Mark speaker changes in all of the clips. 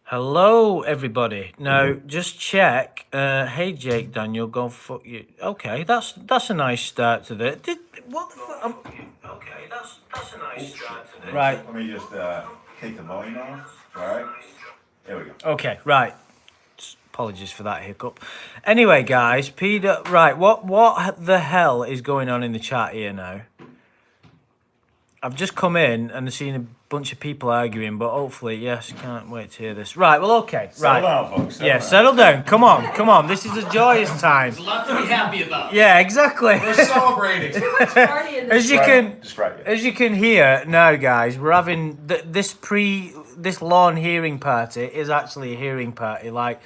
Speaker 1: Hello, everybody. Now, just check. Hey, Jake, Daniel, go fuck you. Okay, that's a nice start to the. What the fuck? Okay, that's a nice start to the. Right.
Speaker 2: Let me just take the volume off. All right. There we go.
Speaker 1: Okay. Right. Apologies for that hiccup. Anyway, guys, Peter. Right. What the hell is going on in the chat here now? I've just come in and seen a bunch of people arguing, but hopefully, yes, can't wait to hear this. Right, well, okay, right.
Speaker 2: Settle down, folks.
Speaker 1: Settle down. Come on. This is a joyous time.
Speaker 3: There's a lot to be happy about.
Speaker 1: Yeah, exactly.
Speaker 3: We're celebrating.
Speaker 1: As you can hear now, guys, we're having this Lorne hearing party is actually a hearing party. Like,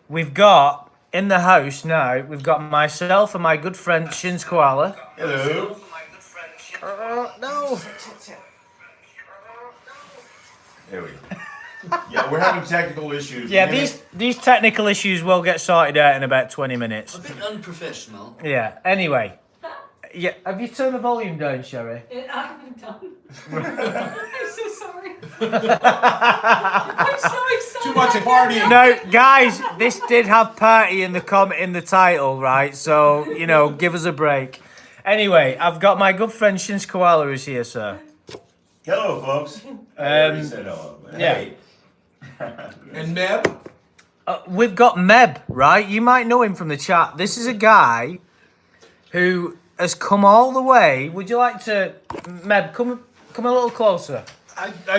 Speaker 1: we've got in the house now. We've got myself and my good friend Shins Koala.
Speaker 2: Hello.
Speaker 1: No.
Speaker 2: There we go. Yeah, we're having technical issues.
Speaker 1: Yeah, these technical issues will get sorted out in about 20 minutes.
Speaker 3: A bit unprofessional.
Speaker 1: Yeah. Anyway. Yeah. Have you turned the volume down, Sherry?
Speaker 4: I haven't done. I'm so sorry. I'm so excited.
Speaker 3: Too much partying.
Speaker 1: No, guys, this did have party in the title, right? So, give us a break. Anyway, I've got my good friend Shins Koala who's here, sir.
Speaker 2: Hello, folks. I already said hello. But
Speaker 1: yeah.
Speaker 2: Hey.
Speaker 3: And Meb?
Speaker 1: We've got Meb, right? You might know him from the chat. This is a guy who has come all the way. Would you like to, Meb, come a little closer?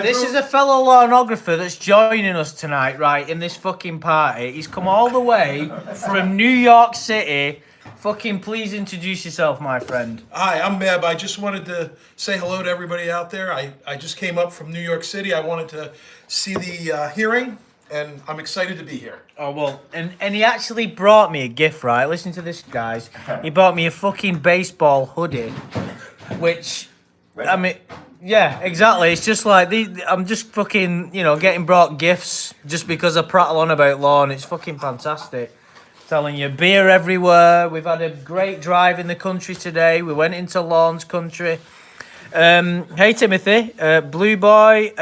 Speaker 1: This is a fellow lornographer that's joining us tonight, right, in this fucking party. He's come all the way from New York City. Fucking please introduce yourself, my friend.
Speaker 5: Hi, I'm Meb. I just wanted to say hello to everybody out there. I just came up from New York City. I wanted to see the hearing, and I'm excited to be here.
Speaker 1: Oh, well, and he actually brought me a gift, right? Listen to this, guys. He bought me a fucking baseball hoodie, which, I mean, yeah, exactly. It's just like, I'm just fucking, getting brought gifts just because I prattle on about Lorne. It's fucking fantastic. Telling you, beer everywhere. We've had a great drive in the country today. We went into Lorne's country. Hey, Timothy. Blue Boy.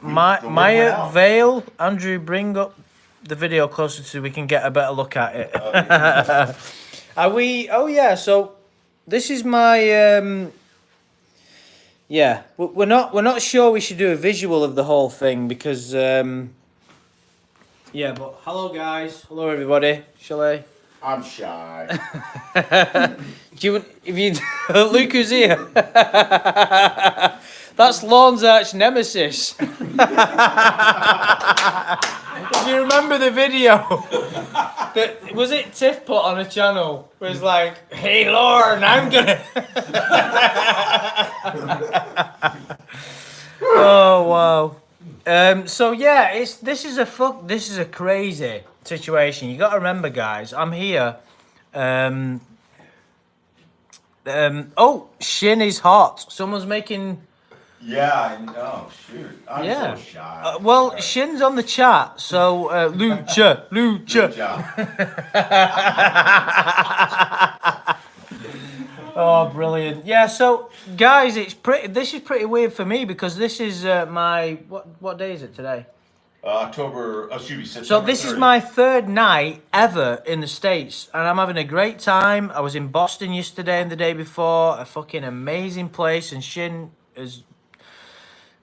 Speaker 1: Maya Vale. Andrew, bring up the video closer so we can get a better look at it. Are we... Oh, yeah. So, this is my... Yeah. We're not sure we should do a visual of the whole thing because... Yeah, but hello guys, hello everybody. Shall I?
Speaker 2: I'm shy.
Speaker 1: Luke who's here? That's Lorne's arch nemesis. If you remember the video, was it Tiff put on a channel? Where it's like, "Hey Lorne, I'm gonna." Oh wow. So yeah, this is a crazy situation. You got to remember, guys. I'm here. Oh, Shin is hot. Someone's making.
Speaker 2: Yeah, I know. Shoot. I'm so shy.
Speaker 1: Well,
Speaker 2: Sorry.
Speaker 1: Shin's on the chat, so Lucha.
Speaker 2: Good job.
Speaker 1: Oh, brilliant! Yeah, so guys, this is pretty weird for me because this is my what day is it today?
Speaker 2: September
Speaker 1: So this is my third night ever in the States, and I'm having a great time. I was in Boston yesterday and the day before, a fucking amazing place, and Shin is.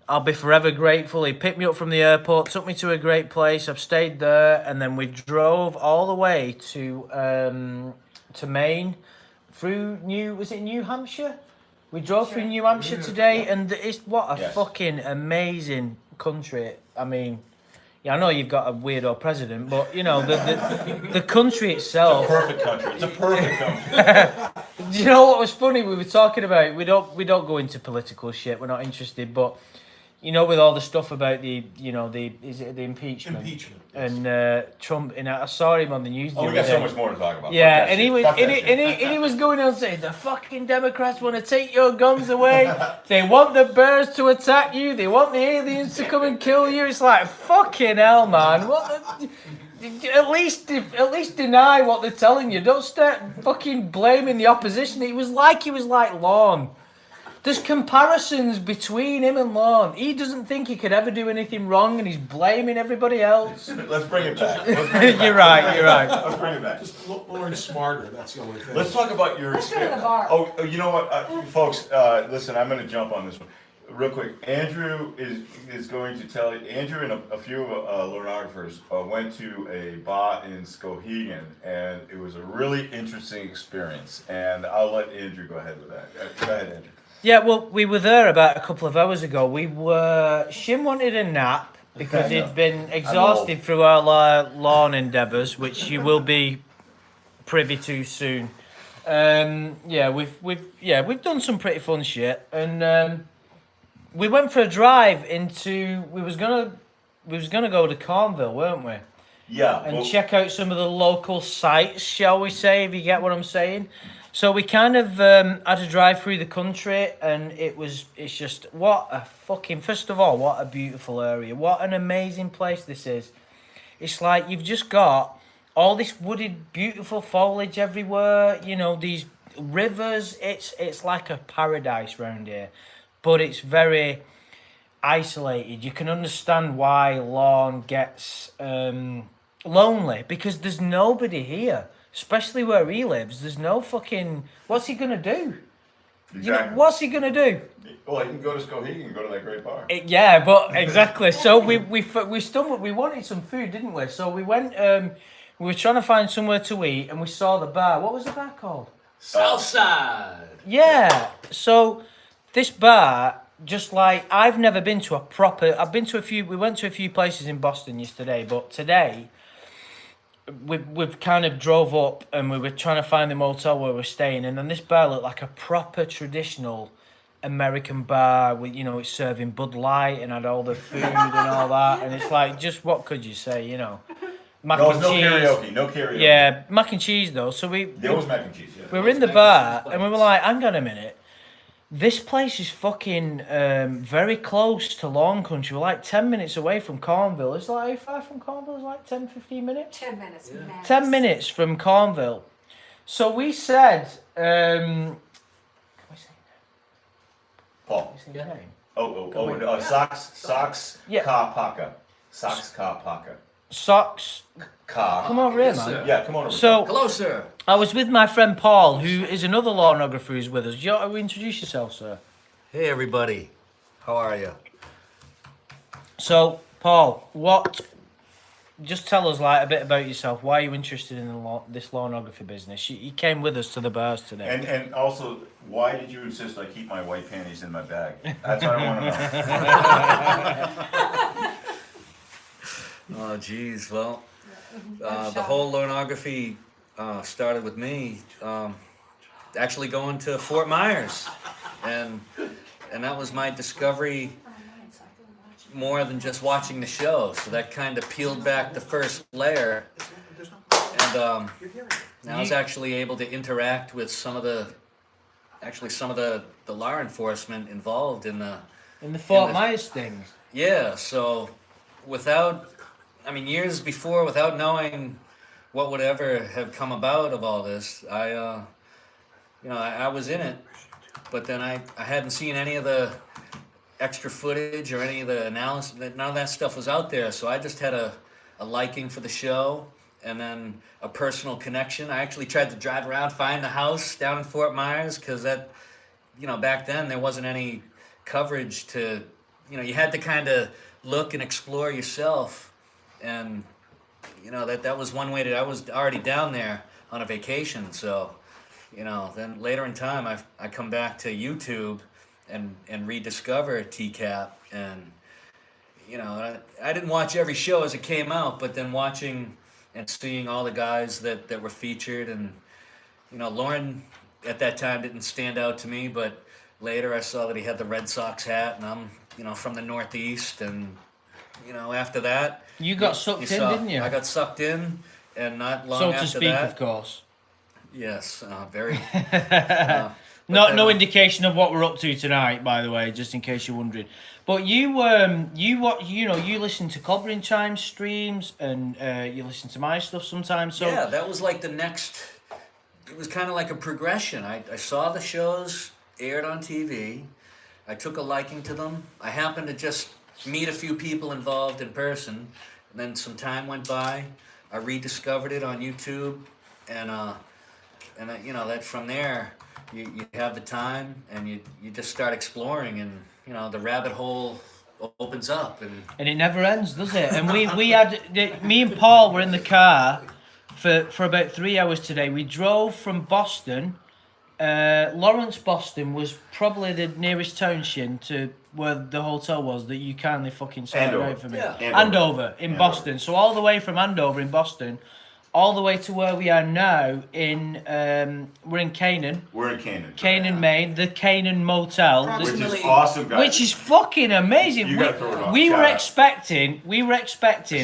Speaker 1: I'll be forever grateful. He picked me up from the airport, took me to a great place. I've stayed there, and then we drove all the way to Maine. Through New Hampshire? We drove through New Hampshire today, and it's what a fucking amazing country. I mean, yeah, I know you've got a weirdo president, but the country itself.
Speaker 2: It's a perfect country. It's a perfect country.
Speaker 1: Do you know what was funny? We were talking about we don't go into political shit. We're not interested, but. With all the stuff about the impeachment?
Speaker 5: Impeachment.
Speaker 1: And Trump, and I saw him on the news.
Speaker 2: Oh, we got so much more to talk about.
Speaker 1: Yeah, and he was going on saying the fucking Democrats want to take your guns away. They want the bears to attack you. They want the aliens to come and kill you. It's like fucking hell, man. At least deny what they're telling you. Don't start fucking blaming the opposition. He was like Lorne. There's comparisons between him and Lorne. He doesn't think he could ever do anything wrong, and he's blaming everybody else.
Speaker 2: Let's bring it back. Let's bring it back.
Speaker 1: You're right. You're right.
Speaker 2: Let's bring it back.
Speaker 5: Just Lauren's smarter. That's the only thing.
Speaker 2: Let's talk about your
Speaker 4: Let's go to the
Speaker 2: experience.
Speaker 4: bar.
Speaker 2: Oh, you know what, folks? Listen, I'm going to jump on this one real quick. Andrew is going to tell you. Andrew and a few Lornographers went to a bar in Skowhegan, and it was a really interesting experience. And I'll let Andrew go ahead with that. Go ahead, Andrew.
Speaker 1: Yeah, well, we were there about a couple of hours ago. Shim wanted a nap because he'd been exhausted through our lawn endeavours, which you will be privy to soon. We've done some pretty fun shit, and we went for a drive into. We was gonna go to Cornville, weren't we?
Speaker 2: Yeah.
Speaker 1: And check out some of the local sites, shall we say, if you get what I'm saying. So we kind of had to drive through the country, and it's just, first of all, what a beautiful area. What an amazing place this is. It's like you've just got all this wooded, beautiful foliage everywhere, you know, these rivers. It's like a paradise round here, but it's very isolated. You can understand why Lorne gets lonely, because there's nobody here. Especially where he lives, there's no fucking. What's he gonna do?
Speaker 2: Exactly.
Speaker 1: You know, what's he gonna do?
Speaker 2: Well, he can go to Skowhegan and go to that great bar.
Speaker 1: Yeah, but exactly. So we stumbled. We wanted some food, didn't we? So we went. We were trying to find somewhere to eat, and we saw the bar. What was the bar called?
Speaker 3: Southside.
Speaker 1: Yeah. So this bar, just like I've never been to a proper. I've been to a few. We went to a few places in Boston yesterday, but today. We've kind of drove up and we were trying to find the motel where we're staying, and then this bar looked like a proper traditional American bar with, you know, it's serving Bud Light and had all the food and all that, and it's like, just what could you say, you know? Mac and
Speaker 2: No
Speaker 1: cheese.
Speaker 2: karaoke. No karaoke.
Speaker 1: Yeah, mac and cheese though. So
Speaker 2: There was mac and cheese. Yeah.
Speaker 1: we were in the bar and we were like, hang on a minute. This place is fucking very close to Lawn Country. We're like 10 minutes away from Cornville. It's like, how far from Cornville? It's like 10, 15 minutes?
Speaker 4: 10 minutes. Max.
Speaker 1: 10 minutes from Cornville. So we said,
Speaker 2: Paul.
Speaker 1: what's his name?
Speaker 2: Socks.
Speaker 1: Yeah.
Speaker 2: Car Paka. Socks Car Paka.
Speaker 1: Socks.
Speaker 2: Car.
Speaker 1: Come over here,
Speaker 3: Yes,
Speaker 1: man.
Speaker 3: sir.
Speaker 2: Yeah, come on over.
Speaker 1: So
Speaker 3: Hello, sir.
Speaker 1: I was with my friend Paul, who is another Lornographer who's with us. Do you want to introduce yourself, sir?
Speaker 6: Hey everybody, how are you?
Speaker 1: So, Paul, just tell us like a bit about yourself. Why are you interested in this Lornography business? You came with us to the bars today.
Speaker 2: And also, why did you insist I keep my white panties in my bag? That's what I want to know.
Speaker 6: Oh geez, well, the whole Lornography started with me actually going to Fort Myers, and that was my discovery more than just watching the show. So that kind of peeled back the first layer, and I was actually able to interact with some of the law enforcement involved in the
Speaker 1: Fort Myers thing.
Speaker 6: Yeah, so years before, without knowing what would ever have come about of all this, I was in it, but then I hadn't seen any of the extra footage or any of the analysis. None of that stuff was out there, so I just had a liking for the show and then a personal connection. I actually tried to drive around, find the house down in Fort Myers, because that, back then there wasn't any coverage to, you had to kind of look and explore yourself. And that was one way I was already down there on a vacation. So then later in time I come back to YouTube and rediscover TCAP, and I didn't watch every show as it came out, but then watching and seeing all the guys that were featured, and Lorne at that time didn't stand out to me, but later I saw that he had the Red Sox hat, and I'm from the Northeast, and after that,
Speaker 1: You got sucked in, didn't you?
Speaker 6: I got sucked in, and not long
Speaker 1: So
Speaker 6: after
Speaker 1: to speak,
Speaker 6: that.
Speaker 1: of course.
Speaker 6: Yes, very.
Speaker 1: No indication of what we're up to tonight, by the way, just in case you're wondering. But you listen to Clobbering Chime streams, and you listen to my stuff sometimes. So
Speaker 6: Yeah, that was like the next. It was kind of like a progression. I saw the shows aired on TV. I took a liking to them. I happened to just meet a few people involved in person, and then some time went by. I rediscovered it on YouTube, and you know that from there, you have the time, and you just start exploring, and you know the rabbit hole opens up,
Speaker 1: And it never ends, does it? And we had me and Paul were in the car for about 3 hours today. We drove from Boston. Lawrence, Boston was probably the nearest town Shin to where the hotel was that you kindly fucking sorted
Speaker 2: Andover.
Speaker 1: out for me.
Speaker 6: Yeah.
Speaker 1: Andover in Boston. So all the way from Andover in Boston, all the way to where we are now in we're in Canaan.
Speaker 2: We're in Canaan.
Speaker 1: Canaan, Maine, the Canaan Motel.
Speaker 2: Which is
Speaker 6: Really-
Speaker 2: awesome, guys.
Speaker 1: Which is fucking amazing.
Speaker 2: You gotta throw it on.
Speaker 1: We were
Speaker 2: Shout out.
Speaker 1: expecting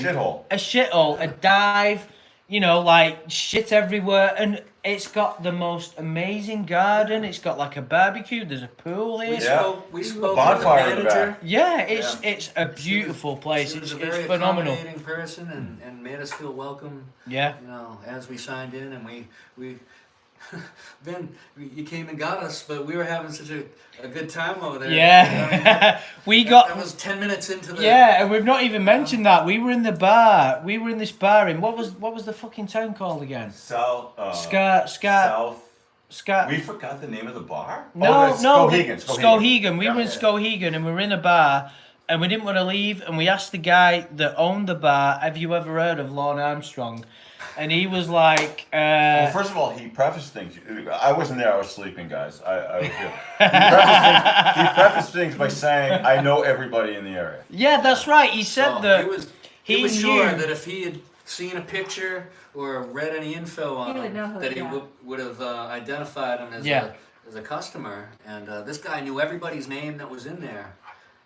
Speaker 2: Shithole.
Speaker 1: a shithole, a dive, you know, like shit everywhere, and it's got the most amazing garden. It's got like a barbecue. There's a pool here.
Speaker 2: Yeah.
Speaker 6: we spoke with the
Speaker 2: Bonfire in the
Speaker 6: manager.
Speaker 2: back.
Speaker 1: Yeah, it's a beautiful place.
Speaker 6: She was
Speaker 1: It's
Speaker 6: a very
Speaker 1: phenomenal.
Speaker 6: accommodating person and made us feel welcome.
Speaker 1: Yeah.
Speaker 6: You know, as we signed in, and we then you came and got us, but we were having such a good time over there.
Speaker 1: Yeah. We
Speaker 6: That
Speaker 1: got
Speaker 6: was 10 minutes into the.
Speaker 1: yeah, and we've not even mentioned that. We were in the bar. We were in this bar in what was the fucking town called again?
Speaker 2: South.
Speaker 1: Scar.
Speaker 2: We forgot the name of the bar.
Speaker 1: No,
Speaker 2: that's
Speaker 1: no,
Speaker 2: Skowhegan.
Speaker 1: Skowhegan. We
Speaker 2: Yeah.
Speaker 1: were in Skowhegan and we were in a bar and we didn't want to leave and we asked the guy that owned the bar, have you ever heard of Lorne Armstrong? And he was like,
Speaker 2: Well, first of all, he prefaced things. I wasn't there. I was sleeping, guys. I was here. He prefaced things by saying, "I know everybody in the area."
Speaker 1: yeah, that's right. He said
Speaker 6: Well,
Speaker 1: that
Speaker 6: he was
Speaker 1: he
Speaker 6: sure
Speaker 1: knew-
Speaker 6: that if he had seen a picture or read any info on
Speaker 4: He would
Speaker 6: him,
Speaker 4: know who-
Speaker 6: that he
Speaker 4: yeah.
Speaker 6: would have identified him as
Speaker 1: Yeah.
Speaker 6: as a customer. And this guy knew everybody's name that was in there,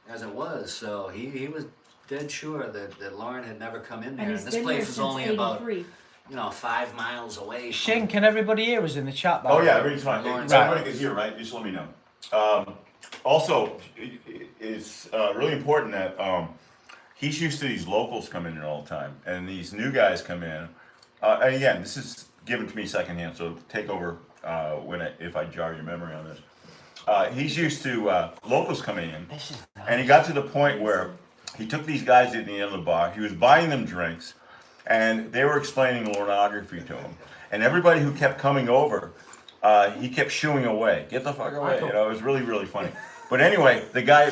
Speaker 6: as it was. So he was dead sure that Lauren had never come in there.
Speaker 4: And
Speaker 6: And
Speaker 4: he's
Speaker 6: this
Speaker 4: been here
Speaker 6: place was
Speaker 4: since
Speaker 6: only about
Speaker 4: 83.
Speaker 6: 5 miles away. from-
Speaker 1: Shin, can everybody hear us in the chat bar?
Speaker 2: Oh yeah, everything's fine.
Speaker 6: Lawrence.
Speaker 2: Everybody can hear, right? Just let me know. Also, it's really important that he's used to these locals coming in all the time, and these new guys come in. And again, this is given to me secondhand, so take over if I jar your memory on this. He's used to locals coming in, and he got to the point where he took these guys at the end of the bar. He was buying them drinks, and they were explaining pornography to him. And everybody who kept coming over, he kept shooing away. Get the fuck away! You know, it was really, really funny. But anyway, the guy,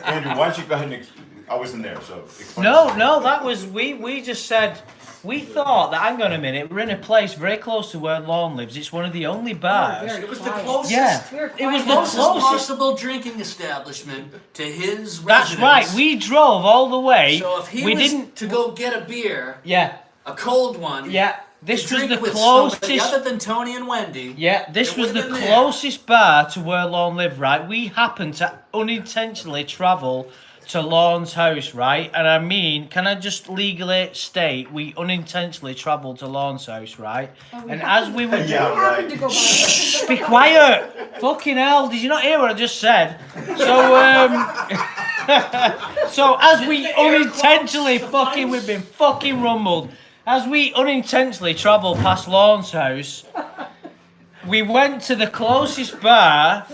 Speaker 2: Andrew, why don't you go ahead and? I wasn't there, so. explain
Speaker 1: No,
Speaker 2: this.
Speaker 1: no, that was we just said we thought that hang on a minute, we're in a place very close to where Lorne lives. It's one of the only bars.
Speaker 4: very
Speaker 6: It was the
Speaker 4: quiet.
Speaker 6: closest.
Speaker 1: Yeah,
Speaker 4: We were
Speaker 1: it was
Speaker 4: quiet.
Speaker 1: the
Speaker 6: Closest
Speaker 1: closest.
Speaker 6: possible drinking establishment to his
Speaker 1: That's
Speaker 6: residence.
Speaker 1: right. We drove all the way.
Speaker 6: So if he
Speaker 1: we
Speaker 6: was
Speaker 1: didn't.
Speaker 6: to go get a beer,
Speaker 1: Yeah,
Speaker 6: a cold one,
Speaker 1: yeah.
Speaker 6: to
Speaker 1: This was
Speaker 6: drink
Speaker 1: the
Speaker 6: with somebody
Speaker 1: closest.
Speaker 6: other than Tony and Wendy.
Speaker 1: Yeah, this
Speaker 6: it
Speaker 1: was the
Speaker 6: would've been there.
Speaker 1: closest bar to where Lorne lived, right? We happened to unintentionally travel to Lorne's house, right? And I mean, can I just legally state we unintentionally travelled to Lorne's house, right?
Speaker 4: Oh, we
Speaker 1: And
Speaker 4: happened-
Speaker 1: as we were
Speaker 2: Yeah,
Speaker 4: We happened
Speaker 2: right.
Speaker 4: to go by.
Speaker 1: Shh, be quiet! Fucking hell, did you not hear what I just said? So, so as we unintentionally we've been fucking rumbled. As we unintentionally travelled past Lorne's house, we went to the closest bar,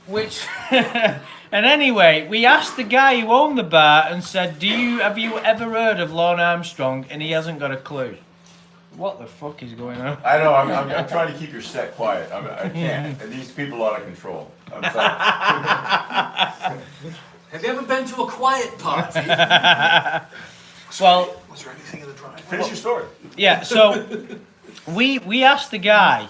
Speaker 1: which, and anyway, we asked the guy who owned the bar and said, have you ever heard of Lorne Armstrong? And he hasn't got a clue. What the fuck is going on?
Speaker 2: I know. I'm trying to keep your set quiet. I can't. And these people are out of control. I'm sorry.
Speaker 6: Have you ever been to a quiet party?
Speaker 1: Well,
Speaker 5: Was there anything in the drive?
Speaker 2: Finish your story.
Speaker 1: yeah, so we asked the guy,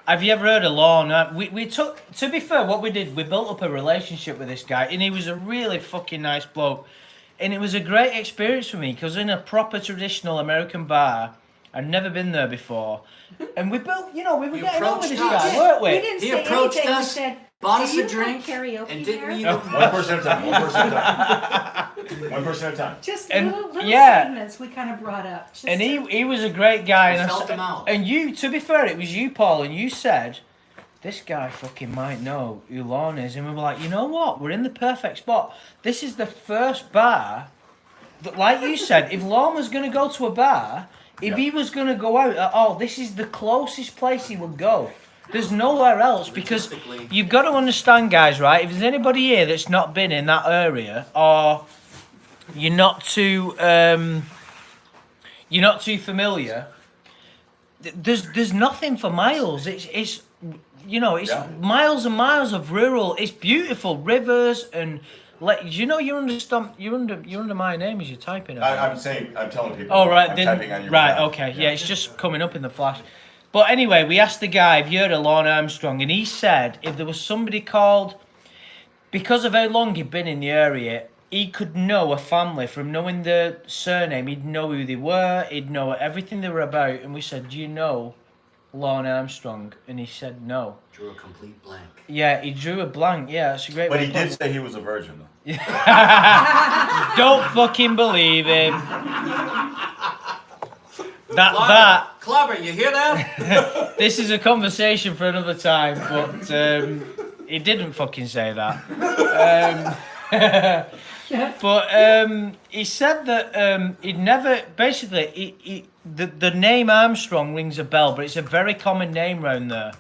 Speaker 1: have you ever heard of Lorne? We took, to be fair, what we did, we built up a relationship with this guy, and he was a really fucking nice bloke. And it was a great experience for me, because in a proper traditional American bar, I'd never been there before. And we built, we were
Speaker 6: You
Speaker 1: getting on with this
Speaker 6: approached us.
Speaker 1: guy, weren't
Speaker 4: We
Speaker 1: we?
Speaker 4: didn't
Speaker 6: He
Speaker 4: say
Speaker 6: approached
Speaker 4: anything. We
Speaker 6: us,
Speaker 4: said,
Speaker 6: bought us
Speaker 4: "Do
Speaker 6: a
Speaker 4: you
Speaker 6: drink,
Speaker 4: have karaoke
Speaker 6: and didn't
Speaker 4: here?"
Speaker 6: even.
Speaker 2: One person at a time. One person at a time. One person at a time.
Speaker 4: Just
Speaker 1: And-
Speaker 4: little
Speaker 1: yeah.
Speaker 4: segments we kind of brought up. Just
Speaker 1: And
Speaker 4: to-
Speaker 1: he was a great guy.
Speaker 6: We
Speaker 1: And,
Speaker 6: felt him out.
Speaker 1: and you, to be fair, it was you, Paul, and you said, this guy fucking might know who Lorne is. And we were like, you know what? We're in the perfect spot. This is the first bar that, like you said, if Lorne was going to go to a bar, if he was going to go out at all, this is the closest place he would go. There's nowhere else because you've got to understand, guys. Right? If there's anybody here that's not been in that area, or you're not too familiar, there's nothing for miles. It's you know, it's miles and miles of rural. It's beautiful rivers and you know, you're under my name as you're typing.
Speaker 2: I'm telling people.
Speaker 1: Oh right,
Speaker 2: I'm
Speaker 1: then,
Speaker 2: typing on your
Speaker 1: right,
Speaker 2: behalf.
Speaker 1: okay, yeah, it's just coming up in the flash. But anyway, we asked the guy if you heard of Lorne Armstrong, and he said if there was somebody called, because of how long he'd been in the area, he could know a family from knowing the surname. He'd know who they were. He'd know everything they were about. And we said, "Do you know Lorne Armstrong?" And he said, "No."
Speaker 3: Drew a complete blank.
Speaker 1: Yeah, he drew a blank. Yeah, that's a great.
Speaker 2: But
Speaker 1: way
Speaker 2: he
Speaker 1: to put
Speaker 2: did
Speaker 1: it.
Speaker 2: say he was a virgin, though.
Speaker 1: Don't fucking believe him. That.
Speaker 3: Clobber, you hear that?
Speaker 1: This is a conversation for another time, but he didn't fucking say that. But he said that he'd never, basically, the name Armstrong rings a bell, but it's a very common name round there.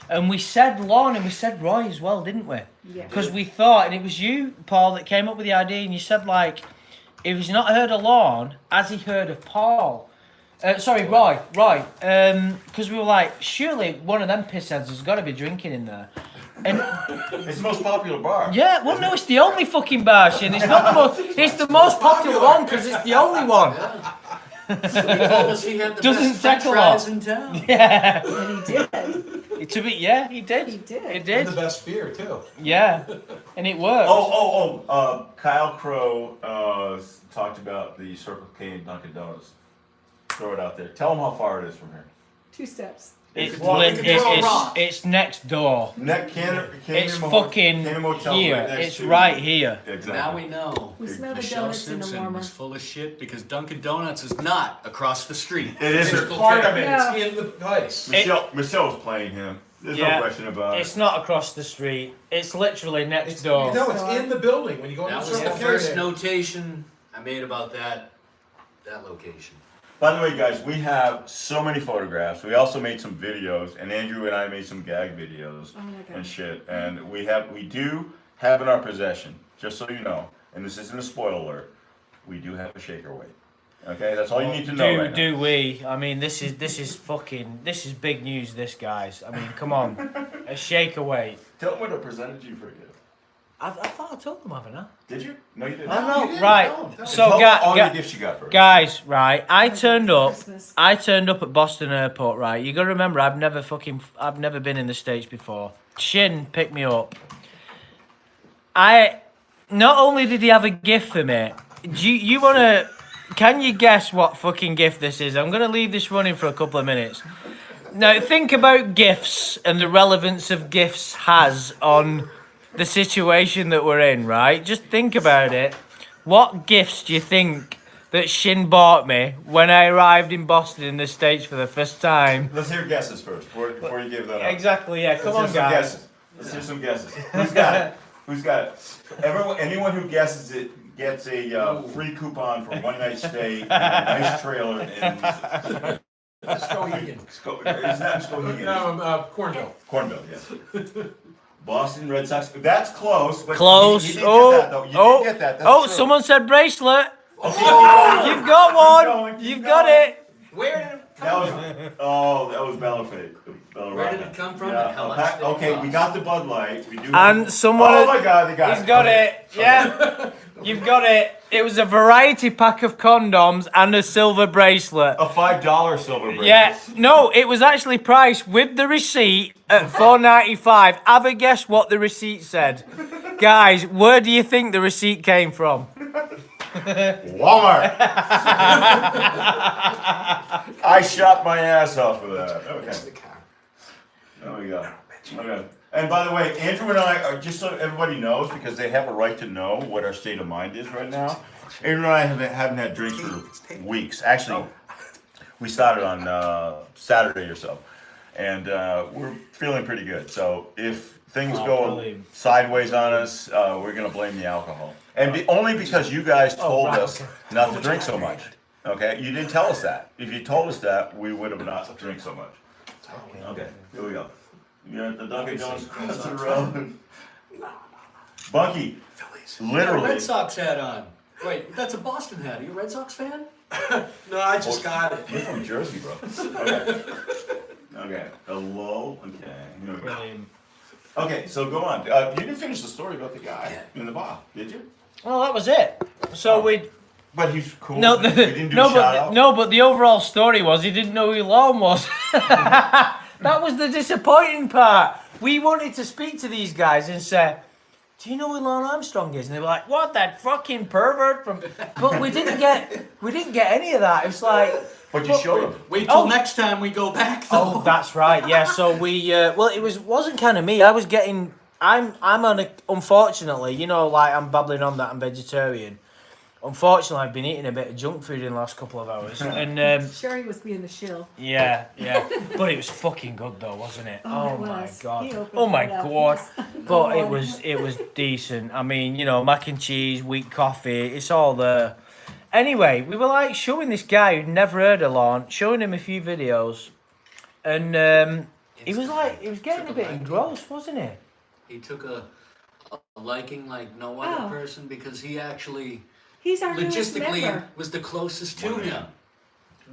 Speaker 1: And we said Lorne and we said Roy as well, didn't we?
Speaker 4: Yeah.
Speaker 1: Because we thought, and it was you, Paul, that came up with the idea, and you said, like, if he's not heard of Lorne, has he heard of Paul? Roy. Because we were like, surely one of them pissheads has got to be drinking in there. And
Speaker 2: It's the most popular bar.
Speaker 1: yeah, well, no, it's the only fucking bar, Shin. It's not the most. It's the most popular one because it's the only one.
Speaker 3: He told us he had the
Speaker 1: Doesn't
Speaker 3: best French
Speaker 1: take a lot.
Speaker 3: fries in town.
Speaker 1: Yeah.
Speaker 4: And he did.
Speaker 1: To be, yeah, he did.
Speaker 4: He did.
Speaker 1: It
Speaker 5: And
Speaker 1: did.
Speaker 5: the best beer too.
Speaker 1: Yeah, and it worked.
Speaker 2: Kyle Crow talked about the Circle K and Dunkin Donuts. Throw it out there. Tell them how far it is from here.
Speaker 4: 2 steps.
Speaker 1: It's
Speaker 3: Well, we can throw a rock.
Speaker 1: it's next door.
Speaker 2: It's
Speaker 1: Fucking here. It's right here.
Speaker 2: Exactly.
Speaker 3: Now we know.
Speaker 4: We smell the
Speaker 3: Michelle
Speaker 4: donuts in the
Speaker 3: Simpson
Speaker 4: warmer.
Speaker 3: is full of shit because Dunkin Donuts is not across the street.
Speaker 2: It is.
Speaker 5: It's part of it.
Speaker 4: Yeah.
Speaker 5: It's in the place.
Speaker 2: Michelle was playing him. There's
Speaker 1: Yeah.
Speaker 2: no question about it.
Speaker 1: It's not across the street. It's literally next door.
Speaker 5: No, it's in the building when you go
Speaker 3: That
Speaker 5: into
Speaker 3: was the
Speaker 5: Circle K
Speaker 3: first
Speaker 5: there.
Speaker 3: notation I made about that location.
Speaker 2: By the way, guys, we have so many photographs. We also made some videos, and Andrew and I made some gag videos
Speaker 4: Oh my God.
Speaker 2: and shit. And we do have in our possession, just so you know, and this isn't a spoiler alert, we do have a shaker weight. Okay, that's all you need to know right now.
Speaker 1: Do we? I mean, this is big news. This, guys. I mean, come on, a shake away.
Speaker 2: Tell them what I presented you for a gift.
Speaker 1: I thought I told them, haven't I?
Speaker 2: Did you? No, you didn't.
Speaker 1: No, right. So,
Speaker 2: Tell them all the gifts you got for her.
Speaker 1: guys, right? I turned up
Speaker 4: Christmas.
Speaker 1: at Boston Airport, right? You got to remember, I've never been in the States before. Shin picked me up. Not only did he have a gift for me, you wanna? Can you guess what fucking gift this is? I'm gonna leave this running for a couple of minutes. Now, think about gifts and the relevance of gifts has on the situation that we're in, right? Just think about it. What gifts do you think that Shin bought me when I arrived in Boston in the States for the first time?
Speaker 2: Let's hear guesses first before you give that up.
Speaker 1: Exactly, yeah. Come
Speaker 2: Let's
Speaker 1: on,
Speaker 2: hear some
Speaker 1: guys.
Speaker 2: guesses. Let's hear some guesses. Who's got it? Who's got it? Anyone who guesses it gets a free coupon for one night stay in a nice trailer in
Speaker 5: Skohegan.
Speaker 2: Isn't that Skohegan?
Speaker 5: No, Cornville.
Speaker 2: Cornville, yes. Boston Red Sox. That's close. But
Speaker 1: Close.
Speaker 2: You didn't get that, though. You didn't get that. That's true.
Speaker 1: Someone said bracelet.
Speaker 2: Okay, keep going.
Speaker 1: You've got one.
Speaker 2: Keep going, keep
Speaker 1: You've
Speaker 2: going.
Speaker 1: got it.
Speaker 3: Where did it
Speaker 2: That
Speaker 3: come
Speaker 2: was that was Bella Fake.
Speaker 3: Where did it come from?
Speaker 2: Yeah.
Speaker 3: And how much did it
Speaker 2: Okay, we
Speaker 3: cost?
Speaker 2: got the Bud Light. We do.
Speaker 1: And someone.
Speaker 2: Oh my God, they got
Speaker 1: He's
Speaker 2: it.
Speaker 1: got
Speaker 2: Okay.
Speaker 1: it. Yeah. You've got it. It was a variety pack of condoms and a silver bracelet.
Speaker 2: A $5 silver bracelet.
Speaker 1: Yeah, no, it was actually priced with the receipt at $4.95. Have a guess what the receipt said. Guys, where do you think the receipt came from?
Speaker 2: Walmart. I shot my ass off of that. Okay. There we go. Okay. And by the way, Andrew and I are, just so everybody knows, because they have a right to know what our state of mind is right now. Andrew and I haven't had drinks for weeks. Actually, we started on Saturday or so, and we're feeling pretty good. So if things go sideways on us, we're gonna blame the alcohol, and only because you guys told us not to drink so much. Okay, you didn't tell us that. If you told us that, we would have not drank so much. Okay, here we go. You're at the Dunkin Donuts across the road. Bunky, literally.
Speaker 3: Red Sox hat on. Wait, that's a Boston hat. Are you a Red Sox fan?
Speaker 5: No, I just got it.
Speaker 2: You're from Jersey, bro. Okay. Okay. Hello. Okay. Here we go. Okay, so go on. You didn't finish the story about the guy in the bar, did you?
Speaker 1: Well, that was it. So we.
Speaker 2: But he's cool.
Speaker 1: No,
Speaker 2: He didn't do a shout out.
Speaker 1: no, but the overall story was he didn't know who Lorne was. That was the disappointing part. We wanted to speak to these guys and say, "Do you know who Lorne Armstrong is?" And they were like, "What, that fucking pervert from?" But we didn't get any of that. It was like,
Speaker 2: But you showed him.
Speaker 3: Wait till next time we go back, though.
Speaker 1: oh, that's right. Yeah. So we, well, it wasn't kind of me. I was getting. I'm on a. Unfortunately, you know, like I'm babbling on that I'm vegetarian. Unfortunately, I've been eating a bit of junk food in the last couple of hours, and
Speaker 4: Sherry was being the shill.
Speaker 1: yeah, but it was fucking good though, wasn't it?
Speaker 4: Oh, it
Speaker 1: my
Speaker 4: was. He
Speaker 1: god!
Speaker 4: opened
Speaker 1: Oh my
Speaker 4: it up.
Speaker 1: god!
Speaker 4: Yes.
Speaker 1: But it was decent. I mean, you know, mac and cheese, weak coffee, it's all there. Anyway, we were like showing this guy who'd never heard of Lorne, showing him a few videos, and he was getting a bit engrossed, wasn't he?
Speaker 3: He took a liking like no other
Speaker 4: Oh.
Speaker 3: person because he actually
Speaker 4: He's our newest
Speaker 3: logistically
Speaker 4: member.
Speaker 3: was the closest to him.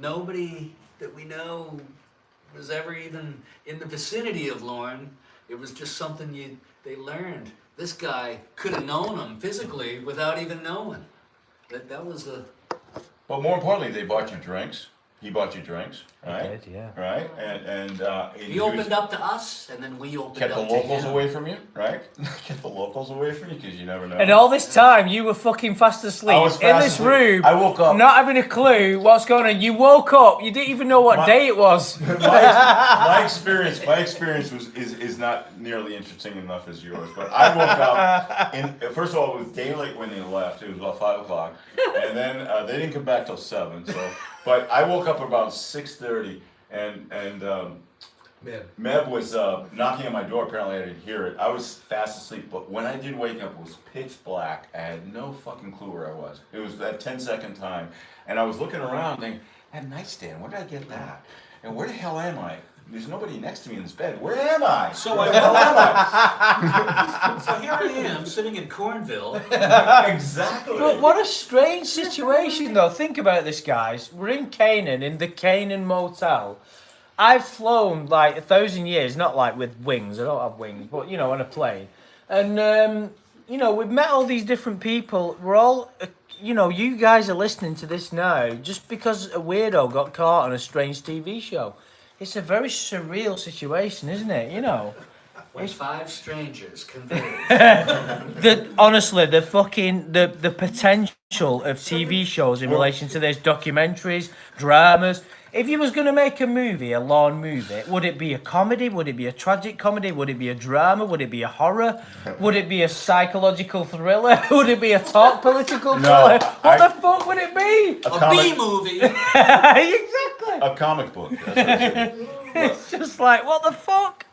Speaker 3: Nobody that we know was ever even in the vicinity of Lorne. It was just something they learned. This guy could have known him physically without even knowing. That was the.
Speaker 2: But more importantly, they bought you drinks. He bought you drinks, right?
Speaker 1: Did, yeah.
Speaker 2: Right? And
Speaker 3: He opened up to us, and then we opened
Speaker 2: kept
Speaker 3: up
Speaker 2: the
Speaker 3: to
Speaker 2: locals
Speaker 3: him.
Speaker 2: away from you, right? Kept the locals away from you because you never know.
Speaker 1: And all this time, you were fucking fast asleep
Speaker 2: I was
Speaker 1: in
Speaker 2: fast
Speaker 1: this
Speaker 2: asleep.
Speaker 1: room.
Speaker 2: I woke up.
Speaker 1: not having a clue what's going on. You woke up, you didn't even know what day it was.
Speaker 2: my experience is not nearly interesting enough as yours. But I woke up first of all, it was daylight when they left. It was about 5 o'clock, and then they didn't come back till 7. So, but I woke up about 6:30, and Meb was knocking on my door. Apparently, I didn't hear it. I was fast asleep, but when I did wake up, it was pitch black. I had no fucking clue where I was. It was that 10-second time, and I was looking around, thinking, "That nightstand, where did I get that? And where the hell am I? There's nobody next to me in this bed. Where am I?
Speaker 3: So
Speaker 2: Where the hell am
Speaker 3: So here I am, sitting in Cornville.
Speaker 2: I?" Exactly.
Speaker 1: But what a strange situation, though. Think about this, guys. We're in Canaan, in the Canaan motel. I've flown like 1,000 years, not like with wings. I don't have wings, but you know, on a plane. And you know, we've met all these different people. We're all, you know, you guys are listening to this now just because a weirdo got caught on a strange TV show. It's a very surreal situation, isn't it? You know.
Speaker 3: When 5 strangers converged.
Speaker 1: Honestly, the potential of TV shows in relation to this, documentaries, dramas. If you was going to make a movie, a Lorne movie, would it be a comedy? Would it be a tragic comedy? Would it be a drama? Would it be a horror? Would it be a psychological thriller? Would it be a talk political thriller? What the fuck would it be?
Speaker 3: A B-movie.
Speaker 1: Exactly.
Speaker 2: A comic book. That's what it should be.
Speaker 1: It's just like, what the fuck?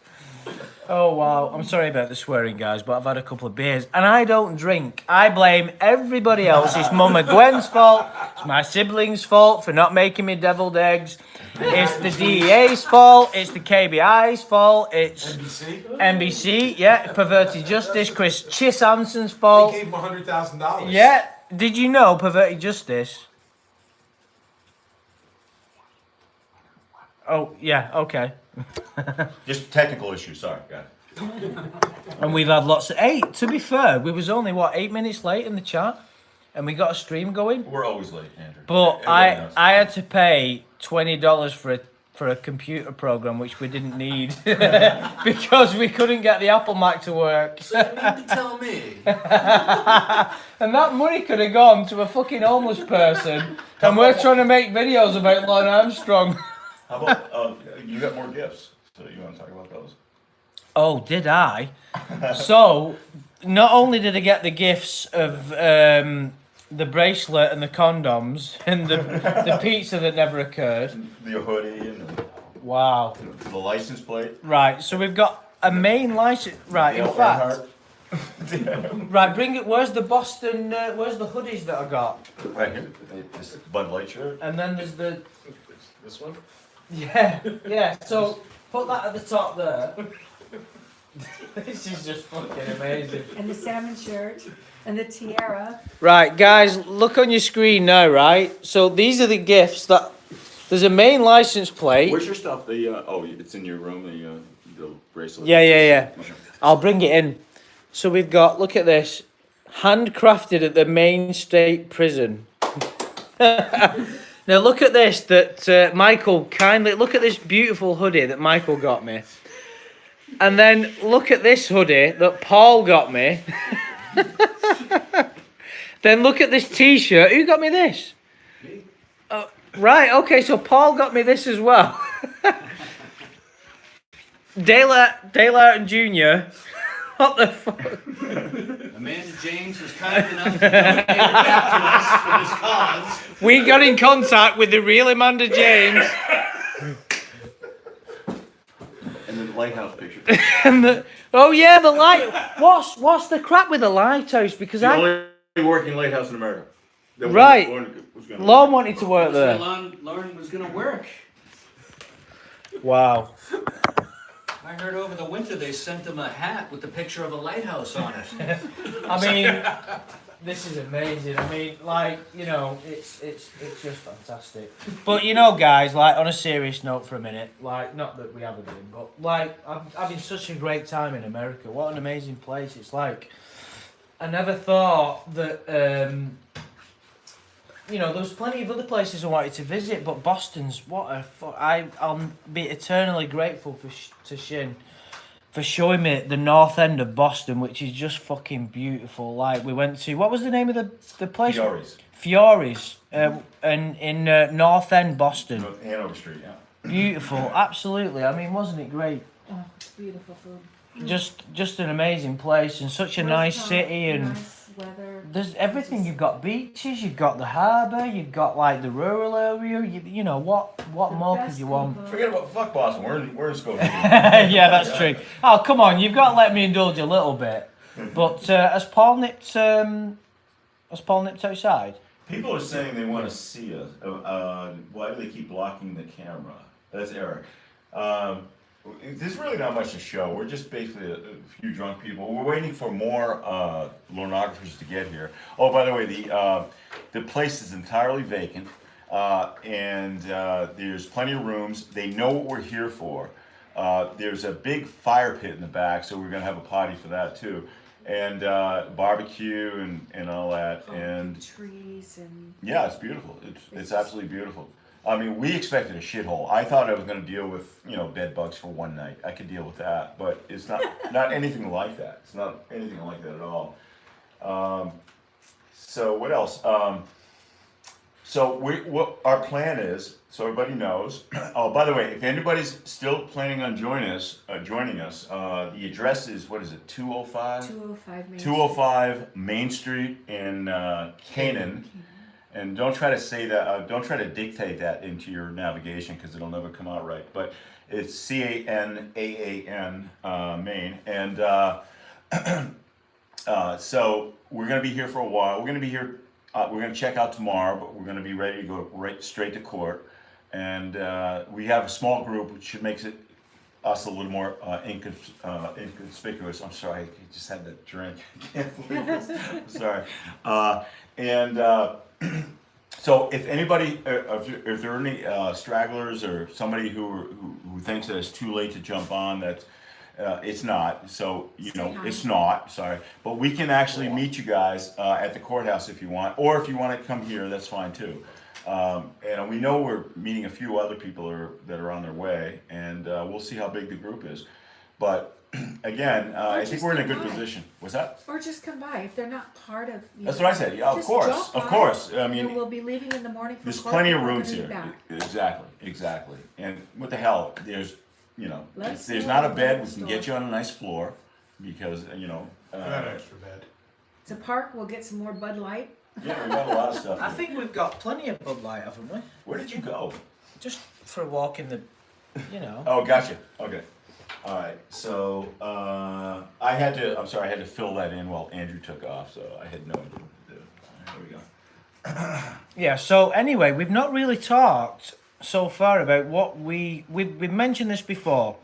Speaker 1: Oh, wow. I'm sorry about the swearing, guys, but I've had a couple of beers. And I don't drink. I blame everybody else. It's Mama Gwen's fault. It's my siblings' fault for not making me deviled eggs. It's the DEA's fault. It's the KBI's fault. It's NBC, yeah. Perverted Justice. Chris Chisanson's
Speaker 5: They
Speaker 1: fault.
Speaker 5: gave him $100,000.
Speaker 1: Yeah. Did you know Perverted Justice? Oh, yeah, okay.
Speaker 2: Just technical issues. Sorry, got it.
Speaker 1: And we've had lots of... Hey, to be fair, we was only, 8 minutes late in the chat? And we got a stream going?
Speaker 2: We're always late, Andrew.
Speaker 1: But
Speaker 2: Everybody knows.
Speaker 1: I had to pay $20 for a computer program, which we didn't need. Because we couldn't get the Apple Mac to work.
Speaker 3: So you mean to tell me?
Speaker 1: And that money could have gone to a fucking homeless person. And we're trying to make videos about Lorne Armstrong.
Speaker 2: How about you got more gifts? So you want to talk about those?
Speaker 1: Oh, did I? So, not only did I get the gifts of the bracelet and the condoms and the pizza that never occurred.
Speaker 2: The hoodie and
Speaker 1: Wow.
Speaker 2: the license plate.
Speaker 1: Right, so we've got a Maine license. Right, in fact. Right, bring it. Where's the Boston? Where's the hoodies that I got?
Speaker 2: Right here. This Bud Light shirt.
Speaker 1: And then there's the.
Speaker 3: This one?
Speaker 1: Yeah, yeah. So put that at the top there. This is just fucking amazing.
Speaker 4: And the salmon shirt and the tiara.
Speaker 1: Right, guys, look on your screen now, right? So these are the gifts that... There's a Maine license plate.
Speaker 2: Where's your stuff? It's in your room, the bracelet.
Speaker 1: Yeah. I'll bring it in. So we've got, look at this. Handcrafted at the Maine State Prison. Now look at this that Michael kindly... Look at this beautiful hoodie that Michael got me. And then look at this hoodie that Paul got me. Then look at this t-shirt. Who got me this? Oh, right, okay, so Paul got me this as well. Dale Arton Jr. What the fuck?
Speaker 3: Amanda James was kind enough to donate it back to us for this cause.
Speaker 1: We got in contact with the real Amanda James.
Speaker 2: And the lighthouse picture.
Speaker 1: And the light. What's the crap with the lighthouse? Because
Speaker 2: The only working lighthouse in America. That
Speaker 1: Right.
Speaker 2: was gonna
Speaker 1: Lorne wanted to work there.
Speaker 3: Lorne was gonna work.
Speaker 1: Wow.
Speaker 3: I heard over the winter they sent him a hat with the picture of a lighthouse on it.
Speaker 1: I mean, this is amazing. I mean, like, you know, it's just fantastic. But you know, guys, like on a serious note for a minute, like not that we haven't been, but like I'm having such a great time in America. What an amazing place. It's like I never thought that you know, there was plenty of other places I wanted to visit, but Boston's I'll be eternally grateful to Shin for showing me the north end of Boston, which is just fucking beautiful. Like we went to, what was the name of the place? Fiore's, and in North End Boston.
Speaker 2: Hanover Street, yeah.
Speaker 1: Beautiful, absolutely. I mean, wasn't it great?
Speaker 4: Oh, beautiful food.
Speaker 1: Just an amazing place and such a nice city and.
Speaker 4: Nice weather.
Speaker 1: There's everything. You've got beaches, you've got the harbour, you've got like the rural area. You know what more could you want?
Speaker 2: Forget about fuck Boston. We're in Scotland.
Speaker 1: Yeah, that's true. Oh come on, you've got to let me indulge a little bit. But has Paul nipped outside?
Speaker 2: People are saying they want to see us. Why do they keep blocking the camera? That's Eric. There's really not much to show. We're just basically a few drunk people. We're waiting for more Lornographers to get here. Oh, by the way, the place is entirely vacant, and there's plenty of rooms. They know what we're here for. There's a big fire pit in the back, so we're gonna have a party for that too, and barbecue and all that. And
Speaker 4: trees and
Speaker 2: yeah, it's beautiful. It's absolutely beautiful. I mean, we expected a shithole. I thought I was going to deal with, you know, bed bugs for one night. I could deal with that, but it's not anything like that. It's not anything like that at all. So what else? So what our plan is, so everybody knows. Oh, by the way, if anybody's still planning on joining us, the address is, what is it? 205
Speaker 4: Main
Speaker 2: 205 Main Street in Canaan. And don't try to say that, don't try to dictate that into your navigation because it'll never come out right. But it's Canaan, Maine. And so we're going to be here for a while. We're going to be here, we're going to check out tomorrow, but we're going to be ready to go right straight to court. And we have a small group, which makes it us a little more inconspicuous. I'm sorry, I just had that drink. I can't believe this. I'm sorry. So if anybody, if there are any stragglers or somebody who thinks that it's too late to jump on, that it's not. So it's not. Sorry, but we can actually meet you guys at the courthouse if you want, or if you want to come here, that's fine too. And we know we're meeting a few other people that are on their way, and we'll see how big the group is. But again, I think we're in a good position. What's that?
Speaker 4: Or just come by if they're not part of.
Speaker 2: That's what I said. Yeah, of
Speaker 4: Just
Speaker 2: course,
Speaker 4: drop
Speaker 2: of
Speaker 4: by,
Speaker 2: course. I mean,
Speaker 4: and we'll be leaving in the morning. For
Speaker 2: there's
Speaker 4: court,
Speaker 2: plenty of
Speaker 4: and we're
Speaker 2: rooms
Speaker 4: gonna be
Speaker 2: here.
Speaker 4: back.
Speaker 2: Exactly. And what the hell? There's,
Speaker 4: Let's
Speaker 2: if there's
Speaker 4: go
Speaker 2: not a
Speaker 4: to
Speaker 2: bed,
Speaker 4: the
Speaker 2: we can get
Speaker 4: store.
Speaker 2: you on a nice floor, because
Speaker 5: That extra bed.
Speaker 4: It's a park. We'll get some more Bud Light.
Speaker 2: yeah, we got a lot of stuff.
Speaker 1: I
Speaker 2: here.
Speaker 1: think we've got plenty of Bud Light, haven't we?
Speaker 2: Where did you go?
Speaker 1: Just for a walk in the,
Speaker 2: Oh, gotcha. Okay. All right. So I had to fill that in while Andrew took off, so I had no idea what to do. There we go.
Speaker 1: Yeah, so anyway, we've not really talked so far about what we've mentioned this before.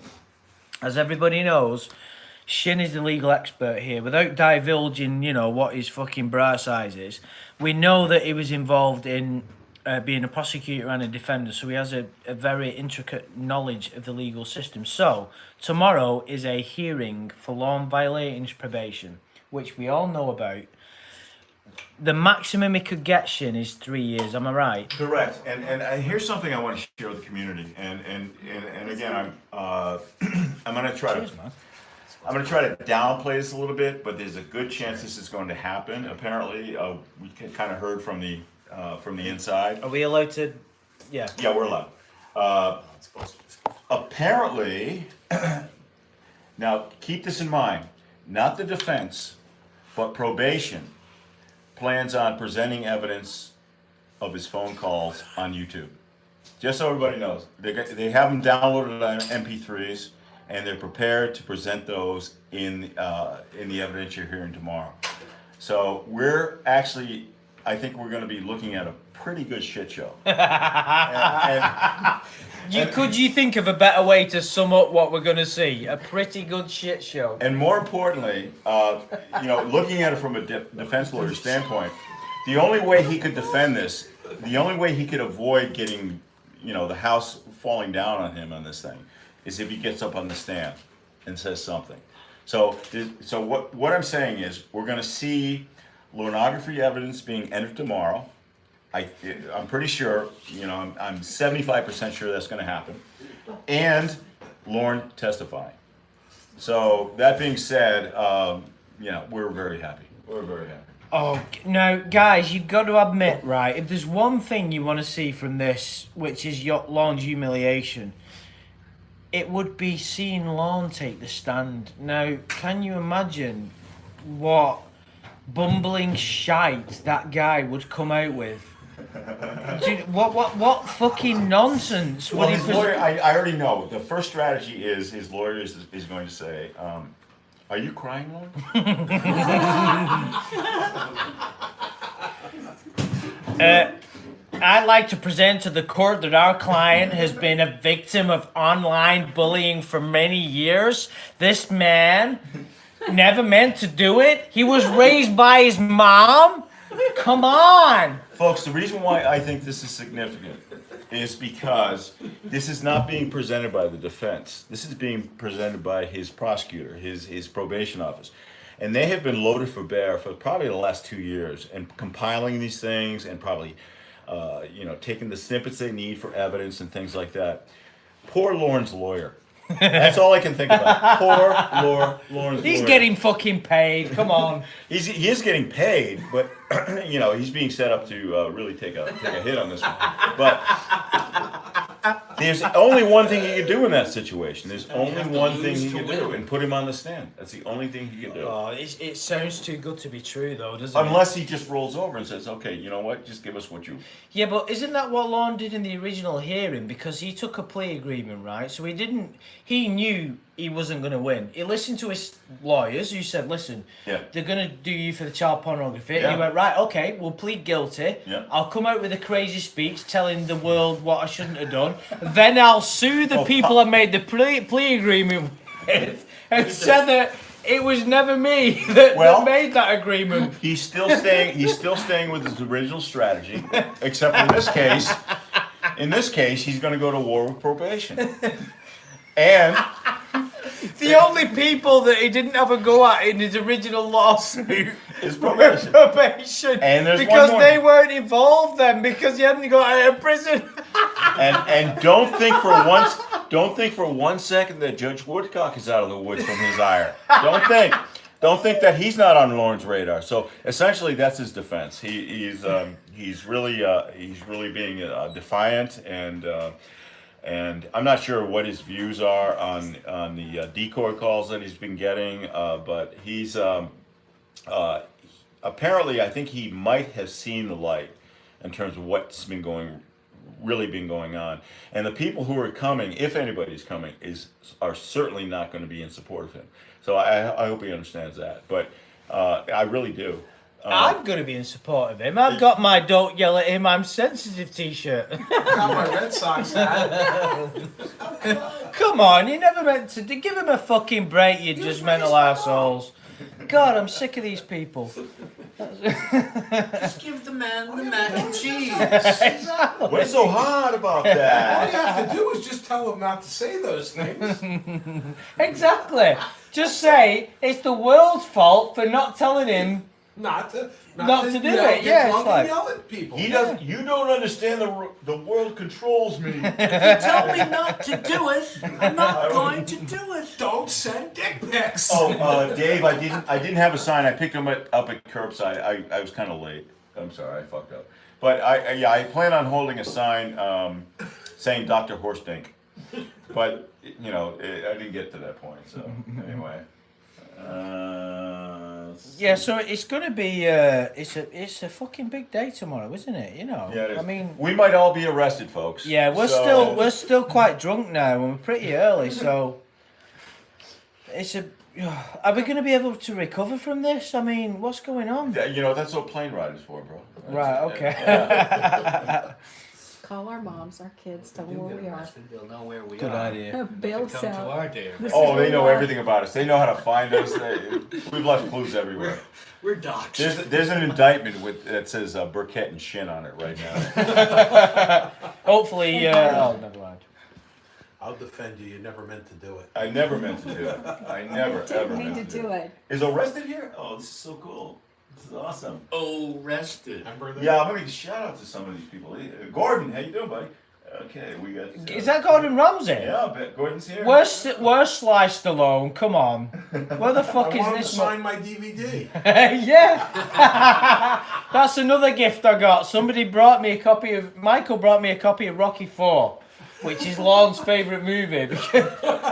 Speaker 1: As everybody knows, Shin is the legal expert here. Without divulging, what his fucking bra size is, we know that he was involved in being a prosecutor and a defender, so he has a very intricate knowledge of the legal system. So, tomorrow is a hearing for Lorne violating his probation, which we all know about. The maximum he could get, Shin, is 3 years. Am I right?
Speaker 2: Correct. And here's something I want to share with the community. And again, I'm going to try
Speaker 1: Cheers,
Speaker 2: to
Speaker 1: man.
Speaker 2: I'm going to try to downplay this a little bit, but there's a good chance this is going to happen. Apparently, we kind of heard from the inside.
Speaker 1: Are we allowed to? Yeah.
Speaker 2: Yeah, we're allowed. Apparently, now keep this in mind. Not the defense, but probation plans on presenting evidence of his phone calls on YouTube. Just so everybody knows, they have them downloaded on MP3s, and they're prepared to present those in the evidence you're hearing tomorrow. So we're actually, I think we're going to be looking at a pretty good shit show.
Speaker 1: Could you think of a better way to sum up what we're going to see? A pretty good shit show.
Speaker 2: And more importantly, looking at it from a defense lawyer standpoint, the only way he could defend this, the only way he could avoid getting, the house falling down on him on this thing, is if he gets up on the stand and says something. So what I'm saying is, we're going to see pornography evidence being entered tomorrow. I'm pretty sure, I'm 75% sure that's going to happen, and Lorne testifying. So that being said, we're very happy. We're very happy.
Speaker 1: Oh, now, guys, you've got to admit, right, if there's one thing you want to see from this, which is Lorne's humiliation, it would be seeing Lorne take the stand. Now, can you imagine what bumbling shite that guy would come out with? Dude, what fucking nonsense
Speaker 2: Well,
Speaker 1: would
Speaker 2: his
Speaker 1: he
Speaker 2: lawyer, I already know. The first strategy is his lawyer is going to say, are you crying, Lorne?
Speaker 1: I'd like to present to the court that our client has been a victim of online bullying for many years. This man never meant to do it. He was raised by his mom. Come on.
Speaker 2: Folks, the reason why I think this is significant is because this is not being presented by the defense. This is being presented by his prosecutor, his probation office. And they have been loaded for bear for probably the last 2 years and compiling these things and probably taking the snippets they need for evidence and things like that. Poor Lorne's lawyer. That's all I can think about. Poor Lorne's
Speaker 1: He's
Speaker 2: lawyer.
Speaker 1: getting fucking paid. Come on.
Speaker 2: He is getting paid, but he's being set up to really take a hit on this one. But there's only one thing he can do in that situation. There's only one thing he can do, and put him on the stand. That's the only thing he can do.
Speaker 1: Oh, it sounds too good to be true, though, doesn't it?
Speaker 2: Unless he just rolls over and says, "Okay, you know what? Just give us what you."
Speaker 1: Yeah, but isn't that what Lorne did in the original hearing? Because he took a plea agreement, right? So he knew he wasn't going to win. He listened to his lawyers who said, listen, they're going to do you for the child pornography.
Speaker 2: Yeah.
Speaker 1: And he went, right, okay, we'll plead guilty.
Speaker 2: Yeah.
Speaker 1: I'll come out with a crazy speech telling the world what I shouldn't have done. Then I'll sue the people I made the plea agreement with and said that it was never me that made that agreement.
Speaker 2: He's still staying with his original strategy, except for in this case. In this case, he's going to go to war with probation. And
Speaker 1: the only people that he didn't have a go at in his original lawsuit
Speaker 2: is
Speaker 1: were
Speaker 2: probation. And there's
Speaker 1: because
Speaker 2: one more.
Speaker 1: they weren't involved then because he hadn't got out of prison.
Speaker 2: And don't think for one second that Judge Woodcock is out of the woods from his ire. Don't think that he's not on Lorne's radar. So essentially, that's his defense. He's really being defiant and I'm not sure what his views are on the decoy calls that he's been getting, but he's apparently I think he might have seen the light in terms of what's been going on, and the people who are coming, if anybody's coming, are certainly not going to be in support of him. So I hope he understands that, but I really do.
Speaker 1: I'm going to be in support of him. I've got my "Don't Yell at Him, I'm Sensitive" t-shirt.
Speaker 5: Got my Red Sox hat.
Speaker 1: Come on, you never meant to. Give him a fucking break, you judgmental assholes. God, I'm sick of these people.
Speaker 3: Just give the man the mac and cheese.
Speaker 2: What's so hard about
Speaker 5: All you
Speaker 2: that?
Speaker 5: have to do is just tell him not to say those things.
Speaker 1: Exactly. Just say it's the world's fault for not telling him.
Speaker 5: Not to
Speaker 1: do
Speaker 5: yell,
Speaker 1: it,
Speaker 5: get
Speaker 1: yeah, it's
Speaker 5: drunk
Speaker 1: like-
Speaker 5: and yell at people.
Speaker 2: He doesn't. You don't understand the world controls me.
Speaker 3: If you tell me not to do it, I'm not going to do it.
Speaker 5: Don't send dick pics.
Speaker 2: Oh, Dave, I didn't have a sign. I picked him up at curbside. I was kind of late. I'm sorry, I fucked up. But I plan on holding a sign saying Dr. Horstink. But you know, I didn't get to that point. So anyway.
Speaker 1: Yeah, so it's gonna be it's a fucking big day tomorrow, isn't it? You know.
Speaker 2: Yeah, it is.
Speaker 1: I mean,
Speaker 2: we might all be arrested, folks.
Speaker 1: yeah, we're still quite drunk now, and we're pretty early, so it's a. Are we gonna be able to recover from this? I mean, what's going on?
Speaker 2: Yeah, you know, that's what plane ride is for, bro.
Speaker 1: Right. Okay.
Speaker 2: Yeah.
Speaker 4: Call our moms, our kids, tell them where we are.
Speaker 3: They'll know where we
Speaker 1: Good
Speaker 3: are.
Speaker 1: idea.
Speaker 4: Bail
Speaker 3: Come to
Speaker 4: cell.
Speaker 3: our day.
Speaker 4: This
Speaker 2: Oh,
Speaker 4: is where
Speaker 2: they know
Speaker 4: we are.
Speaker 2: everything about us. They know how to find us. We've left clues everywhere.
Speaker 3: We're doxxed.
Speaker 2: There's an indictment that says Burkett and Shin on it right now.
Speaker 1: Hopefully. Oh, never mind.
Speaker 5: I'll defend you. You never meant to do it.
Speaker 2: I never meant to do it. I never ever
Speaker 4: Didn't mean
Speaker 2: meant
Speaker 4: to do it.
Speaker 2: Is arrested here? Oh, this is so cool. This is awesome.
Speaker 3: Arrested.
Speaker 5: Remember that?
Speaker 2: Yeah, I'm gonna give a shout out to some of these people. Gordon, how you doing, buddy? Okay, we got.
Speaker 1: Is that Gordon Ramsay?
Speaker 2: Yeah, I bet Gordon's here.
Speaker 1: Where's Sly Stallone? Come on. Where the fuck
Speaker 5: I
Speaker 1: is
Speaker 5: want him to
Speaker 1: this?
Speaker 5: sign my DVD.
Speaker 1: Yeah. That's another gift I got. Michael brought me a copy of Rocky IV, which is Lorne's favourite movie.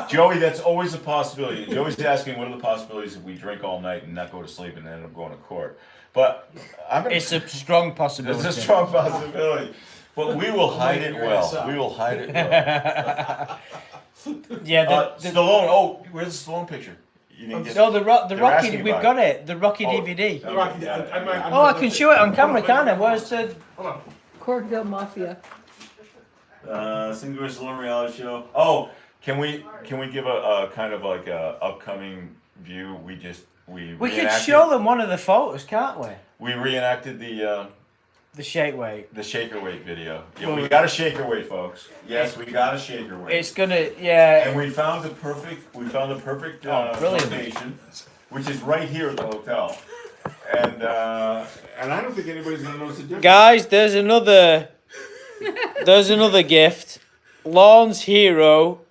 Speaker 2: Joey, that's always a possibility. Joey's asking what are the possibilities if we drink all night and not go to sleep and end up going to court. But I'm gonna.
Speaker 1: It's a strong possibility.
Speaker 2: It's a strong possibility. But we will hide it well. We will hide it well.
Speaker 1: Yeah,
Speaker 2: Stallone. Oh, where's the Stallone picture? You didn't get
Speaker 1: no, the Rocky.
Speaker 2: asking
Speaker 1: We've
Speaker 2: about
Speaker 1: got it. The Rocky
Speaker 2: Oh.
Speaker 1: DVD.
Speaker 2: Okay,
Speaker 5: Rocky,
Speaker 2: got it.
Speaker 5: I'm
Speaker 1: Oh, I can show it on camera, can't I? Where's the?
Speaker 5: Hold on.
Speaker 4: Corkville Mafia.
Speaker 2: Single Stallone reality show. Oh, can we give a kind of like a upcoming view? We
Speaker 1: We could
Speaker 2: reenacted-
Speaker 1: show them one of the photos, can't we?
Speaker 2: We reenacted
Speaker 1: The shake weight.
Speaker 2: the shaker weight video. Yeah, we got a shaker weight, folks. Yes, we got a shaker weight.
Speaker 1: It's gonna, yeah.
Speaker 2: And we found the perfect
Speaker 1: brilliant.
Speaker 2: location, which is right here at the hotel. And I don't think anybody's gonna notice a difference.
Speaker 1: Guys, there's another gift. Lorne's hero,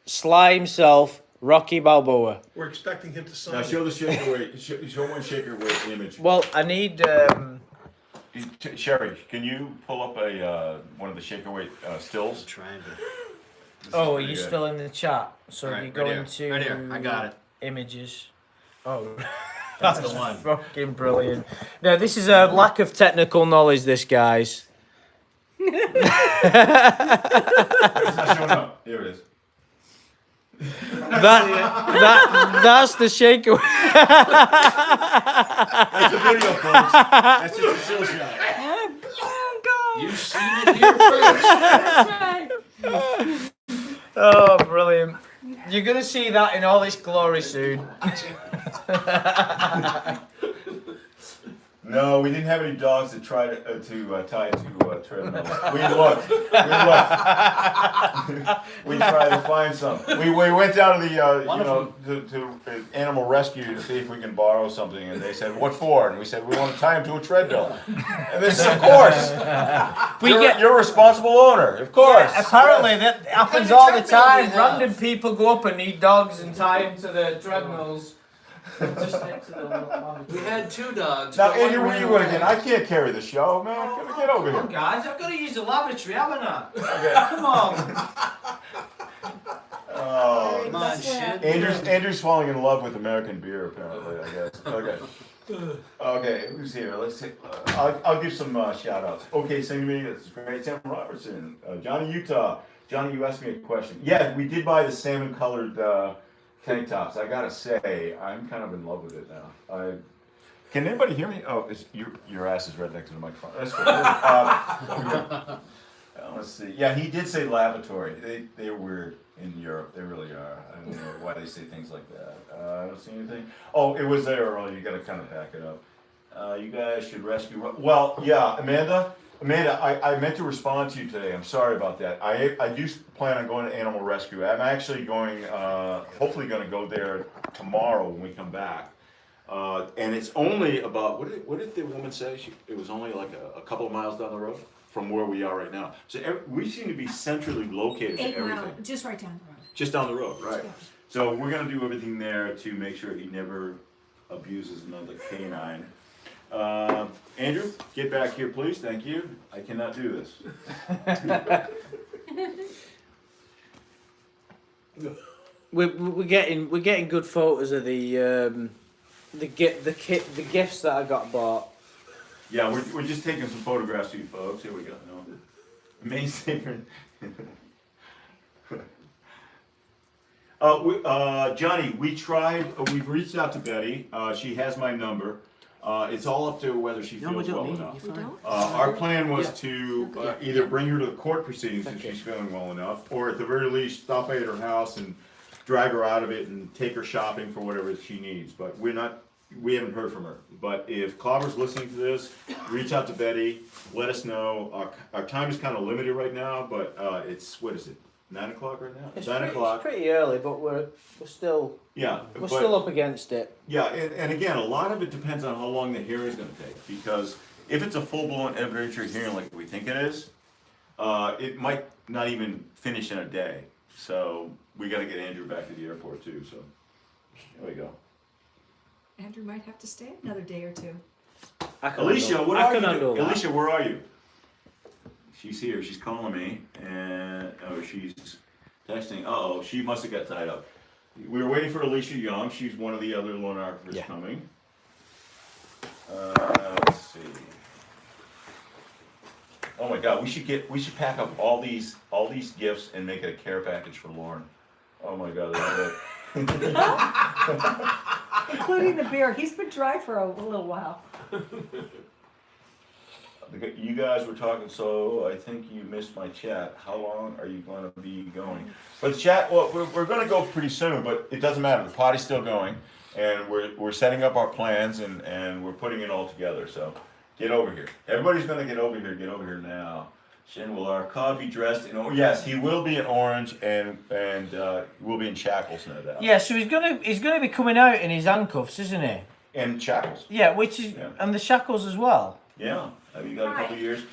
Speaker 1: Sly himself, Rocky Balboa.
Speaker 5: We're expecting him to sign.
Speaker 2: Now show the shaker weight. Show one shaker weight image.
Speaker 1: Well, I need.
Speaker 2: Sherry, can you pull up a one of the shaker weight stills?
Speaker 3: Trying to.
Speaker 2: This is
Speaker 1: Oh, are
Speaker 2: pretty
Speaker 1: you
Speaker 2: good.
Speaker 1: still in the chat? So
Speaker 3: Alright,
Speaker 1: you go
Speaker 3: right here.
Speaker 1: into
Speaker 3: Right here. I got it.
Speaker 1: Images. Oh,
Speaker 3: That's the one.
Speaker 1: fucking brilliant. Now this is a lack of technical knowledge. This guys.
Speaker 2: It's not showing up. Here it is.
Speaker 1: That's the shaker.
Speaker 2: That's a video, folks. That's just a still shot.
Speaker 3: You've seen it here first.
Speaker 1: Oh, brilliant! You're gonna see that in all its glory soon.
Speaker 2: No, we didn't have any dogs that tried to tie to treadmills. We looked. We tried to find some. We went down to the to animal rescue to see if we can borrow something, and they said, "What for?" And we said, "We want to tie him to a treadmill." And they said, "Of course, you're a responsible owner, of course."
Speaker 1: Apparently, that happens all the time. Random people go up and need dogs and tie them to the treadmills. Just next to the
Speaker 3: We had two dogs.
Speaker 2: Now,
Speaker 3: but one
Speaker 2: Andrew, where
Speaker 3: ran
Speaker 2: you going
Speaker 3: away.
Speaker 2: again? I can't carry the show, man. Get over
Speaker 1: Come on,
Speaker 2: here.
Speaker 1: guys, I've got to use the lavatory, haven't I?
Speaker 2: Okay.
Speaker 1: Come on.
Speaker 2: Oh.
Speaker 3: Come on,
Speaker 4: That's
Speaker 3: shit.
Speaker 2: Andrew's falling in love with American beer, apparently, I guess. Okay. Okay, who's here? Let's see. I'll give some shout outs. Okay, sing me. This is great. Sam Robertson. Johnny Utah. Johnny, you asked me a question. Yeah, we did buy the salmon colored tank tops. I gotta say, I'm kind of in love with it now. Can anybody hear me? Oh, your ass is right next to the microphone. That's good. Let's see. Yeah, he did say lavatory. They're weird in Europe. They really are. I don't know why they say things like that. I don't see anything. Oh, it was there earlier. You got to kind of back it up. You guys should rescue. Well, yeah, Amanda, I meant to respond to you today. I'm sorry about that. I do plan on going to animal rescue. I'm actually going, hopefully going to go there tomorrow when we come back. And it's only about, what did the woman say? It was only like a couple of miles down the road from where we are right now. So we seem to be centrally located to
Speaker 4: 8
Speaker 2: everything.
Speaker 4: miles, just right down the road.
Speaker 2: Just down the road, right?
Speaker 4: Yeah.
Speaker 2: So we're gonna do everything there to make sure he never abuses another canine. Andrew, get back here, please. Thank you. I cannot do this.
Speaker 1: We're getting good photos of the gifts that I got bought.
Speaker 2: Yeah, we're just taking some photographs of you folks. Here we go. No. Maine Saver. Johnny, we've reached out to Betty. She has my number. It's all up to whether she feels well enough.
Speaker 4: We don't?
Speaker 2: Our plan was to either bring her to the court proceedings if she's feeling well enough, or at the very least stop by at her house and drag her out of it and take her shopping for whatever she needs. But we haven't heard from her. But if Clobber's listening to this, reach out to Betty, let us know. Our time is kind of limited right now, but it's, what is it, 9 o'clock right now?
Speaker 1: It's
Speaker 2: 9 o'clock.
Speaker 1: pretty early, but we're still
Speaker 2: Still
Speaker 1: up against it.
Speaker 2: Yeah, and again, a lot of it depends on how long the hearing is going to take. Because if it's a full-blown evidentiary hearing like we think it is, it might not even finish in a day. So we got to get Andrew back to the airport too. So there we go.
Speaker 4: Andrew might have to stay another day or two.
Speaker 2: Alicia, what
Speaker 1: I
Speaker 2: are
Speaker 1: can
Speaker 2: you?
Speaker 1: handle that.
Speaker 2: Alicia, where are you? She's here. She's calling me, and she's texting. Uh-oh, she must have got tied up. We were waiting for Alicia Young. She's one of the other Lonarographers coming. Let's see. Oh my God, we should pack up all these gifts and make it a care package for Lorne. Oh my God,
Speaker 7: Including the beer. He's been dry for a little while.
Speaker 2: You guys were talking, so I think you missed my chat. How long are you going to be going? But the chat, well, we're going to go pretty soon, but it doesn't matter. The party's still going, and we're setting up our plans, and we're putting it all together. So get over here. Everybody's going to get over here. Get over here now. Shin, will our cod be dressed in? Oh, yes, he will be in orange, and will be in shackles, no doubt.
Speaker 1: Yeah, so he's gonna be coming out in his handcuffs, isn't he?
Speaker 2: And shackles.
Speaker 1: Yeah, which is and the shackles as well.
Speaker 2: Yeah. Have you got a couple years?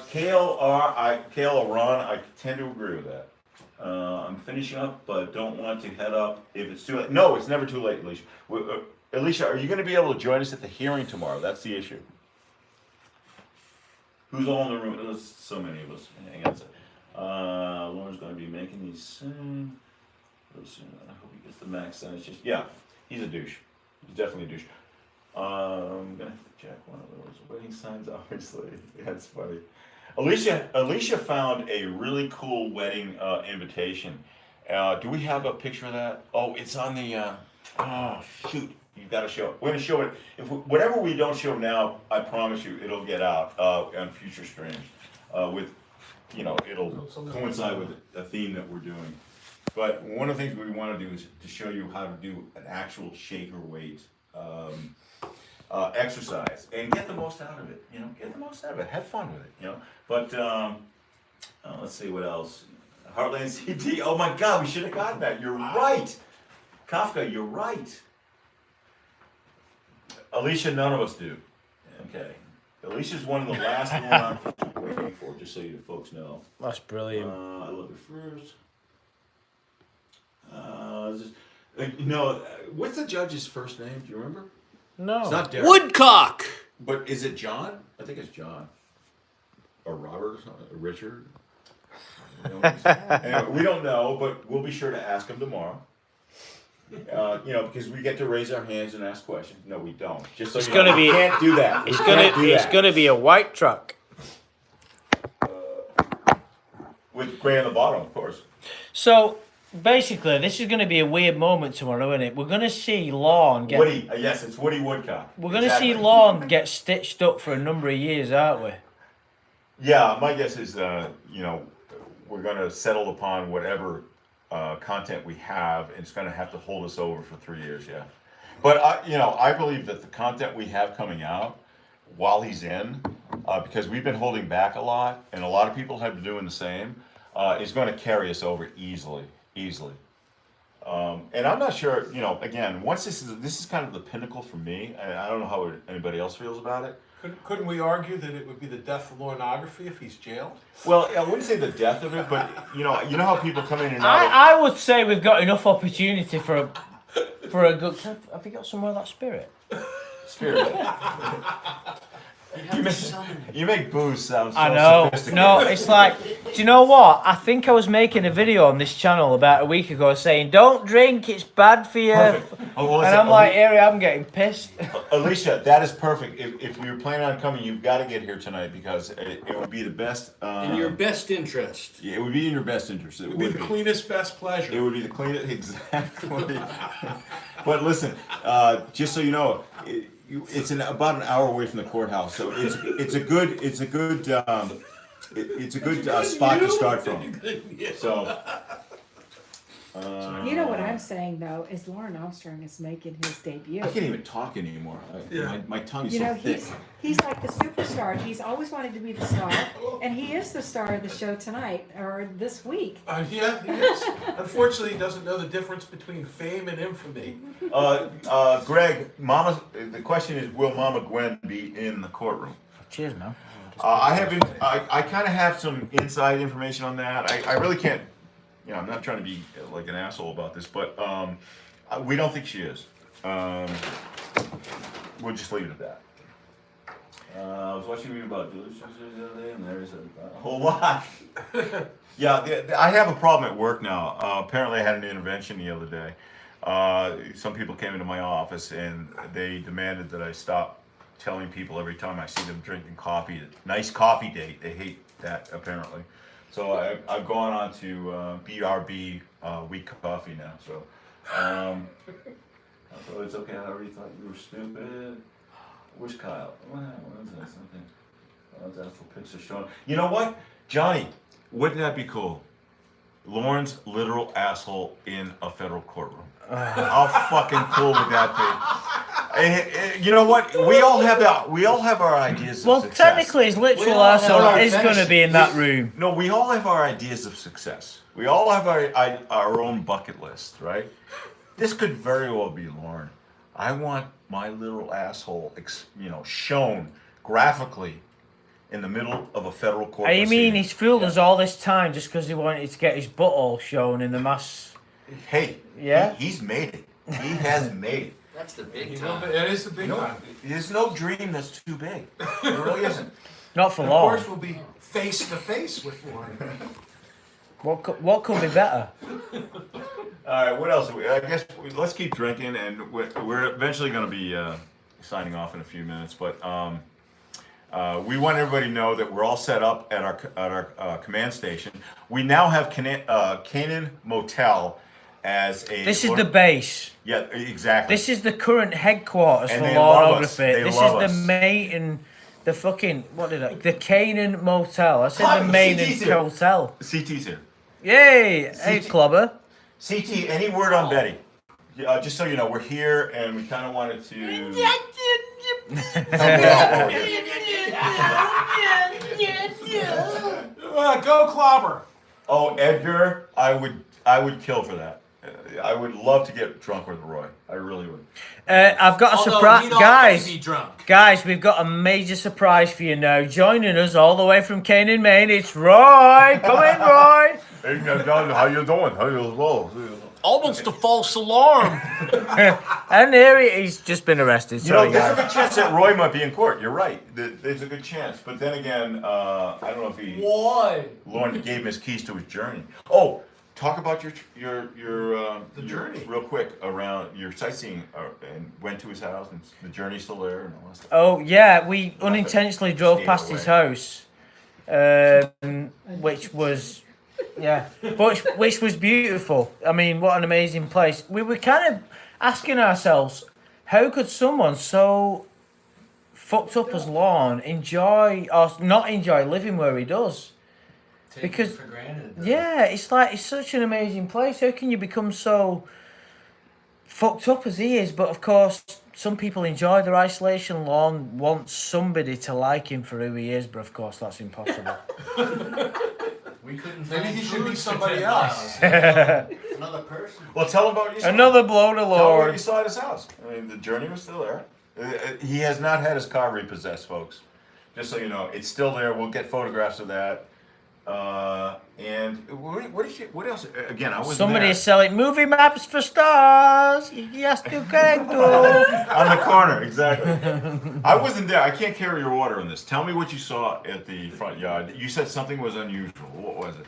Speaker 2: Kale or Ron, I tend to agree with that. I'm finishing up, but don't want to head up if it's too late. No, it's never too late, Alicia. Alicia, are you going to be able to join us at the hearing tomorrow? That's the issue. Who's all in the room? There's so many of us. Hang on a second. Lauren's going to be making these soon. I hope he gets the max sentence. He's a douche. He's definitely a douche. I'm gonna have to check one of those wedding signs, obviously. That's funny. Alicia found a really cool wedding invitation. Do we have a picture of that? Oh, it's on the. Oh shoot! You've got to show it. We're gonna show it. Whatever we don't show now, I promise you, it'll get out on future streams. It'll coincide with a theme that we're doing. But one of the things we want to do is to show you how to do an actual shaker weight. Exercise and get the most out of it. Get the most out of it. Have fun with it. But let's see what else. Heartland CD. Oh my God, we should have gotten that. You're right, Kafka. You're right. Alicia, none of us do. Okay. Alicia's one of the last ones I'm waiting for. Just so you folks know.
Speaker 1: That's brilliant.
Speaker 2: I love you first. What's the judge's first name? Do you remember?
Speaker 1: No.
Speaker 2: It's not Derek.
Speaker 3: Woodcock!
Speaker 2: But is it John? I think it's John. Or Robert or something. Or Richard. Anyway, we don't know, but we'll be sure to ask him tomorrow. Because we get to raise our hands and ask questions. No, we don't. Just so we can't do that.
Speaker 1: It's gonna be a white truck.
Speaker 2: With gray on the bottom, of course.
Speaker 1: So Basically, this is going to be a weird moment tomorrow, isn't it? We're going to see Lorne get.
Speaker 2: Woody, yes, it's Woody Woodcock.
Speaker 1: We're going to
Speaker 2: Exactly.
Speaker 1: see Lorne get stitched up for a number of years, aren't we?
Speaker 2: Yeah, my guess is, you know, we're going to settle upon whatever content we have, and it's going to have to hold us over for 3 years. Yeah, but I believe that the content we have coming out while he's in, because we've been holding back a lot, and a lot of people have been doing the same, is going to carry us over easily. And I'm not sure, you know, again, once this is kind of the pinnacle for me, and I don't know how anybody else feels about it.
Speaker 5: Couldn't we argue that it would be the death of pornography if he's jailed?
Speaker 2: Well, I wouldn't say the death of it, but you know how people come in and out.
Speaker 1: I would say we've got enough opportunity for a good. Have you got some more of that spirit?
Speaker 2: Spirit.
Speaker 3: You have to summon.
Speaker 2: You make booze sound so
Speaker 1: I know.
Speaker 2: sophisticated.
Speaker 1: No, it's like, do you know what? I think I was making a video on this channel about a week ago saying, "Don't drink, it's bad for you."
Speaker 2: Perfect. Oh, well,
Speaker 1: And
Speaker 2: listen,
Speaker 1: I'm like, here I'm getting pissed.
Speaker 2: Alicia, that is perfect. If you're planning on coming, you've got to get here tonight because it would be the best.
Speaker 6: In your best interest.
Speaker 2: Yeah, it would be in your best interest.
Speaker 5: It would be the cleanest, best pleasure.
Speaker 2: It would be the cleanest, exactly. But listen, just so you know, it's about an hour away from the courthouse, so it's a good spot to start from. So.
Speaker 7: You know what I'm saying though is Lorne Armstrong is making his debut.
Speaker 2: I can't even talk anymore. My tongue is
Speaker 7: You know,
Speaker 2: so thick.
Speaker 7: he's like the superstar. He's always wanted to be the star, and he is the star of the show tonight or this week.
Speaker 5: Yeah, he is. Unfortunately, he doesn't know the difference between fame and infamy.
Speaker 2: Greg, the question is, will Mama Gwen be in the courtroom?
Speaker 1: Cheers, man.
Speaker 2: I kind of have some inside information on that. I really can't. You know, I'm not trying to be like an asshole about this, but we don't think she is. We'll just leave it at that. I was watching a video about Julie the other day, and there's a whole lot. Yeah, I have a problem at work now. Apparently, I had an intervention the other day. Some people came into my office, and they demanded that I stop telling people every time I see them drinking coffee, nice coffee date. They hate that, apparently. So I've gone on to BRB weak coffee now. So it's okay. I already thought you were stupid. Where's Kyle? What is that? Something? That's a picture showing. You know what, Johnny? Wouldn't that be cool? Lorne's literal asshole in a federal courtroom. How fucking cool would that be? You know what? We all have our ideas of success.
Speaker 1: Technically, his literal asshole is going to be in that room.
Speaker 2: No, we all have our ideas of success. We all have our own bucket list, right? This could very well be Lorne. I want my little asshole, shown graphically in the middle of a federal court.
Speaker 1: You mean he's fooled us all this time just because he wanted to get his butthole shown in the mass?
Speaker 2: Hey,
Speaker 1: yeah,
Speaker 2: he's made it. He has made it.
Speaker 3: That's the big time.
Speaker 5: It is the big time.
Speaker 2: There's no dream that's too big. There really isn't.
Speaker 1: Not for
Speaker 5: Of
Speaker 1: long.
Speaker 5: course, we'll be face to face with Lorne.
Speaker 1: What could be better?
Speaker 2: All right, what else? I guess let's keep drinking, and we're eventually going to be signing off in a few minutes. But we want everybody to know that we're all set up at our command station. We now have Canaan Motel as a.
Speaker 1: This is the base.
Speaker 2: Yeah, exactly.
Speaker 1: This is the current headquarters
Speaker 2: And
Speaker 1: for
Speaker 2: they love us.
Speaker 1: Lorneography.
Speaker 2: They
Speaker 1: This
Speaker 2: love
Speaker 1: is
Speaker 2: us.
Speaker 1: the Maine, the fucking the Canaan Motel. I said the Maine
Speaker 2: CT's here.
Speaker 1: Hotel.
Speaker 2: CT's here.
Speaker 1: Yay! Hey, Clubber.
Speaker 2: CT, any word on Betty? Just so you know, we're here, and we kind of wanted to.
Speaker 5: Go Clobber.
Speaker 2: Oh, Edgar, I would kill for that. I would love to get drunk with Roy. I really would.
Speaker 1: I've got a
Speaker 3: Although
Speaker 1: surprise,
Speaker 3: we'd all
Speaker 1: guys.
Speaker 3: be drunk.
Speaker 1: Guys, we've got a major surprise for you now. Joining us all the way from Canaan, Maine, it's Roy. Come in, Roy.
Speaker 2: Hey, John, how you doing? How you doing?
Speaker 3: Almost a false alarm.
Speaker 1: And here he's just been arrested.
Speaker 2: You know,
Speaker 1: Sorry,
Speaker 2: there's a
Speaker 1: guys.
Speaker 2: good chance that Roy might be in court. You're right. There's a good chance. But then again, I don't know if
Speaker 3: Why?
Speaker 2: Lorne gave him his keys to his journey. Oh, talk about your
Speaker 5: journey.
Speaker 2: real quick around your sightseeing and went to his house and the journey's still there and all that stuff.
Speaker 1: Oh yeah, we unintentionally drove
Speaker 2: Stayed
Speaker 1: past
Speaker 2: away.
Speaker 1: his house, which was Yeah, which was beautiful. I mean, what an amazing place. We were kind of asking ourselves, how could someone so fucked up as Lorne enjoy or not enjoy living where he does?
Speaker 3: Take
Speaker 1: Because-
Speaker 3: it for granted. though.
Speaker 1: Yeah, it's like it's such an amazing place. How can you become so fucked up as he is? But of course, some people enjoy their isolation. Lorne wants somebody to like him for who he is, but of course that's impossible.
Speaker 3: We couldn't
Speaker 5: Maybe
Speaker 3: find
Speaker 5: he should be
Speaker 3: food for
Speaker 5: somebody
Speaker 3: 10
Speaker 5: else.
Speaker 3: miles. Another person.
Speaker 2: Well, tell him about what you saw.
Speaker 1: Another blow to
Speaker 2: Tell him what
Speaker 1: Lord.
Speaker 2: you saw at his house. I mean, the journey was still there. He has not had his car repossessed, folks. Just so you know, it's still there. We'll get photographs of that. And what else? Again, I was
Speaker 1: Somebody
Speaker 2: there.
Speaker 1: is selling movie maps for stars. Yes, you can do.
Speaker 2: On the corner, exactly. I wasn't there. I can't carry your order on this. Tell me what you saw at the front yard. You said something was unusual. What was it?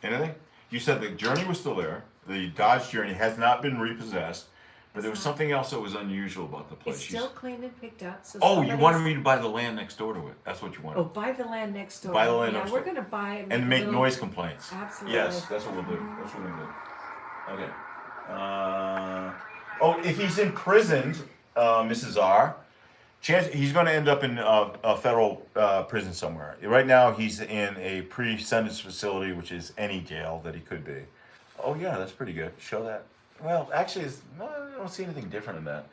Speaker 2: Anything? You said the Journey was still there. The Dodge Journey has not been repossessed, but there was something else that was unusual about the place.
Speaker 7: It's still cleaned and picked up. So
Speaker 2: Oh, you
Speaker 7: somebody's-
Speaker 2: wanted me to buy the land next door to it. That's what you wanted.
Speaker 7: Oh, buy the land next door.
Speaker 2: Buy the land
Speaker 7: yeah,
Speaker 2: next
Speaker 7: we're
Speaker 2: door.
Speaker 7: gonna buy it.
Speaker 2: And
Speaker 7: a
Speaker 2: make
Speaker 7: little-
Speaker 2: noise complaints.
Speaker 7: Absolutely.
Speaker 2: Yes, that's what we'll do. That's what we'll do. Okay. Oh, if he's imprisoned, Mrs. R, chance he's going to end up in a federal prison somewhere. Right now, he's in a pre-sentence facility, which is any jail that he could be. Oh yeah, that's pretty good. Show that. Well, actually, no, I don't see anything different in that.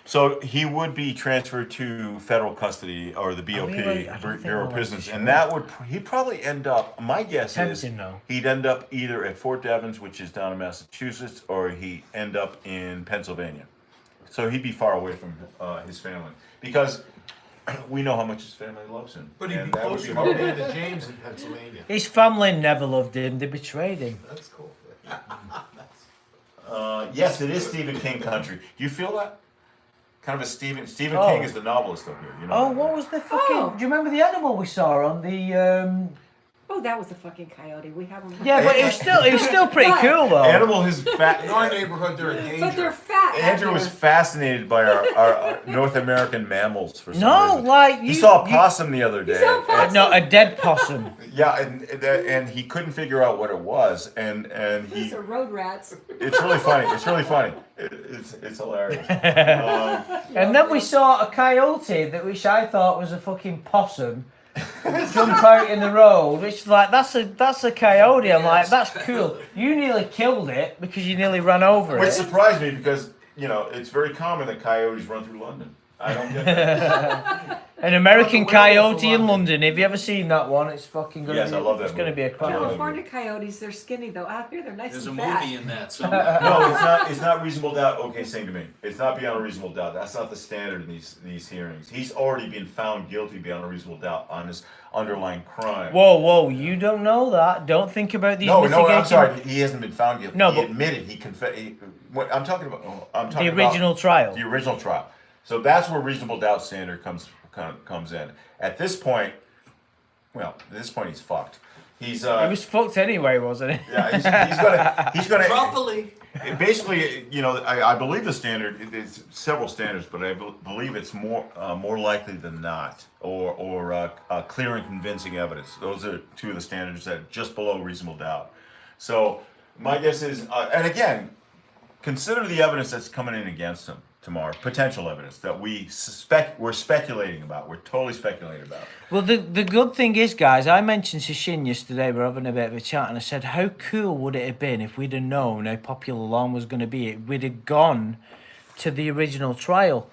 Speaker 2: So he would be transferred to federal custody or the BOP,
Speaker 1: really- I don't think
Speaker 2: Bureau
Speaker 1: I
Speaker 2: of
Speaker 1: like
Speaker 2: Prisons,
Speaker 1: to
Speaker 2: and
Speaker 1: show
Speaker 2: that would he'd probably end up. My guess is
Speaker 1: Tempting, though.
Speaker 2: he'd end up either at Fort Devens, which is down in Massachusetts, or he'd end up in Pennsylvania. So he'd be far away from his family because we know how much his family loves him.
Speaker 5: But he'd
Speaker 2: and
Speaker 5: be
Speaker 2: that would
Speaker 5: closer to
Speaker 2: hard.
Speaker 5: Amanda James in Pennsylvania.
Speaker 1: His family never loved him. They betrayed him.
Speaker 5: That's cool.
Speaker 2: Yes, it is Stephen King country. Do you feel that? Kind of a Stephen
Speaker 1: Oh.
Speaker 2: King is the novelist up here. You know
Speaker 1: Oh,
Speaker 2: that,
Speaker 1: what
Speaker 2: right?
Speaker 1: was the fucking?
Speaker 7: Oh.
Speaker 1: Do you remember the animal we saw on the?
Speaker 7: Oh, that was a fucking coyote. We have them.
Speaker 1: Yeah, but it was still pretty cool though.
Speaker 2: Animal is fat.
Speaker 5: In our neighborhood, they're in
Speaker 7: But they're
Speaker 5: danger.
Speaker 7: fat.
Speaker 2: Andrew was fascinated by our North American mammals for some
Speaker 1: No,
Speaker 2: reason.
Speaker 1: like
Speaker 2: He saw a possum the other day.
Speaker 7: saw a possum?
Speaker 1: No, a dead possum.
Speaker 2: Yeah, and he couldn't figure out what it was, and
Speaker 7: These
Speaker 2: he.
Speaker 7: are road rats.
Speaker 2: It's really funny. It's really funny. It's hilarious.
Speaker 1: And then we saw a coyote that which I thought was a fucking possum jump out in the road, which is like that's a coyote. I'm like, that's cool. You nearly killed it because you nearly ran over
Speaker 2: Which
Speaker 1: it.
Speaker 2: surprised me because it's very common that coyotes run through London. I don't get that.
Speaker 1: An American
Speaker 5: Well, the werewolf
Speaker 1: coyote
Speaker 5: in
Speaker 1: in
Speaker 5: London.
Speaker 1: London. Have you ever seen that one? It's fucking gonna
Speaker 2: Yes,
Speaker 1: be.
Speaker 2: I love that
Speaker 1: It's gonna
Speaker 2: movie.
Speaker 1: be a crime.
Speaker 2: Yeah.
Speaker 7: California coyotes, they're skinny though. Out here, they're nice
Speaker 3: There's a
Speaker 7: and fat.
Speaker 3: movie in that somewhere.
Speaker 2: No, it's not. It's not reasonable doubt. Okay, sing to me. It's not beyond a reasonable doubt. That's not the standard in these hearings. He's already been found guilty beyond a reasonable doubt on this underlying crime.
Speaker 1: Whoa, you don't know that. Don't think about these
Speaker 2: No,
Speaker 1: mitigating.
Speaker 2: I'm sorry. He hasn't been found guilty.
Speaker 1: No,
Speaker 2: he
Speaker 1: but-
Speaker 2: admitted. He confessed. What I'm talking about? I'm
Speaker 1: The
Speaker 2: talking
Speaker 1: original
Speaker 2: about
Speaker 1: trial.
Speaker 2: the original trial. So that's where reasonable doubt standard comes in. At this point, he's fucked. He's
Speaker 1: It was fucked anyway, wasn't it?
Speaker 2: yeah. He's gonna.
Speaker 3: Properly.
Speaker 2: Basically, I believe the standard. It's several standards, but I believe it's more likely than not, or clear and convincing evidence. Those are two of the standards that are just below reasonable doubt. So my guess is, and again, consider the evidence that's coming in against him tomorrow. Potential evidence that we're speculating about. We're totally speculating about.
Speaker 1: Well, the good thing is, guys, I mentioned to Shin yesterday, we were having a bit of a chat, and I said, how cool would it have been if we'd have known how popular Lorne was going to be? We'd have gone to the original trial.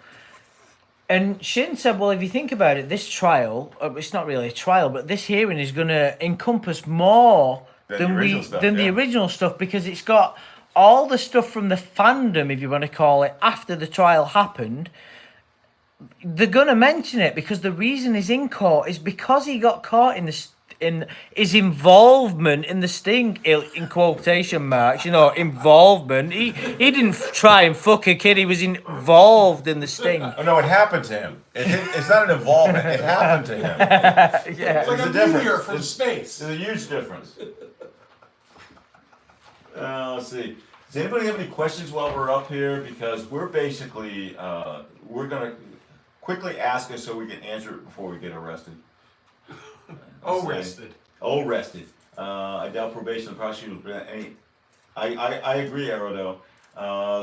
Speaker 1: And Shin said, well, if you think about it, this trial, it's not really a trial, but this hearing is going to encompass more
Speaker 2: Than the original stuff,
Speaker 1: than the
Speaker 2: yeah.
Speaker 1: original stuff, because it's got all the stuff from the fandom, if you want to call it, after the trial happened. They're gonna mention it because the reason he's in court is because he got caught in his involvement in the sting, in quotation marks. Involvement. He didn't try and fuck a kid. He was involved in the sting.
Speaker 2: Oh no, it happened to him. It's not an involvement. It happened to him.
Speaker 1: Yeah.
Speaker 5: It's like
Speaker 2: There's
Speaker 5: a
Speaker 2: a difference.
Speaker 5: meteor from
Speaker 2: There's-
Speaker 5: space.
Speaker 2: There's a huge difference. Let's see. Does anybody have any questions while we're up here? Because we're basically, we're gonna quickly ask us so we can answer it before we get arrested.
Speaker 5: Oh, rested.
Speaker 2: Arrested. I doubt probation and prosecutor will prevent any. I agree, Arodo.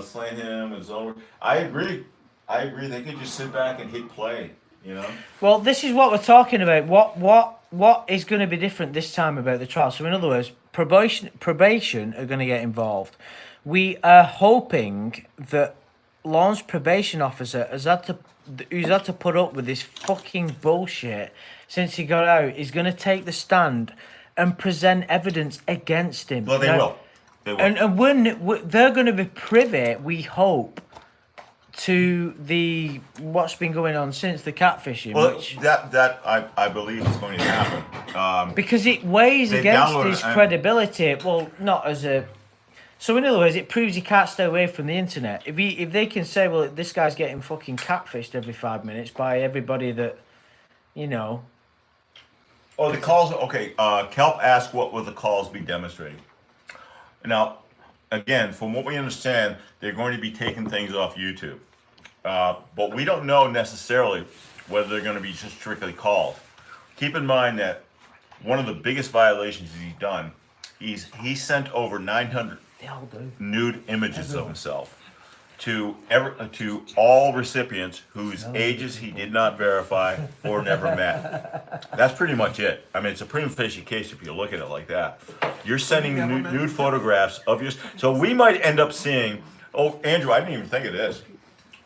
Speaker 2: Slaying him is over. I agree. They could just sit back and hit play. You know.
Speaker 1: Well, this is what we're talking about. What is going to be different this time about the trial? So, in other words, probation are going to get involved. We are hoping that Lorne's probation officer who's had to put up with this fucking bullshit since he got out is going to take the stand and present evidence against him.
Speaker 2: Well, they will. They will.
Speaker 1: And they're going to be privy, we hope, to what's been going on since the catfishing.
Speaker 2: Well,
Speaker 1: which,
Speaker 2: that I believe is going to happen.
Speaker 1: because it weighs
Speaker 2: They
Speaker 1: against
Speaker 2: downloaded
Speaker 1: his
Speaker 2: it,
Speaker 1: credibility. Well, not as a. So in other words, it proves he can't stay away from the internet. If they can say, well, this guy's getting fucking catfished every 5 minutes by everybody that, you know.
Speaker 2: Oh, the calls. Okay. Kelp asked, "What will the calls be demonstrating?" Now, again, from what we understand, they're going to be taking things off YouTube, but we don't know necessarily whether they're going to be just strictly called. Keep in mind that one of the biggest violations he's done, he sent over 900 nude images of himself to all recipients whose ages he did not verify or never met. That's pretty much it. I mean, it's a prima facie case if you look at it like that. You're sending nude photographs of your. So we might end up seeing. Oh, Andrew, I didn't even think of this.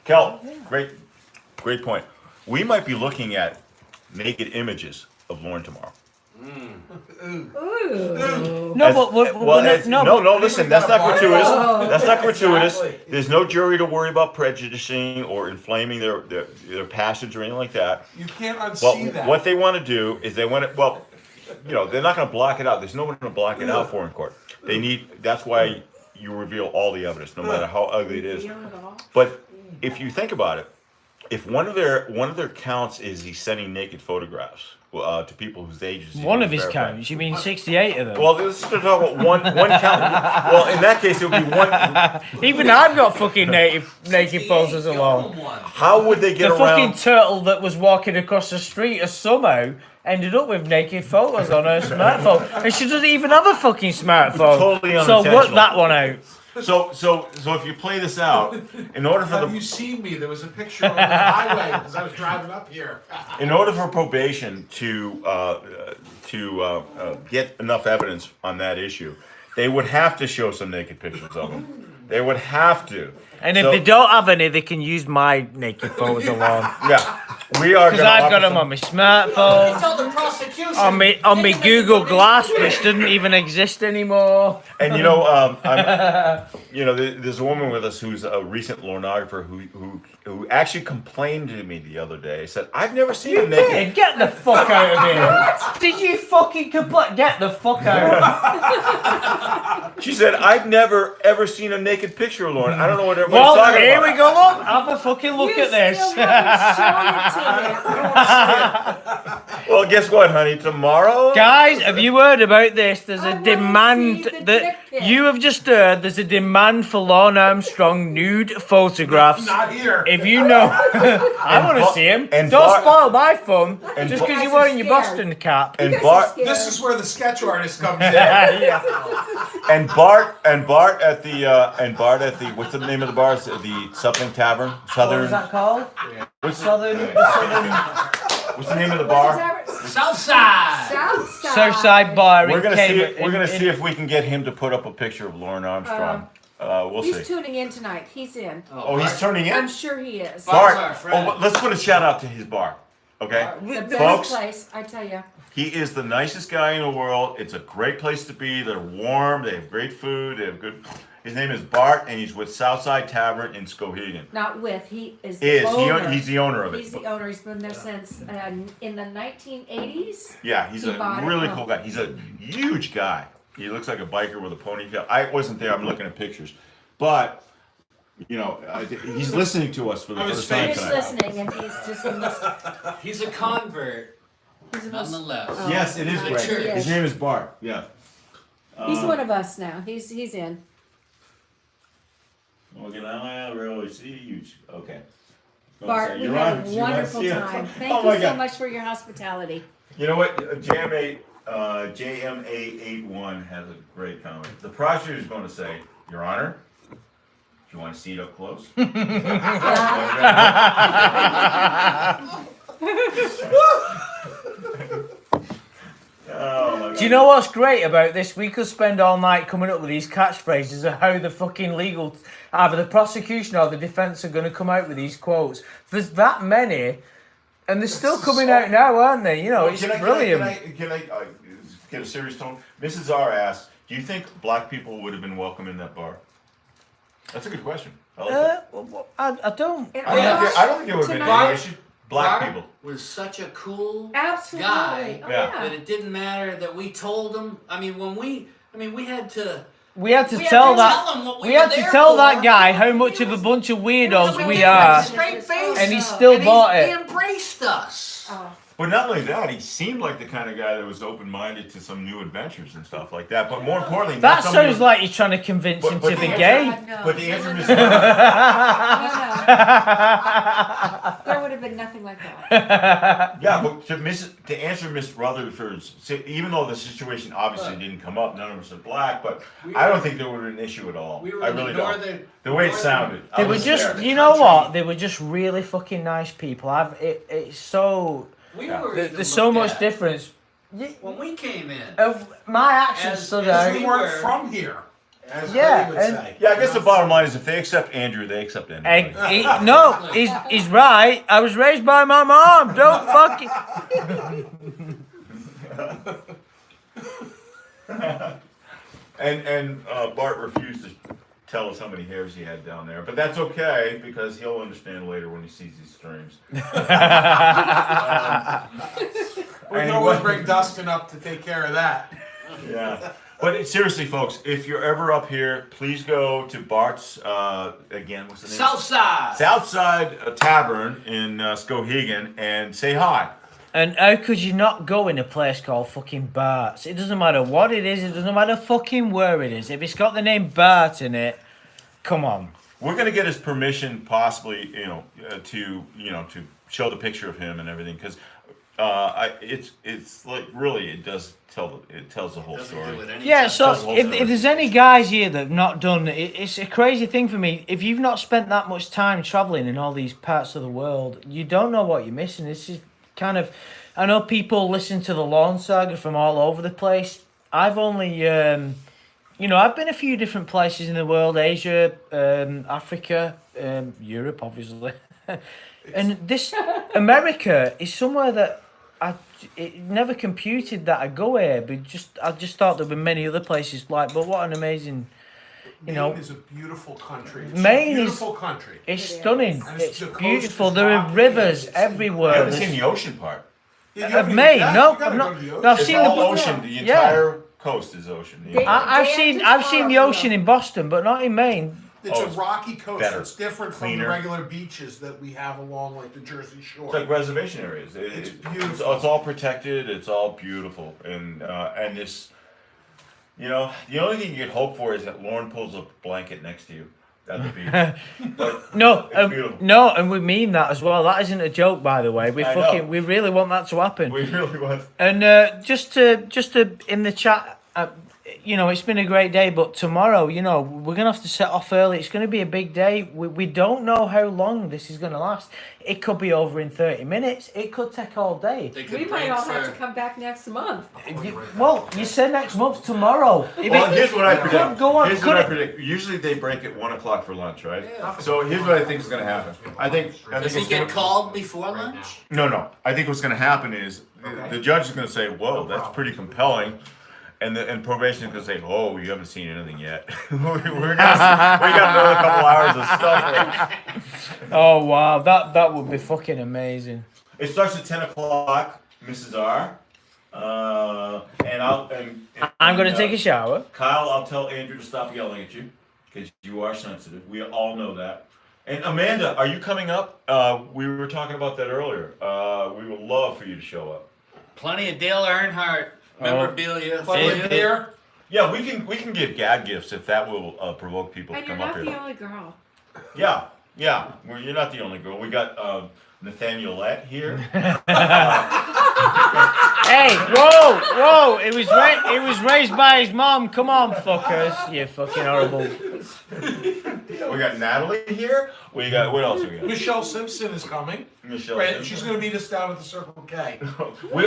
Speaker 2: Kel, great point. We might be looking at naked images of Lorne tomorrow.
Speaker 7: Ooh.
Speaker 1: No, but
Speaker 2: no, listen, that's not gratuitous. That's not gratuitous. There's no jury to worry about prejudicing or inflaming their passions or anything like that.
Speaker 5: You can't
Speaker 2: But
Speaker 5: unsee that.
Speaker 2: what they want to do is they want to, well, you know, they're not going to block it out. There's no one to block it out for in court. That's why you reveal all the evidence, no matter how ugly it is. But if you think about it, if one of their counts is he's sending naked photographs to people whose ages
Speaker 1: one of his counts. You mean 68 of them?
Speaker 2: Well, let's just talk about one count. Well, in that case, it would be one.
Speaker 1: Even I've got fucking naked photos along.
Speaker 2: How would they get
Speaker 1: The
Speaker 2: around?
Speaker 1: fucking turtle that was walking across the street has somehow ended up with naked photos on her smartphone, and she doesn't even have a fucking smartphone.
Speaker 2: Totally
Speaker 1: So
Speaker 2: unintentional.
Speaker 1: work that one out.
Speaker 2: So if you play this out, in order for
Speaker 5: Have you seen me? There was a picture on the highway as I was driving up here.
Speaker 2: in order for probation to get enough evidence on that issue, they would have to show some naked pictures of him. They would have to.
Speaker 1: And if
Speaker 2: So-
Speaker 1: they don't have any, they can use my naked photos along.
Speaker 2: Yeah, we are.
Speaker 1: Because I've got them on my smartphone,
Speaker 3: Tell the prosecution.
Speaker 1: on my Google Glass, which doesn't even exist anymore.
Speaker 2: And you know, there's a woman with us who's a recent pornographer who actually complained to me the other day. Said, "I've never seen a naked."
Speaker 1: Hey, get the fuck out of here! Did you fucking complain? Get the fuck out!
Speaker 2: She said, "I've never ever seen a naked picture of Lorne. I don't know what everybody's
Speaker 1: Well,
Speaker 2: talking
Speaker 1: here
Speaker 2: about."
Speaker 1: we go. Look, have a fucking look
Speaker 7: You
Speaker 1: at this.
Speaker 7: still haven't shown it to me.
Speaker 2: Well, guess what, honey? Tomorrow,
Speaker 1: Guys, have you heard about this? There's
Speaker 7: I
Speaker 1: a
Speaker 7: wanna
Speaker 1: demand
Speaker 7: see the
Speaker 1: that
Speaker 7: dick pic.
Speaker 1: you have just heard. There's a demand for Lorne Armstrong nude photographs.
Speaker 5: Not here.
Speaker 1: If you know, I want to see him.
Speaker 2: and
Speaker 1: Don't
Speaker 2: Bart-
Speaker 1: spoil my fun
Speaker 2: and
Speaker 1: just
Speaker 2: Bart-
Speaker 1: because
Speaker 7: You
Speaker 1: you're
Speaker 7: guys are
Speaker 1: wearing your
Speaker 7: scared.
Speaker 1: Boston cap.
Speaker 2: and
Speaker 7: You guys are
Speaker 2: Bart,
Speaker 7: scared.
Speaker 5: This is where the sketch artist comes in.
Speaker 1: Yeah.
Speaker 2: and Bart at the what's the name of the bar? It's the something tavern,
Speaker 1: What
Speaker 2: Southern.
Speaker 1: was that called?
Speaker 2: What's
Speaker 1: Southern.
Speaker 2: the name of the
Speaker 7: What's
Speaker 2: bar?
Speaker 7: that?
Speaker 3: Southside.
Speaker 7: Southside.
Speaker 1: Southside bar.
Speaker 2: We're
Speaker 1: in
Speaker 2: gonna
Speaker 1: Cambridge-
Speaker 2: see. We're gonna
Speaker 1: in-
Speaker 2: see if we can get him to put up a picture of Lorne Armstrong. We'll
Speaker 7: He's
Speaker 2: see.
Speaker 7: tuning in tonight. He's in.
Speaker 2: Oh, he's turning in.
Speaker 7: I'm sure he is.
Speaker 3: Bart's
Speaker 2: Bart.
Speaker 3: our friend.
Speaker 2: Oh, let's put a shout out to his bar. Okay.
Speaker 7: The best
Speaker 2: Folks.
Speaker 7: place, I tell you.
Speaker 2: He is the nicest guy in the world. It's a great place to be. They're warm. They have great food. They have good. His name is Bart, and he's with Southside Tavern in Skowhegan.
Speaker 7: Not with. He is the
Speaker 2: He's
Speaker 7: owner.
Speaker 2: the owner of it.
Speaker 7: He's the owner. He's been there since in the 1980s.
Speaker 2: Yeah, he's
Speaker 7: He
Speaker 2: a
Speaker 7: bought it.
Speaker 2: really cool guy. He's a huge guy. He looks like a biker with a ponytail. I wasn't there. I'm looking at pictures, but you know, he's listening to us for the
Speaker 5: I was
Speaker 2: first time
Speaker 7: He's
Speaker 2: tonight.
Speaker 7: listening, and he's just listening.
Speaker 3: He's a convert,
Speaker 7: He's, a Muslim.
Speaker 3: nonetheless.
Speaker 7: Oh.
Speaker 2: Yes, it is
Speaker 7: He
Speaker 2: great.
Speaker 7: is.
Speaker 2: His name is Bart. Yeah.
Speaker 7: He's one of us now. He's in.
Speaker 2: Well, I really see you. Okay.
Speaker 7: Bart, we
Speaker 2: You're
Speaker 7: had
Speaker 2: on.
Speaker 7: a
Speaker 2: You're on.
Speaker 7: wonderful
Speaker 2: Yeah.
Speaker 7: time. Thank
Speaker 2: Oh my
Speaker 7: you so
Speaker 2: God.
Speaker 7: much for your hospitality.
Speaker 2: You know what, Jam 8, JMA81 has a great comment. The prosecutor is going to say, Your Honor, do you want to see it up close? Oh my God.
Speaker 1: Do you know what's great about this? We could spend all night coming up with these catchphrases of how the fucking legal, either the prosecution or the defense are going to come out with these quotes. There's that many, and they're still coming out now, aren't they? You know,
Speaker 2: Well,
Speaker 1: it's brilliant.
Speaker 2: Can I get a serious tone? Mrs. R asked, do you think black people would have been welcome in that bar? That's a good question. I like that.
Speaker 1: I don't.
Speaker 7: And
Speaker 2: I don't think it would have been
Speaker 7: tonight-
Speaker 2: any issue. Black
Speaker 3: Bart
Speaker 2: people.
Speaker 3: was such a cool
Speaker 7: Absolutely.
Speaker 3: guy
Speaker 7: Oh,
Speaker 2: Yeah.
Speaker 7: yeah.
Speaker 3: that it didn't matter that we told him. I mean, we had to.
Speaker 1: We had to
Speaker 3: We
Speaker 1: tell
Speaker 3: had to
Speaker 1: that.
Speaker 3: tell him what we
Speaker 1: We
Speaker 3: were
Speaker 1: had to
Speaker 3: there
Speaker 1: tell
Speaker 3: for.
Speaker 1: that guy how much of a bunch of weirdos
Speaker 3: We
Speaker 1: we
Speaker 3: did
Speaker 1: are,
Speaker 3: with a straight face,
Speaker 1: and he still
Speaker 3: and
Speaker 1: bought
Speaker 3: he
Speaker 1: it.
Speaker 3: embraced us.
Speaker 7: Oh.
Speaker 2: But not only that, he seemed like the kind of guy that was open-minded to some new adventures and stuff like that. But more importantly,
Speaker 1: That
Speaker 2: not somebody
Speaker 1: sounds like you're trying to convince him to
Speaker 2: the
Speaker 1: be
Speaker 2: answer-
Speaker 1: gay.
Speaker 7: God, no.
Speaker 2: But the answer is
Speaker 7: There would have been nothing like that.
Speaker 2: yeah. But to answer Miss Rutherford's, even though the situation obviously didn't come up, none of us are black, but I don't think there would have been an issue at all.
Speaker 3: We were
Speaker 2: I
Speaker 3: in
Speaker 2: really
Speaker 3: the
Speaker 2: don't.
Speaker 3: northern.
Speaker 2: The way it
Speaker 3: northern-
Speaker 2: sounded,
Speaker 1: They
Speaker 2: I
Speaker 1: were
Speaker 2: was
Speaker 1: just,
Speaker 2: there.
Speaker 1: you know what? They were just really fucking nice people. It's so.
Speaker 3: We
Speaker 2: Yeah.
Speaker 3: were. even
Speaker 1: There's so
Speaker 3: looked
Speaker 1: much
Speaker 3: at
Speaker 1: difference.
Speaker 3: when we came in.
Speaker 1: My actions
Speaker 3: As-
Speaker 1: stood
Speaker 3: as
Speaker 1: out.
Speaker 5: We weren't from here, as
Speaker 1: Yeah,
Speaker 5: Freddie would
Speaker 1: and-
Speaker 5: say.
Speaker 2: Yeah, I guess the bottom line is if they accept Andrew, they accept anybody.
Speaker 1: No, he's right. I was raised by my mom. Don't fucking.
Speaker 2: And Bart refused to tell us how many hairs he had down there, but that's okay because he'll understand later when he sees these streams.
Speaker 5: We can always bring Dustin up to take care of that.
Speaker 2: Yeah, but seriously, folks, if you're ever up here, please go to Bart's again. What's the name?
Speaker 3: Southside.
Speaker 2: Southside Tavern in Skowhegan and say hi.
Speaker 1: And how could you not go in a place called fucking Bart's? It doesn't matter what it is. It doesn't matter fucking where it is. If it's got the name Bart in it, come on.
Speaker 2: We're gonna get his permission, possibly, to show the picture of him and everything, because it's like really it tells the whole
Speaker 3: Doesn't
Speaker 2: story.
Speaker 3: do it any
Speaker 1: Yeah,
Speaker 3: justice.
Speaker 1: so
Speaker 2: That's the whole
Speaker 1: if
Speaker 2: story.
Speaker 1: there's any guys here that have not done it, it's a crazy thing for me. If you've not spent that much time traveling in all these parts of the world, you don't know what you're missing. This is kind of, I know people listen to the Lorne saga from all over the place. I've only, I've been a few different places in the world: Asia, Africa, Europe, obviously, and this America is somewhere that it never computed that I'd go here. But I just thought there were many other places like. But what an amazing,
Speaker 5: Maine is a beautiful country. It's
Speaker 1: Maine
Speaker 5: a
Speaker 1: is-
Speaker 5: beautiful country.
Speaker 1: it's
Speaker 7: It is.
Speaker 1: stunning.
Speaker 5: And
Speaker 1: It's
Speaker 5: the coast
Speaker 1: beautiful.
Speaker 5: is
Speaker 1: There are
Speaker 5: rocky,
Speaker 1: rivers
Speaker 5: it's-
Speaker 2: I
Speaker 1: everywhere.
Speaker 2: haven't seen
Speaker 1: There's-
Speaker 2: the ocean part.
Speaker 5: Yeah, you
Speaker 1: Of
Speaker 5: haven't-
Speaker 1: Maine,
Speaker 5: yeah,
Speaker 1: no,
Speaker 5: you gotta
Speaker 1: I'm
Speaker 5: go
Speaker 1: not-
Speaker 5: to the
Speaker 1: no,
Speaker 5: ocean.
Speaker 1: I've
Speaker 2: It's
Speaker 1: seen
Speaker 2: all
Speaker 1: the-
Speaker 2: ocean. The
Speaker 1: yeah.
Speaker 2: entire coast is ocean.
Speaker 7: They-
Speaker 1: I've
Speaker 7: They
Speaker 1: seen
Speaker 7: have to
Speaker 1: the
Speaker 7: far,
Speaker 1: ocean
Speaker 7: yeah.
Speaker 1: in Boston, but not in Maine.
Speaker 5: It's
Speaker 2: Oh,
Speaker 5: a
Speaker 2: it's
Speaker 5: rocky coast.
Speaker 2: better,
Speaker 5: It's different from
Speaker 2: cleaner.
Speaker 5: the regular beaches that we have along like the Jersey Shore.
Speaker 2: It's like reservation areas.
Speaker 5: It's
Speaker 2: It's
Speaker 5: beautiful.
Speaker 2: all protected. It's all beautiful, and this, the only thing you could hope for is that Lorne pulls a blanket next to you at the beach. But
Speaker 1: No,
Speaker 2: it's beautiful.
Speaker 1: no, and we mean that as well. That isn't a joke, by the way.
Speaker 2: I know.
Speaker 1: We really want that to happen.
Speaker 2: We really want.
Speaker 1: And just to in the chat, it's been a great day, but tomorrow, we're gonna have to set off early. It's gonna be a big day. We don't know how long this is gonna last. It could be over in 30 minutes. It could take all day.
Speaker 3: They could
Speaker 7: We might
Speaker 3: break
Speaker 7: all have
Speaker 3: for-
Speaker 7: to come back next month.
Speaker 1: Well, you said next month tomorrow.
Speaker 2: Well, here's what I predict.
Speaker 1: Go on,
Speaker 2: Here's
Speaker 1: could
Speaker 2: what I
Speaker 1: it-
Speaker 2: predict. Usually they break at 1:00 for lunch, right?
Speaker 3: Yeah.
Speaker 2: So here's what I think is going to happen. I think
Speaker 3: Does he
Speaker 2: it's
Speaker 3: get
Speaker 2: gonna,
Speaker 3: called before lunch?
Speaker 2: No. I think what's going to happen is the judge is going to say, "Whoa, that's pretty compelling," and probation is going to say, "Oh, you haven't seen anything yet. we got another couple hours of stuff."
Speaker 1: Oh wow, that would be fucking amazing.
Speaker 2: It starts at 10:00, Mrs. R.
Speaker 1: I'm gonna take a shower.
Speaker 2: Kyle, I'll tell Andrew to stop yelling at you because you are sensitive. We all know that. And Amanda, are you coming up? We were talking about that earlier. We would love for you to show up.
Speaker 3: Plenty of Dale Earnhardt memorabilia. for
Speaker 5: Plenty
Speaker 3: you.
Speaker 5: of beer.
Speaker 2: Yeah, we can give gag gifts if that will provoke people
Speaker 7: And
Speaker 2: to
Speaker 7: you're
Speaker 2: come up
Speaker 7: not
Speaker 2: here.
Speaker 7: the only girl.
Speaker 2: Yeah. Well, you're not the only girl. We got Nathanielette here.
Speaker 1: Hey, whoa! He was raised by his mom. Come on, fuckers! You fucking horrible.
Speaker 2: We got Natalie here. We got what else we got?
Speaker 5: Michelle Simpson is coming.
Speaker 2: Michelle.
Speaker 5: Right,
Speaker 2: Simpson.
Speaker 5: she's going to meet us down at the Circle K.
Speaker 2: We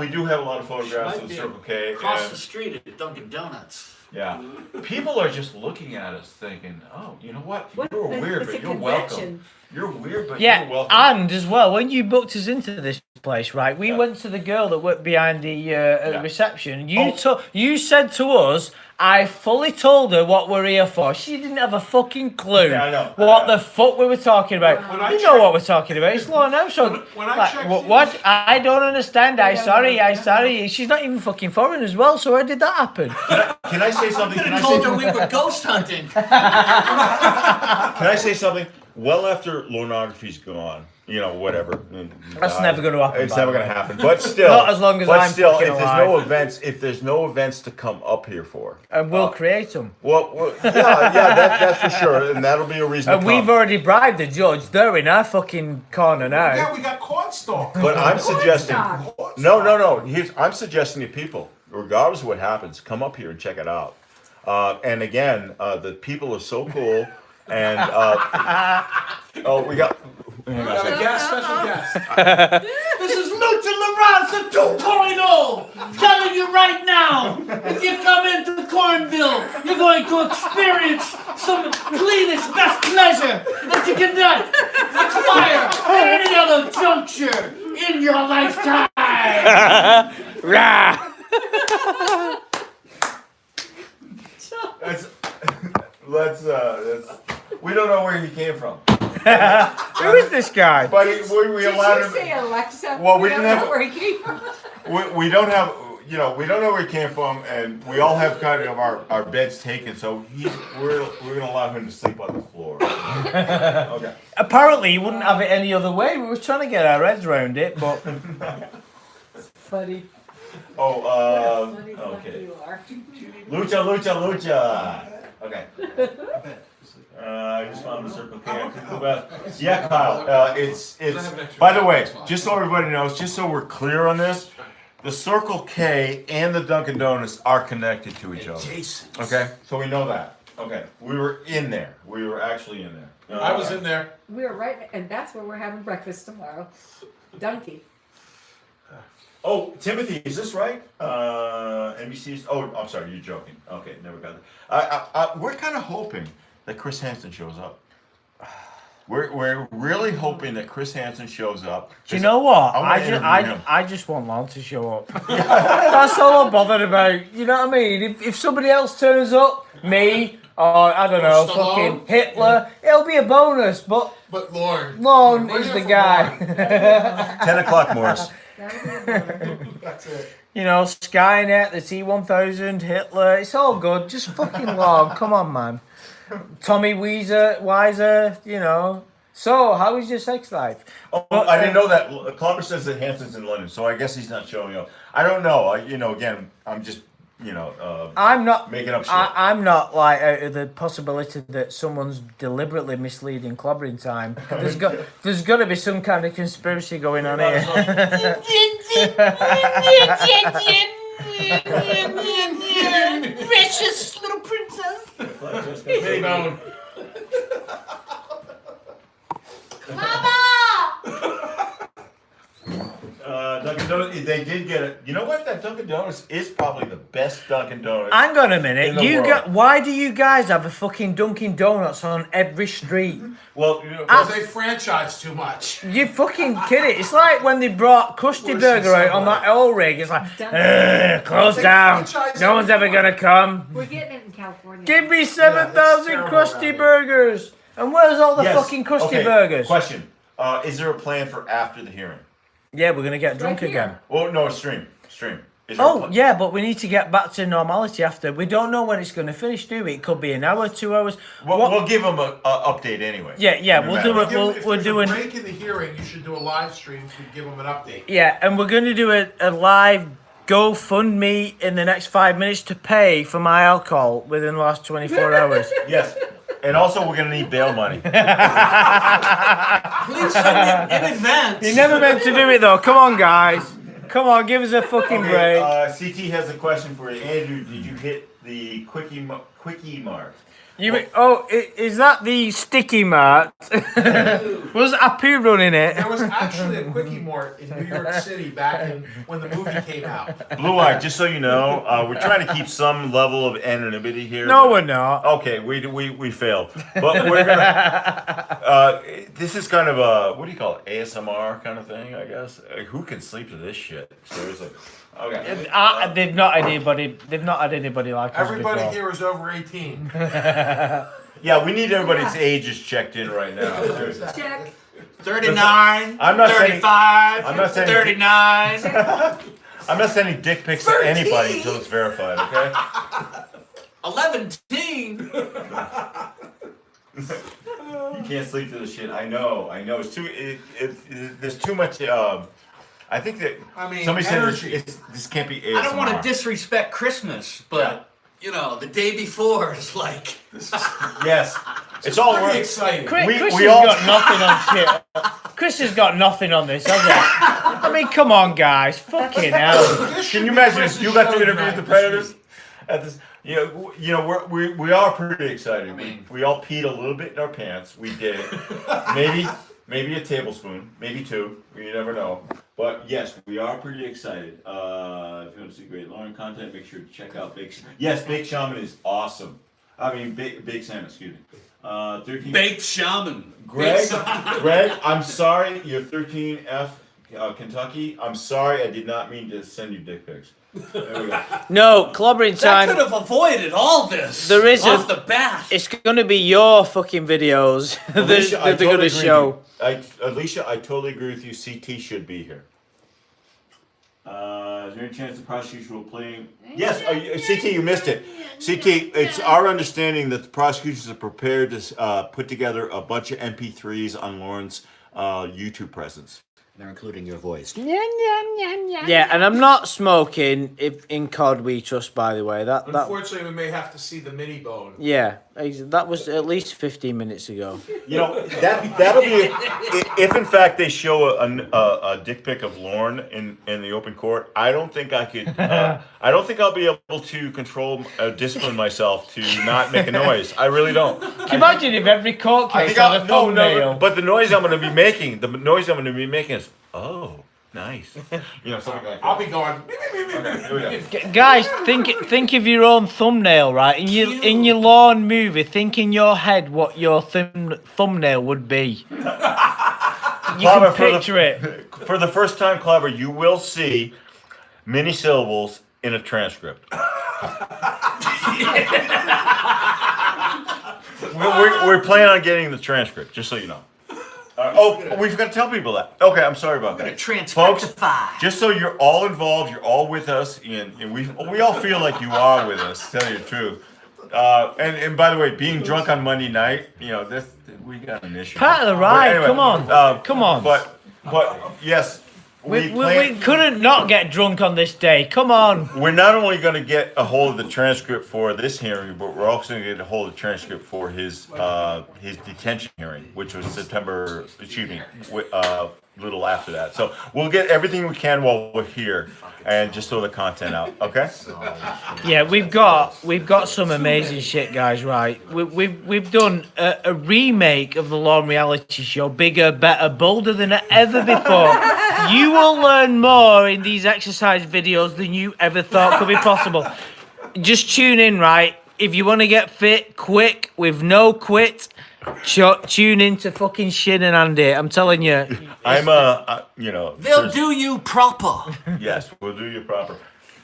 Speaker 2: do have a lot of photographs of the Circle K.
Speaker 3: Across
Speaker 2: and-
Speaker 3: the street at Dunkin Donuts.
Speaker 2: Yeah. People are just looking at us thinking, oh, you know what? You're weird,
Speaker 7: it's
Speaker 2: but
Speaker 7: a
Speaker 2: you're
Speaker 7: convention.
Speaker 2: welcome. You're weird, but
Speaker 1: Yeah,
Speaker 2: you're welcome.
Speaker 1: and as well, when you booked us into this place, right? We went to the girl that worked behind the reception. You said to us, I fully told her what we're here for. She didn't have a fucking clue
Speaker 2: Yeah, I know.
Speaker 1: what the fuck we were talking about.
Speaker 5: When I
Speaker 1: You know
Speaker 5: checked-
Speaker 1: what we're talking about. It's Lorne Armstrong.
Speaker 5: When I
Speaker 1: Like,
Speaker 5: checked
Speaker 1: what? I don't understand. I'm sorry. She's not even fucking foreign as well. So how did that happen?
Speaker 2: Can I say something?
Speaker 3: Could have told her we were ghost hunting.
Speaker 2: Can I say something? Well, after Lornography's gone, you know, whatever.
Speaker 1: That's never gonna happen,
Speaker 2: It's
Speaker 1: by
Speaker 2: never
Speaker 1: the
Speaker 2: gonna
Speaker 1: way.
Speaker 2: happen. But still,
Speaker 1: Not as long as I'm fucking alive.
Speaker 2: if there's no events to come up here for,
Speaker 1: And we'll create them.
Speaker 2: well that's for sure, and that'll be a reason.
Speaker 1: And
Speaker 2: to
Speaker 1: we've
Speaker 2: come.
Speaker 1: already bribed the judge. They're in our fucking corner now.
Speaker 5: Yeah, we got cornstalk.
Speaker 2: But I'm suggesting,
Speaker 7: Cornstalk.
Speaker 2: no. I'm suggesting to people, regardless of what happens, come up here and check it out. And again, the people are so cool. And we got.
Speaker 5: We got a guest, special guest.
Speaker 3: This is Lucha Laranza 2.0! Telling you right now, if you come into Cornville, you're going to experience some cleanest, best pleasure that you cannot acquire at any other juncture in your lifetime!
Speaker 1: Rah!
Speaker 2: Let's we don't know where he came from,
Speaker 1: Who is this guy?
Speaker 2: but we
Speaker 7: Did
Speaker 2: allowed
Speaker 7: you
Speaker 2: him.
Speaker 7: say Alexa?
Speaker 2: Well, we
Speaker 7: don't
Speaker 2: didn't have-
Speaker 7: know where he came from.
Speaker 2: We don't have, we don't know where he came from, and we all have kind of our beds taken. So we're gonna allow him to sleep on the floor. Okay.
Speaker 1: Apparently, he wouldn't have it any other way. We were trying to get our heads around it, but
Speaker 7: Funny.
Speaker 2: Oh,
Speaker 7: Funny
Speaker 2: okay.
Speaker 7: you are.
Speaker 2: Lucha. Okay. I just found the Circle K. Yeah, Kyle. It's. By the way, just so everybody knows, just so we're clear on this, the Circle K and the Dunkin Donuts are connected to each other.
Speaker 3: Adjacent.
Speaker 2: Okay, so we know that. Okay, we were in there. We were actually in there.
Speaker 5: I was in there.
Speaker 7: We were right, and that's where we're having breakfast tomorrow. Donkey.
Speaker 2: Oh, Timothy, is this right? NBC's. Oh, I'm sorry, you're joking. Okay, never got that. We're kind of hoping that Chris Hansen shows up. We're really hoping that Chris Hansen shows up.
Speaker 1: do you know what?
Speaker 2: I wanna interview him.
Speaker 1: I just want Lon to show up. That's all I'm bothered about. You know what I mean? If somebody else turns up, me, or I don't know,
Speaker 5: Stallone.
Speaker 1: fucking Hitler, it'll be a bonus. But
Speaker 5: But Lorne.
Speaker 1: Lon
Speaker 5: We're
Speaker 1: is
Speaker 5: here
Speaker 1: the
Speaker 5: for
Speaker 1: guy.
Speaker 2: 10 o'clock, Morris.
Speaker 5: That's it.
Speaker 1: You know, Skynet, the T-1000, Hitler. It's all good. Just fucking Lon. Come on, man. Tommy Wiser, you know. So, how is your sex life?
Speaker 2: Oh, I didn't know that. Clobber says that Hansen's in London, so I guess he's not showing up. I don't know. Again, I'm just,
Speaker 1: I'm not
Speaker 2: making up shit.
Speaker 1: I'm not like out of the possibility that someone's deliberately misleading clobbering time. There's got to be some kind of conspiracy going on here.
Speaker 3: Precious little princess.
Speaker 5: Hey, Bone.
Speaker 2: Dunkin' Donuts, they did get it. You know what? That Dunkin' Donuts is probably the best Dunkin' Donuts.
Speaker 1: Hang on a
Speaker 2: In
Speaker 1: minute.
Speaker 2: the world.
Speaker 1: Why do you guys have a fucking Dunkin' Donuts on every street?
Speaker 2: Well,
Speaker 5: Because they franchise too much.
Speaker 1: You fucking kidding? It's like when they brought Krusty
Speaker 5: Worse
Speaker 1: Burger
Speaker 5: than
Speaker 1: out on that oil rig. It's like, close
Speaker 5: They
Speaker 1: down.
Speaker 5: franchise
Speaker 1: No one's ever
Speaker 5: everywhere.
Speaker 1: gonna come.
Speaker 7: We're getting it in California.
Speaker 1: Give me
Speaker 5: that's
Speaker 1: 7,000
Speaker 5: terrible
Speaker 1: Krusty
Speaker 5: around here.
Speaker 1: Burgers. And where's all the
Speaker 2: yes.
Speaker 1: fucking Krusty
Speaker 2: Okay,
Speaker 1: Burgers?
Speaker 2: Question. Is there a plan for after the hearing?
Speaker 1: Yeah, we're gonna get drunk
Speaker 7: Right here.
Speaker 1: again.
Speaker 2: Well, no, stream. Is there a
Speaker 1: Oh,
Speaker 2: plan?
Speaker 1: yeah, but we need to get back to normality after. We don't know when it's going to finish, do we? It could be an hour, 2 hours.
Speaker 2: Well,
Speaker 1: What-
Speaker 2: we'll give them a update anyway.
Speaker 1: Yeah,
Speaker 2: No
Speaker 1: we'll
Speaker 2: matter
Speaker 1: do
Speaker 2: what.
Speaker 1: it.
Speaker 5: If
Speaker 1: We're
Speaker 5: there's
Speaker 1: doing.
Speaker 5: a break in the hearing, you should do a live stream to give them an update.
Speaker 1: Yeah, and we're going to do a live GoFundMe in the next 5 minutes to pay for my alcohol within the last 24 hours.
Speaker 2: Yes. And also, we're going to need bail money.
Speaker 3: Please send it in advance.
Speaker 1: You never meant to do it though. Come on, guys. Come on, give us a fucking break.
Speaker 2: CT has a question for you. Andrew, did you hit the quickie mark?
Speaker 1: Is that the sticky mark? Was Apu running it?
Speaker 5: There was actually a Quickie Mart in New York City back when the movie came out.
Speaker 2: Blue Eye, just so you know, we're trying to keep some level of anonymity here.
Speaker 1: No, we're not.
Speaker 2: Okay, we failed. But we're gonna. This is kind of a, what do you call it? ASMR kind of thing, I guess. Who can sleep to this shit? Seriously. Okay.
Speaker 1: They've not had anybody like us
Speaker 5: Everybody
Speaker 1: before.
Speaker 5: here is over 18.
Speaker 2: Yeah, we need everybody's ages checked in right now. Seriously.
Speaker 7: Check.
Speaker 3: 39,
Speaker 2: I'm not saying-
Speaker 3: 35,
Speaker 2: I'm not saying-
Speaker 3: 39.
Speaker 2: I'm not sending dick pics to anybody until it's verified. Okay.
Speaker 3: 11.
Speaker 2: You can't sleep through this shit. I know. It's too. There's too much. I think that.
Speaker 5: I mean,
Speaker 2: somebody said
Speaker 5: energy.
Speaker 2: this can't be ASMR.
Speaker 3: I don't want to disrespect Christmas, but you know, the day before is like.
Speaker 2: Yes, it's all
Speaker 5: Pretty
Speaker 2: work.
Speaker 5: exciting.
Speaker 1: Chris
Speaker 2: We
Speaker 1: has
Speaker 2: all-
Speaker 1: got nothing on shit. Chris has got nothing on this, has he? I mean, come on, guys. Fucking hell.
Speaker 2: Can you imagine if you got to interview the Predators at this? You know, we are pretty excited. We all peed a little bit in our pants. We did. Maybe a tablespoon, maybe two. You never know. But yes, we are pretty excited. If you want to see great Lorne content, make sure to check out Baked Shaman is awesome. I mean, Baked Salmon, excuse me. 13.
Speaker 3: Baked shaman.
Speaker 2: Greg, I'm sorry, you're 13F Kentucky. I'm sorry, I did not mean to send you dick pics. There we go.
Speaker 1: No, clobbering
Speaker 3: That
Speaker 1: time.
Speaker 3: could have avoided all this.
Speaker 1: There is
Speaker 3: off the bat.
Speaker 1: It's going to be your fucking videos
Speaker 2: Alicia,
Speaker 1: that they're going to show.
Speaker 2: Alicia, I totally agree with you. CT should be here. Is there any chance the prosecution will play? Yes, CT, you missed it. CT, it's our understanding that the prosecutors are prepared to put together a bunch of MP3s on Lorne's YouTube presence.
Speaker 3: They're including your voice.
Speaker 1: Yeah, and I'm not smoking in COD we trust, by the way. That
Speaker 5: Unfortunately, we may have to see the mini bone.
Speaker 1: yeah, that was at least 15 minutes ago.
Speaker 2: You know, that'll be if in fact they show a dick pic of Lorne in the open court. I don't think I could. I don't think I'll be able to discipline myself to not make a noise. I really don't.
Speaker 1: Can you imagine if every court
Speaker 2: I
Speaker 1: case
Speaker 2: think
Speaker 1: had a thumbnail?
Speaker 2: but the noise I'm going to be making, is, oh, nice. You know, something like that.
Speaker 5: I'll be going.
Speaker 2: Okay, here we go.
Speaker 1: Guys, think of your own thumbnail, right? In your Lorne movie, think in your head what your thumbnail would be. You
Speaker 2: Clobber,
Speaker 1: can picture it.
Speaker 2: For the first time, Clobber, you will see many syllables in a transcript. we're planning on getting the transcript, just so you know. We forgot to tell people that. Okay, I'm sorry about that. Folks,
Speaker 3: Transcriptify.
Speaker 2: just so you're all involved, you're all with us, and we all feel like you are with us, to tell you the truth. And by the way, being drunk on Monday night, you know, we got an issue.
Speaker 1: Part of the ride,
Speaker 2: Anyway,
Speaker 1: come on. Come on.
Speaker 2: But yes,
Speaker 1: We couldn't not get drunk on this day. Come on.
Speaker 2: we're not only going to get a hold of the transcript for this hearing, but we're also going to get a hold of the transcript for his detention hearing, which was September, little after that. So we'll get everything we can while we're here, and just throw the content out. Okay?
Speaker 1: Yeah, we've got some amazing shit, guys. Right, we've done a remake of the Lorne reality show, bigger, better, bolder than ever before. You will learn more in these exercise videos than you ever thought could be possible. Just tune in, right? If you want to get fit quick with no quit, tune in to fucking Shin and Andy. I'm telling you.
Speaker 3: They'll do you proper.
Speaker 2: Yes, we'll do you proper.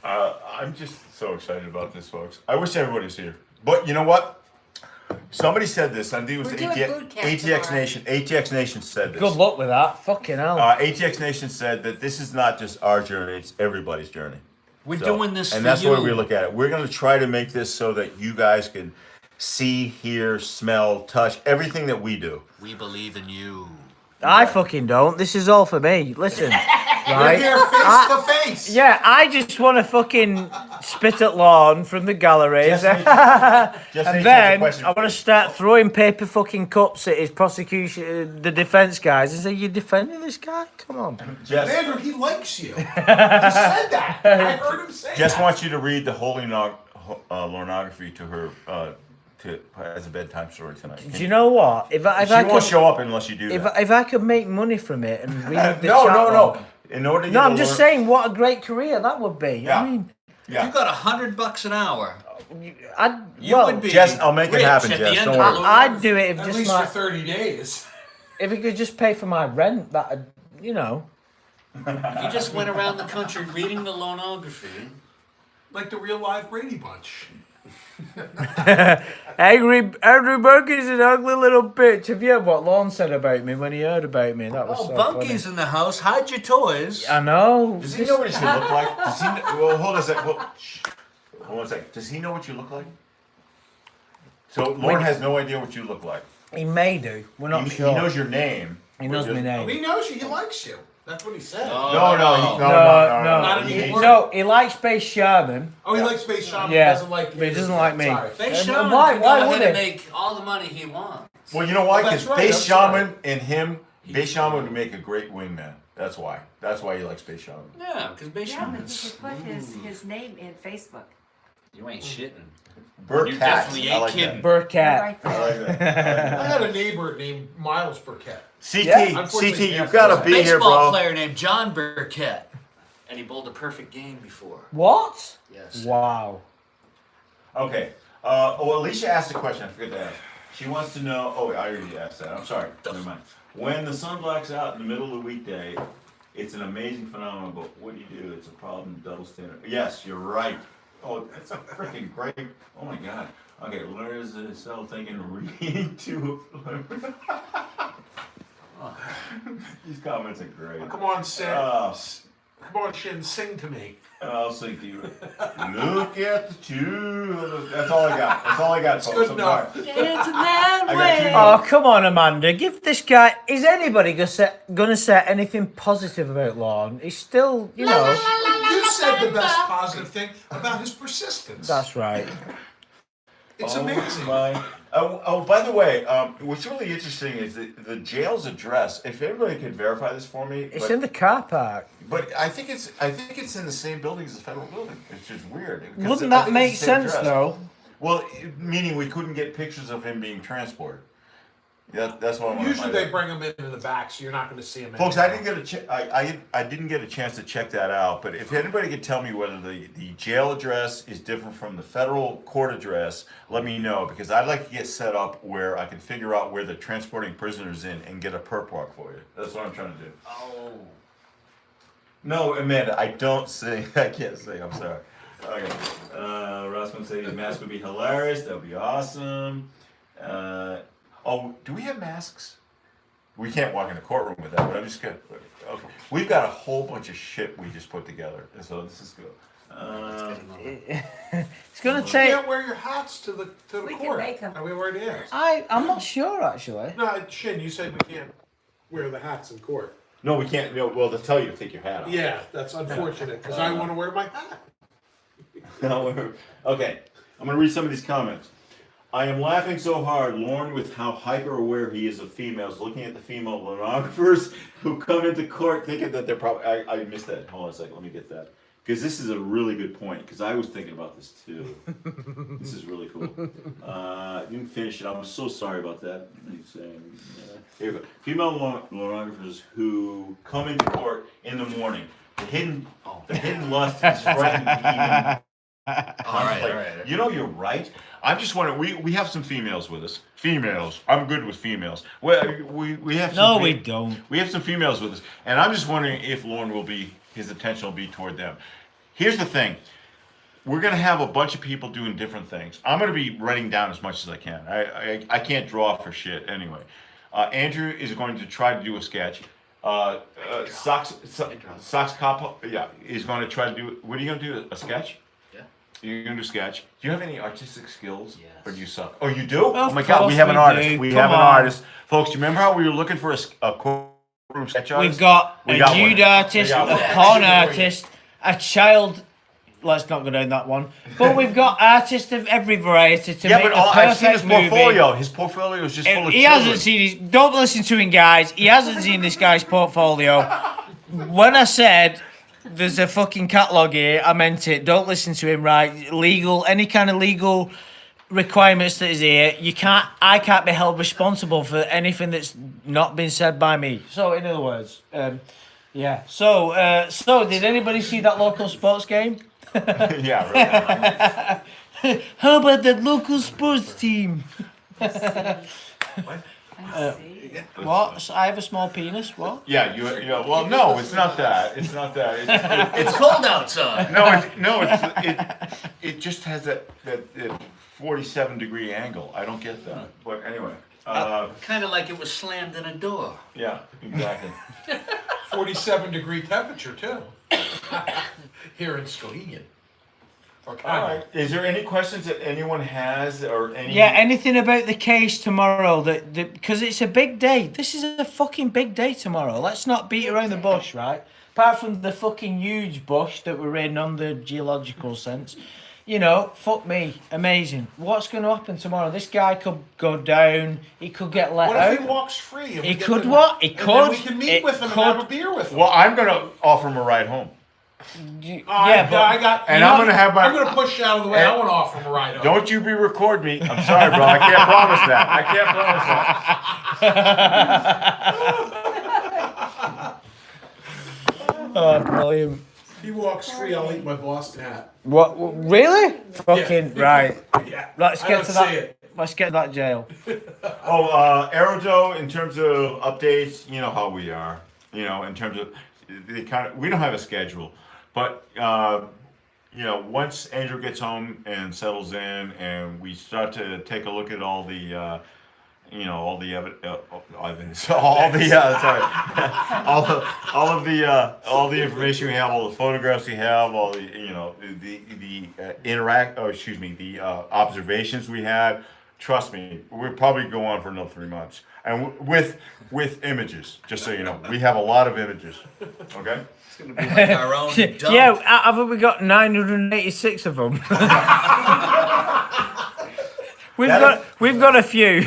Speaker 2: I'm just so excited about this, folks. I wish everybody was here. But you know what? Somebody said this. I think it was
Speaker 7: We're doing boot camp
Speaker 2: ATX
Speaker 7: tomorrow.
Speaker 2: Nation. ATX Nation said this.
Speaker 1: Good luck with that. Fucking hell.
Speaker 2: ATX Nation said that this is not just our journey; it's everybody's journey.
Speaker 3: We're doing this
Speaker 2: and
Speaker 3: for
Speaker 2: that's
Speaker 3: you.
Speaker 2: the way we look at it. We're going to try to make this so that you guys can see, hear, smell, touch everything that we do.
Speaker 3: We believe in you.
Speaker 1: I fucking don't. This is all for me. Listen. right?
Speaker 5: We're here face to face.
Speaker 1: Yeah, I just want to fucking spit at Lorne from the galleries.
Speaker 2: Just answer
Speaker 1: And
Speaker 2: the
Speaker 1: then
Speaker 2: question.
Speaker 1: I want to start throwing paper fucking cups at his prosecution, the defense guys, and say, "You defending this guy? Come on."
Speaker 2: Jess,
Speaker 5: Andrew, he likes you. He said that. I heard him say
Speaker 2: Jess
Speaker 5: that.
Speaker 2: wants you to read the holy Lornography to her as a bedtime story tonight.
Speaker 1: Do you know what? If
Speaker 2: She
Speaker 1: I
Speaker 2: won't
Speaker 1: could,
Speaker 2: show up unless you do that.
Speaker 1: if I could make money from it and read the
Speaker 2: No,
Speaker 1: chat
Speaker 2: no,
Speaker 1: log-
Speaker 2: no. In order to
Speaker 1: No,
Speaker 2: get
Speaker 1: I'm
Speaker 2: a
Speaker 1: just
Speaker 2: Lorne-
Speaker 1: saying what a great career that would be.
Speaker 2: Yeah.
Speaker 1: I mean,
Speaker 6: If
Speaker 2: Yeah.
Speaker 6: you got $100 an hour, you
Speaker 1: well,
Speaker 6: would be
Speaker 2: Jess, I'll make it
Speaker 6: rich
Speaker 2: happen,
Speaker 6: at
Speaker 2: Jess,
Speaker 6: the end
Speaker 2: don't
Speaker 6: of
Speaker 2: worry.
Speaker 6: the
Speaker 1: I'd do it if
Speaker 5: At
Speaker 1: just
Speaker 5: least
Speaker 1: my,
Speaker 5: for 30 days.
Speaker 1: if it could just pay for my rent. That, you know.
Speaker 6: If you just went around the country reading the Lornography,
Speaker 5: Like the real live Brady Bunch.
Speaker 1: Angry Bunky's an ugly little bitch. Have you heard what Lorne said about me when he heard about me? That was
Speaker 6: oh,
Speaker 1: so
Speaker 6: Bunky's in the house, hide your toys.
Speaker 1: funny. I know.
Speaker 2: Does he know what he should look like? Does he well, hold on a second. Hold on a second. Does he know what you look like? So Lorne has no idea what you look like.
Speaker 1: He may do. We're not
Speaker 2: He
Speaker 1: sure.
Speaker 2: knows your name.
Speaker 1: He knows my name.
Speaker 5: He knows you. He likes you. That's what he said.
Speaker 2: No,
Speaker 1: No,
Speaker 5: Not
Speaker 2: He
Speaker 5: anymore.
Speaker 2: hates you.
Speaker 1: no, he likes Space Shaman.
Speaker 5: Oh, he likes Space Shaman.
Speaker 1: Yeah,
Speaker 5: Doesn't like you.
Speaker 1: but he doesn't like me.
Speaker 5: Sorry.
Speaker 6: Space
Speaker 1: And
Speaker 6: Shaman
Speaker 1: why-
Speaker 6: can
Speaker 1: why
Speaker 6: go
Speaker 1: would
Speaker 6: ahead and
Speaker 1: he?
Speaker 6: make all the money he wants.
Speaker 2: Well, you know why?
Speaker 5: Well,
Speaker 2: Because
Speaker 5: that's right,
Speaker 2: Space
Speaker 5: I'm sorry.
Speaker 2: Shaman and him, Space Shaman would make a great wingman. That's why. That's why you like Space Shaman.
Speaker 6: Yeah, because Space
Speaker 7: Yeah, but he
Speaker 6: Shaman's
Speaker 7: could put his name in Facebook.
Speaker 6: you ain't shitting.
Speaker 2: Burke
Speaker 6: You
Speaker 2: Cat.
Speaker 6: definitely
Speaker 2: I
Speaker 6: ain't
Speaker 2: like
Speaker 6: kidding.
Speaker 1: Burkat.
Speaker 7: Right
Speaker 2: that. I
Speaker 7: there.
Speaker 2: like that.
Speaker 5: I had a neighbor named Miles Burkett.
Speaker 2: CT,
Speaker 1: Yeah.
Speaker 5: Unfortunately,
Speaker 2: CT,
Speaker 5: yeah,
Speaker 2: you've got to
Speaker 5: a
Speaker 2: be here,
Speaker 6: Baseball
Speaker 2: bro.
Speaker 6: player named John Burkett, and he bowled a perfect game before.
Speaker 1: What?
Speaker 6: Yes.
Speaker 1: Wow.
Speaker 2: Okay. Oh, Alicia asked a question. I forgot to ask. She wants to know. Oh, I already asked that. I'm sorry. Never mind. When the sun blacks out in the middle of the weekday, it's an amazing phenomenon. But what do you do? It's a problem. Double standard. Yes, you're right. Oh, that's a freaking great. Oh my God. Okay, Laura's cell thinking reading to. These comments are great.
Speaker 5: Come on, Sid. Come on, Shin, sing to me.
Speaker 2: I'll sing to you. Look at the two. That's all I got. That's all I got, folks.
Speaker 5: good
Speaker 2: I'm
Speaker 5: enough.
Speaker 2: sorry.
Speaker 6: It's that
Speaker 2: I got two
Speaker 6: way.
Speaker 1: Oh, come on, Amanda. Give this guy. Is anybody gonna say anything positive about Lorne? He's still, you know.
Speaker 5: You said the best positive thing about his persistence.
Speaker 1: That's right.
Speaker 5: It's
Speaker 2: Oh
Speaker 5: amazing.
Speaker 2: my. Oh, by the way, what's really interesting is the jail's address. If anybody could verify this for me,
Speaker 1: It's in the car park.
Speaker 2: but I think it's in the same building as the federal building. It's just weird. 'Cause
Speaker 1: Wouldn't
Speaker 2: I
Speaker 1: that
Speaker 2: think
Speaker 1: make
Speaker 2: it's the same
Speaker 1: sense,
Speaker 2: address.
Speaker 1: though?
Speaker 2: Well, meaning we couldn't get pictures of him being transported. Yeah, that's what I want.
Speaker 5: Usually they bring them in the back, so you're not going to see them.
Speaker 2: Folks, I didn't get I didn't get a chance to check that out, but if anybody could tell me whether the jail address is different from the federal court address, let me know, because I'd like to get set up where I can figure out where they're transporting prisoners in and get a perp walk for you. That's what I'm trying to do.
Speaker 6: Oh.
Speaker 2: No, Amanda, I don't sing. I can't sing. I'm sorry. Okay. Ross gonna say the mask would be hilarious. That would be awesome. Oh, do we have masks? We can't walk in the courtroom with that, but I'm just gonna. Okay, we've got a whole bunch of shit we just put together, so this is good.
Speaker 1: It's gonna
Speaker 5: You
Speaker 1: take.
Speaker 5: can't wear your hats to the
Speaker 7: We can
Speaker 5: court.
Speaker 7: make 'em.
Speaker 5: And we already asked.
Speaker 1: I'm not sure actually.
Speaker 5: No, Shin, you said we can't wear the hats in court.
Speaker 2: No, we can't. No, well, they'll tell you to take your hat off.
Speaker 5: Yeah, that's unfortunate because I want to wear my hat.
Speaker 2: No, okay, I'm gonna read some of these comments. I am laughing so hard, Lorne, with how hyper aware he is of females, looking at the female pornographers who come into court thinking that they're probably. I missed that. Hold on a second. Let me get that. Because this is a really good point. Because I was thinking about this too. This is really cool. Didn't finish it. I'm so sorry about that. He's saying, here we go. Female pornographers who come into court in the morning. The hidden lust is frightened even.
Speaker 6: All right.
Speaker 2: You know, you're right. I'm just wondering. We have some females with us. Females. I'm good with females. Well, we have. Some
Speaker 1: No, we don't.
Speaker 2: We have some females with us, and I'm just wondering if Lorne will be. His attention will be toward them. Here's the thing. We're gonna have a bunch of people doing different things. I'm gonna be writing down as much as I can. I can't draw for shit anyway. Andrew is going to try to do a sketch. Socks Cop, yeah, is going to try to do. What are you gonna do? A sketch?
Speaker 6: Yeah.
Speaker 2: You're gonna do a sketch. Do you have any artistic skills?
Speaker 6: Yes.
Speaker 2: Or do you suck? Oh, you do?
Speaker 1: Of
Speaker 2: Oh my God, we
Speaker 1: course
Speaker 2: have an
Speaker 1: we
Speaker 2: artist.
Speaker 1: do.
Speaker 2: We
Speaker 1: Come
Speaker 2: have an
Speaker 1: on.
Speaker 2: artist, folks. You remember how we were looking for a room sketch
Speaker 1: We've
Speaker 2: artist?
Speaker 1: got
Speaker 2: We
Speaker 1: a
Speaker 2: got one.
Speaker 1: nude artist,
Speaker 2: We got
Speaker 1: a
Speaker 2: one.
Speaker 1: porn artist, a child. Let's not go down that one. But we've got artists of every variety to
Speaker 2: Yeah,
Speaker 1: make
Speaker 2: but
Speaker 1: the
Speaker 2: I've seen his
Speaker 1: perfect movie.
Speaker 2: portfolio. His portfolio is just full of
Speaker 1: He
Speaker 2: children.
Speaker 1: hasn't seen his. Don't listen to him, guys. He hasn't seen this guy's portfolio. When I said there's a fucking catalogue here, I meant it. Don't listen to him, right? Legal, any kind of legal requirements that is here. I can't be held responsible for anything that's not been said by me. So, in other words, yeah. So did anybody see that local sports game?
Speaker 2: Yeah, right.
Speaker 1: How about that local sports team?
Speaker 7: I see.
Speaker 1: What? So I have a small penis. What?
Speaker 2: Yeah, you know. Well, no, it's not that. It's not that.
Speaker 3: It's cold outside.
Speaker 2: It just has that 47-degree angle. I don't get that. But anyway,
Speaker 3: Kind of like it was slammed in a door.
Speaker 2: yeah, exactly.
Speaker 5: 47-degree temperature too. Here in Skowhegan. Or
Speaker 2: All
Speaker 5: kind
Speaker 2: right. Is there any questions that anyone has, or any?
Speaker 1: Yeah, anything about the case tomorrow? Because it's a big day. This is a fucking big day tomorrow. Let's not beat around the bush, right? Apart from the fucking huge bush that we're in on the geological sense, you know, fuck me, amazing. What's going to happen tomorrow? This guy could go down. He could get let
Speaker 5: What
Speaker 1: out.
Speaker 5: if he walks free? And
Speaker 1: He
Speaker 5: we get
Speaker 1: could
Speaker 5: to-
Speaker 1: what? He
Speaker 5: and
Speaker 1: could.
Speaker 5: then we can meet
Speaker 1: It
Speaker 5: with him
Speaker 1: could.
Speaker 5: and have a beer with him.
Speaker 2: Well, I'm gonna offer him a ride home,
Speaker 1: Yeah, but
Speaker 5: I got.
Speaker 2: and
Speaker 5: you
Speaker 2: I'm
Speaker 5: know,
Speaker 2: gonna have my.
Speaker 5: I'm gonna push you out of the way. I want to offer him a ride home.
Speaker 2: Don't you be record me. I'm sorry, bro. I can't promise that. I can't promise that.
Speaker 1: oh, brilliant.
Speaker 5: If he walks free, I'll eat my Boston hat.
Speaker 1: What? Really? Fucking right.
Speaker 5: Yeah.
Speaker 1: Let's
Speaker 5: I
Speaker 1: get
Speaker 5: don't
Speaker 1: to
Speaker 5: see
Speaker 1: that.
Speaker 5: it.
Speaker 1: Let's get to that jail.
Speaker 2: Aerodo, in terms of updates, you know how we are. You know, in terms of we don't have a schedule, but you know, once Andrew gets home and settles in, and we start to take a look at all the, you know, all the evidence, all the information we have, all the photographs we have, all the, you know, the observations we had. Trust me, we'll probably go on for another 3 months, and with images. Just so you know, we have a lot of images. Okay.
Speaker 3: It's going to be like our own dump.
Speaker 1: Yeah, haven't we got 986 of them? we've got a few.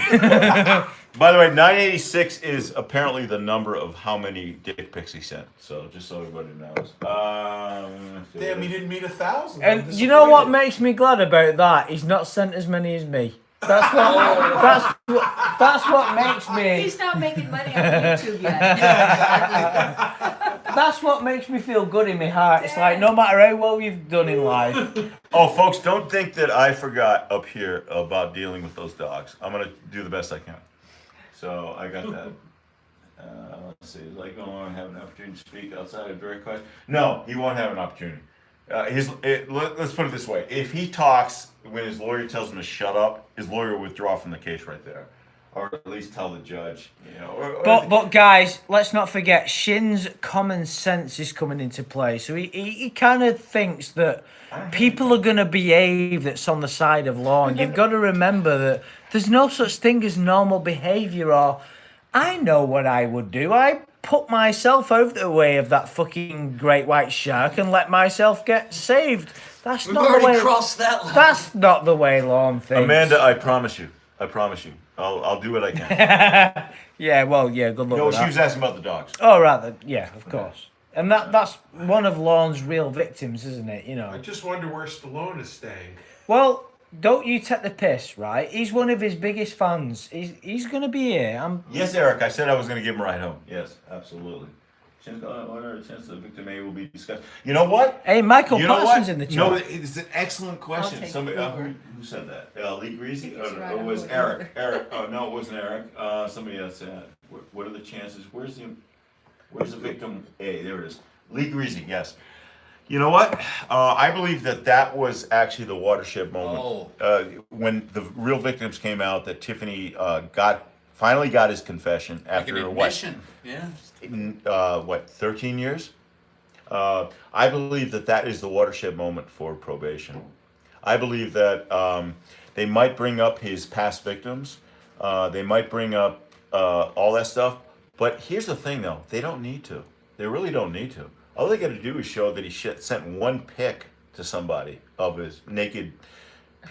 Speaker 2: By the way, 986 is apparently the number of how many dick pics he sent. So just so everybody knows.
Speaker 5: Damn, he didn't meet 1,000.
Speaker 1: And you know what makes me glad about that? He's not sent as many as me. That's what makes me.
Speaker 7: He's not making money on YouTube yet.
Speaker 1: That's what makes me feel good in my heart. It's like no matter how well you've done in life.
Speaker 2: Oh, folks, don't think that I forgot up here about dealing with those dogs. I'm gonna do the best I can. So I got that. Let's see. Is like going to have an opportunity to speak outside of direct question? No, he won't have an opportunity. Let's put it this way: if he talks when his lawyer tells him to shut up, his lawyer will withdraw from the case right there, or at least tell the judge. You know.
Speaker 1: But guys, let's not forget Shin's common sense is coming into play. So he kind of thinks that people are going to behave that's on the side of Lorne. You've got to remember that there's no such thing as normal behaviour. Or I know what I would do. I put myself over the way of that fucking great white shark and let myself get saved. That's
Speaker 3: We've
Speaker 1: not the
Speaker 3: already
Speaker 1: way.
Speaker 3: crossed that line.
Speaker 1: That's not the way Lorne thinks.
Speaker 2: Amanda, I promise you. I'll do what I can.
Speaker 1: Yeah, well, yeah, good luck
Speaker 2: No,
Speaker 1: with
Speaker 2: she
Speaker 1: that.
Speaker 2: was asking about the dogs.
Speaker 1: Oh, right, yeah, of course. And that's one of Lorne's real victims, isn't it? You
Speaker 5: I
Speaker 1: know.
Speaker 5: just wonder where Stallone is staying.
Speaker 1: Well, don't you take the piss, right? He's one of his biggest fans. He's going to be here.
Speaker 2: Yes, Eric, I said I was going to give him a ride home. Yes, absolutely. What are the chances the victim A will be discussed? You know what?
Speaker 1: Hey, Michael
Speaker 2: You know
Speaker 1: Parsons
Speaker 2: what?
Speaker 1: in the chat.
Speaker 2: No, it's an excellent question.
Speaker 7: take
Speaker 2: Somebody
Speaker 7: Uber.
Speaker 2: who said that? Lee Greasy?
Speaker 7: It's
Speaker 2: Or
Speaker 7: right
Speaker 2: it
Speaker 7: on
Speaker 2: was
Speaker 7: Uber.
Speaker 2: Eric. Eric. Oh no, it wasn't Eric. Somebody else said. What are the chances? Where's the victim A? There it is. Lee Greasy. Yes. You know what? I believe that was actually the watershed moment when the real victims came out. That Tiffany finally got his confession
Speaker 3: Like
Speaker 2: after
Speaker 3: an
Speaker 2: what?
Speaker 3: admission. Yeah.
Speaker 2: 13 years? I believe that is the watershed moment for probation. I believe that they might bring up his past victims. They might bring up all that stuff. But here's the thing, though. They don't need to. They really don't need to. All they got to do is show that he sent one pic to somebody of his naked,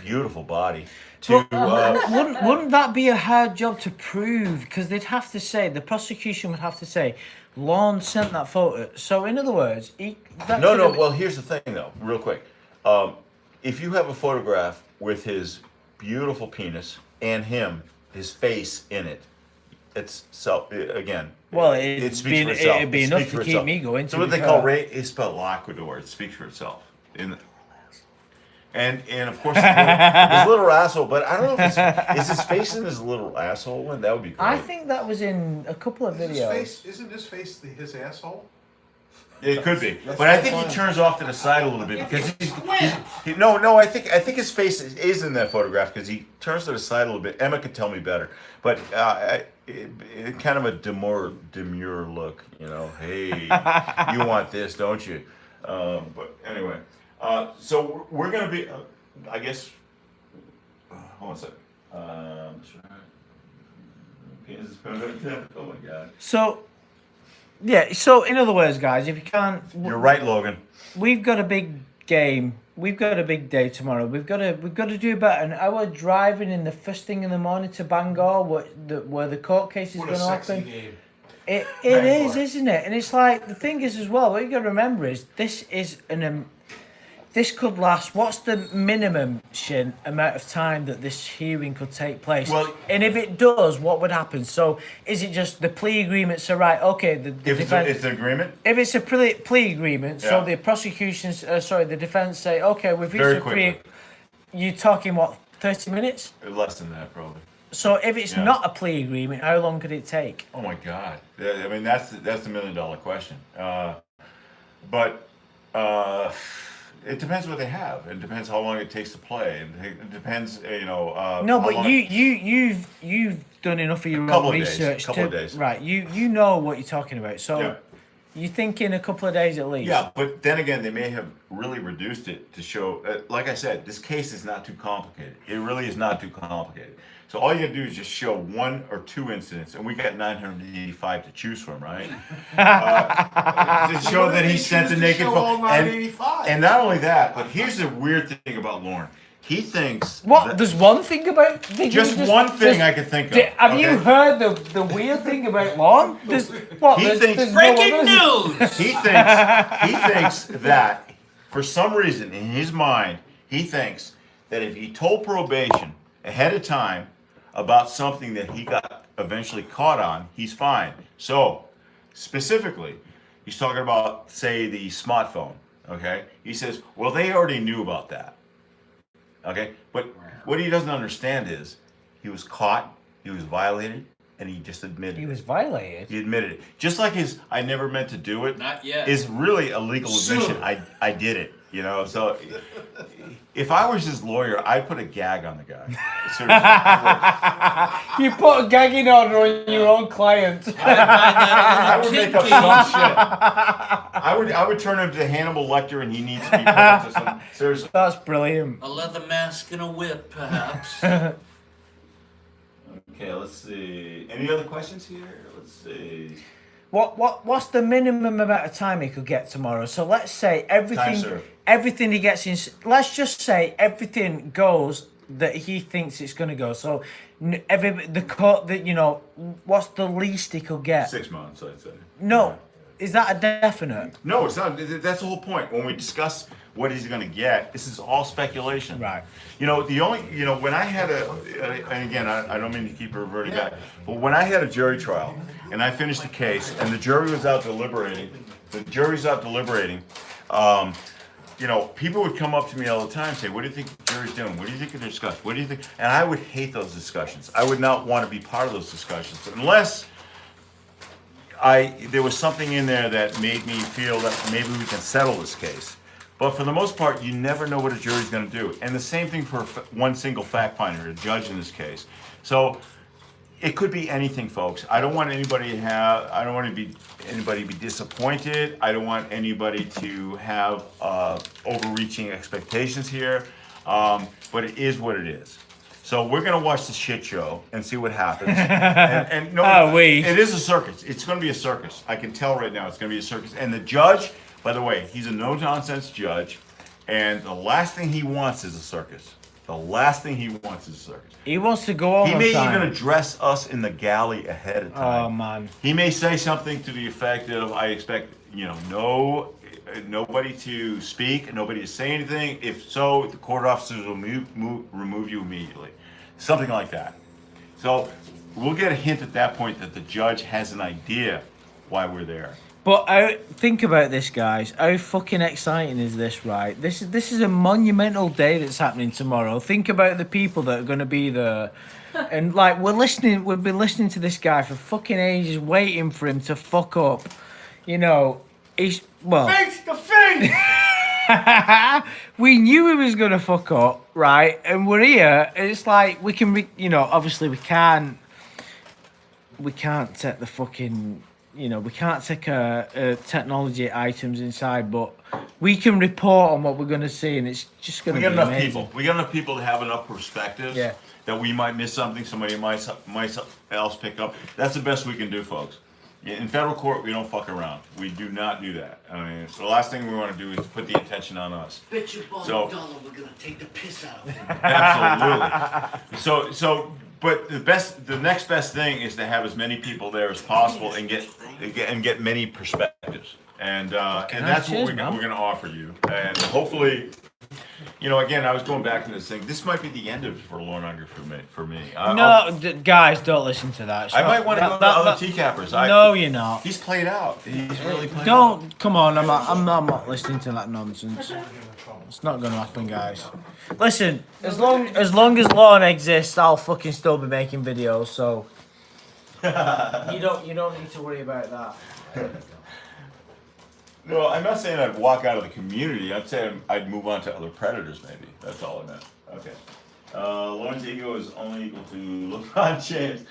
Speaker 2: beautiful body. To
Speaker 1: Wouldn't that be a hard job to prove? Because they'd have to say, the prosecution would have to say, Lorne sent that photo. So in other words,
Speaker 2: no. Well, here's the thing, though, real quick. If you have a photograph with his beautiful penis and his face in it, it's again.
Speaker 1: Well,
Speaker 2: it speaks for itself.
Speaker 1: it'd be
Speaker 2: It
Speaker 1: enough
Speaker 2: speaks
Speaker 1: to
Speaker 2: for
Speaker 1: keep
Speaker 2: itself.
Speaker 1: me going.
Speaker 2: So what they call it's spelled Laquador. It speaks for itself. And of course his little asshole. But I don't know if is his face in his little asshole one? That would be great.
Speaker 1: I think that was in a couple of videos.
Speaker 5: Isn't his face his asshole?
Speaker 2: It could be, but I think he turns off to the side a little bit because no. I think his face is in that photograph because he turns to the side a little bit. Emma could tell me better, but it kind of a demure look, you know. Hey, you want this, don't you? But anyway, so we're gonna be, I guess. Hold on a second. Oh my God.
Speaker 1: So. Yeah, so in other words, guys, if you can't...
Speaker 2: You're right, Logan.
Speaker 1: We've got a big game. We've got a big day tomorrow. We've got to do about an hour driving in the first thing in the morning to Bangor, where the court case is going to happen.
Speaker 5: Game.
Speaker 1: It is, isn't it? And it's like, the thing is as well, what you got to remember is this is this could last. What's the minimum, Shin, amount of time that this hearing could take place?
Speaker 2: Well,
Speaker 1: and if it does, what would happen? So, is it just the plea agreements are right? Okay,
Speaker 2: If it's an agreement,
Speaker 1: if it's a plea agreement,
Speaker 2: Yeah.
Speaker 1: so the prosecution's, the defense say, okay, we've reached
Speaker 2: Very
Speaker 1: a plea.
Speaker 2: quickly.
Speaker 1: You're talking what, 30 minutes?
Speaker 2: less than that probably.
Speaker 1: So if it's
Speaker 2: Yeah.
Speaker 1: not a plea agreement, how long could it take?
Speaker 2: Oh my God! I mean, that's the $1 million question. But it depends what they have. It depends how long it takes to play. It depends,
Speaker 1: No,
Speaker 2: how
Speaker 1: but
Speaker 2: long-
Speaker 1: you've done enough of your
Speaker 2: Couple
Speaker 1: own
Speaker 2: of days,
Speaker 1: research
Speaker 2: couple of days.
Speaker 1: right. You know what you're talking about. So
Speaker 2: Yeah.
Speaker 1: you think in a couple of days at least.
Speaker 2: Yeah, but then again, they may have really reduced it to show. Like I said, this case is not too complicated. It really is not too complicated. So all you gotta do is just show 1 or 2 incidents, and we got 985 to choose from, right? To show that he sent the naked photo. And not only that, but here's the weird thing about Lorne. He thinks
Speaker 1: What?
Speaker 2: that-
Speaker 1: There's one thing about
Speaker 2: just one thing I can think of.
Speaker 1: Have you
Speaker 2: okay?
Speaker 1: heard the weird thing about Lorne? There's what?
Speaker 2: He
Speaker 1: there's,
Speaker 2: thinks-
Speaker 1: there's
Speaker 3: Breaking
Speaker 1: no one,
Speaker 3: news!
Speaker 2: He thinks that for some reason in his mind, he thinks that if he told probation ahead of time about something that he got eventually caught on, he's fine. So, specifically, he's talking about, say, the smartphone, okay? He says, well, they already knew about that, okay? But what he doesn't understand is he was caught, he was violated, and he just admitted
Speaker 1: He
Speaker 2: it.
Speaker 1: was violated.
Speaker 2: He admitted it. Just like his "I never meant to do it"
Speaker 3: Not yet.
Speaker 2: is really a legal admission. I did it, you know. So if I was his lawyer, I'd put a gag on the guy. Seriously.
Speaker 1: You put a gagging order on your own client.
Speaker 2: I would make up some shit. I would turn him to Hannibal Lecter, and he needs to be put into some. Seriously.
Speaker 1: That's brilliant.
Speaker 3: A leather mask and a whip, perhaps.
Speaker 2: Okay, let's see. Any other questions here? Let's see.
Speaker 1: What's the minimum amount of time he could get tomorrow? So let's say
Speaker 2: Time served.
Speaker 1: everything he gets in. Let's just say everything goes that he thinks it's going to go. So the court that what's the least he could get?
Speaker 2: 6 months, I'd say.
Speaker 1: No, is that a definite?
Speaker 2: No, it's not. That's the whole point. When we discuss what he's going to get, this is all speculation.
Speaker 1: Right.
Speaker 2: When I had and again, I don't mean to keep reverting back, but when I had a jury trial and I finished the case and the jury was out deliberating, people would come up to me all the time and say, what do you think the jury's doing? What do you think of their discussion? What do you think? And I would hate those discussions. I would not want to be part of those discussions unless there was something in there that made me feel that maybe we can settle this case. But for the most part, you never know what a jury's going to do. And the same thing for one single fact finder, a judge in this case. So it could be anything, folks. I don't want anybody to be disappointed. I don't want anybody to have overreaching expectations here. But it is what it is. So we're gonna watch the shit show and see what happens. and no, it is a circus. It's gonna be a circus. I can tell right now it's gonna be a circus. And the judge, by the way, he's a no-nonsense judge, and the last thing he wants is a circus. The last thing he wants is a circus.
Speaker 1: He wants to go on.
Speaker 2: He may even address us in the galley ahead of time.
Speaker 1: Oh man.
Speaker 2: He may say something to the effect of, "I expect, nobody to speak, nobody to say anything. If so, the court officers will remove you immediately." Something like that. So we'll get a hint at that point that the judge has an idea why we're there.
Speaker 1: But think about this, guys. How fucking exciting is this, right? This is a monumental day that's happening tomorrow. Think about the people that are going to be there. And like we've been listening to this guy for fucking ages, waiting for him to fuck up. You know, face to face. We knew he was gonna fuck up, right? And we're here. And it's like we can, obviously we can't take the fucking. We can't take technology items inside, but we can report on what we're going to see, and it's just going to be amazing.
Speaker 2: We got enough people to have enough perspectives that we might miss something, somebody might else pick up. That's the best we can do, folks. In federal court, we don't fuck around. We do not do that. I mean, the last thing we want to do is put the attention on us.
Speaker 3: Bet you $1 we're gonna take the piss out of him.
Speaker 2: Absolutely. But the next best thing is to have as many people there as possible and get many perspectives, and that's what we're going to offer you. And hopefully, again, I was going back to this thing. This might be the end of it for Lorne for me.
Speaker 1: Guys, don't listen to that.
Speaker 2: I might want to go to other TCAPers.
Speaker 1: No, you're not.
Speaker 2: He's played out. He's really played out.
Speaker 1: Come on. I'm not listening to that nonsense. It's not gonna happen, guys. Listen, as long as Lorne exists, I'll fucking still be making videos. So you don't need to worry about that.
Speaker 2: No, I'm not saying I'd walk out of the community. I'm saying I'd move on to other predators, maybe. That's all I meant. Okay. Lorne's ego is only equal to LeBron James.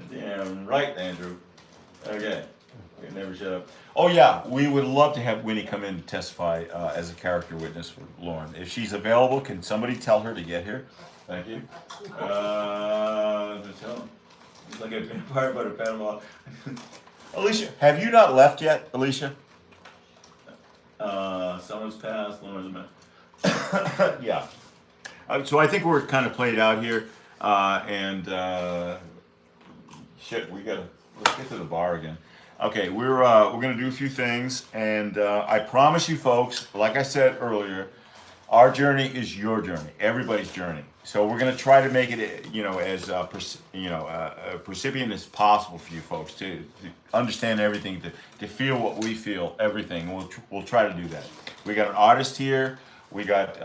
Speaker 2: Damn right, Andrew. Okay. We never shut up. Oh yeah, we would love to have Winnie come in to testify as a character witness for Lorne. If she's available, can somebody tell her to get here? Thank you. It's like a vampire but a Panama. Alicia, have you not left yet, Alicia? Someone's passed, Lorne's a man. Yeah. So I think we're kind of played out here, shit, let's get to the bar again. Okay, we're gonna do a few things, and I promise you, folks. Like I said earlier, our journey is your journey, everybody's journey. So we're gonna try to make it, as precipient as possible for you folks to understand everything, to feel what we feel, everything. We'll try to do that. We got an artist here. We got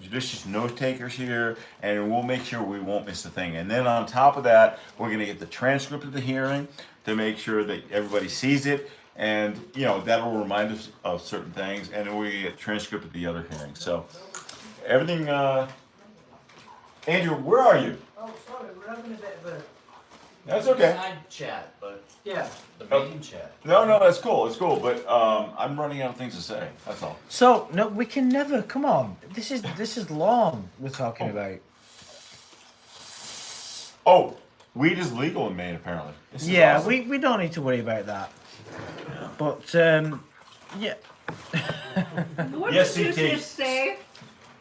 Speaker 2: judicious note takers here, and we'll make sure we won't miss a thing. And then on top of that, we're gonna get the transcript of the hearing to make sure that everybody sees it, and that'll remind us of certain things, and then we get transcript of the other hearings. So everything. Andrew, where are you?
Speaker 1: Oh, sorry, we're having a bit of a.
Speaker 2: That's okay.
Speaker 6: Side chat, but
Speaker 1: Yeah.
Speaker 6: the main chat.
Speaker 2: No, that's cool. It's cool, but I'm running out of things to say. That's all.
Speaker 1: So no, we can never. Come on, this is Lorne we're talking about.
Speaker 2: Oh, weed is legal in Maine, apparently. This is
Speaker 1: Yeah,
Speaker 2: awesome.
Speaker 1: we don't need to worry about that. But yeah.
Speaker 7: What
Speaker 2: Yes,
Speaker 7: did you
Speaker 2: CT.
Speaker 7: just say?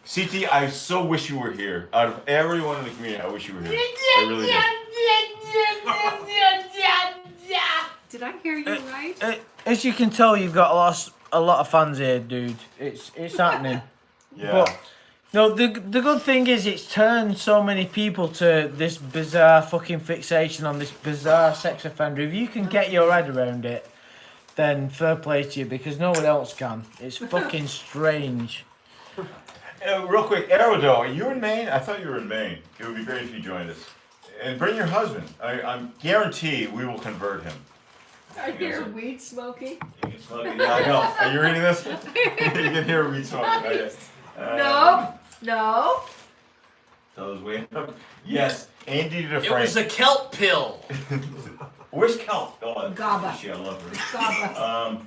Speaker 2: CT, I so wish you were here. Out of everyone in the community, I wish you were here. I really do.
Speaker 7: Did I hear you right?
Speaker 1: As you can tell, you've got a lot of fans here, dude. It's happening.
Speaker 2: Yeah.
Speaker 1: But no, the good thing is it's turned so many people to this bizarre fucking fixation on this bizarre sex offender. If you can get your head around it, then fair play to you, because no one else can. It's fucking strange.
Speaker 2: Real quick, Aerodo, are you in Maine? I thought you were in Maine. It would be great if you joined us. And bring your husband. I'm guarantee we will convert him.
Speaker 7: I hear weed smoking.
Speaker 2: You can smoke it. Yeah, I know. Are you reading this? You can hear weed smoking. Okay.
Speaker 7: No.
Speaker 2: Those way up. Yes, Andy
Speaker 3: It
Speaker 2: DeFrank.
Speaker 3: was a kelp pill.
Speaker 2: Where's Kelp? Oh,
Speaker 7: Gaba.
Speaker 2: She, I love her.
Speaker 7: Gaba.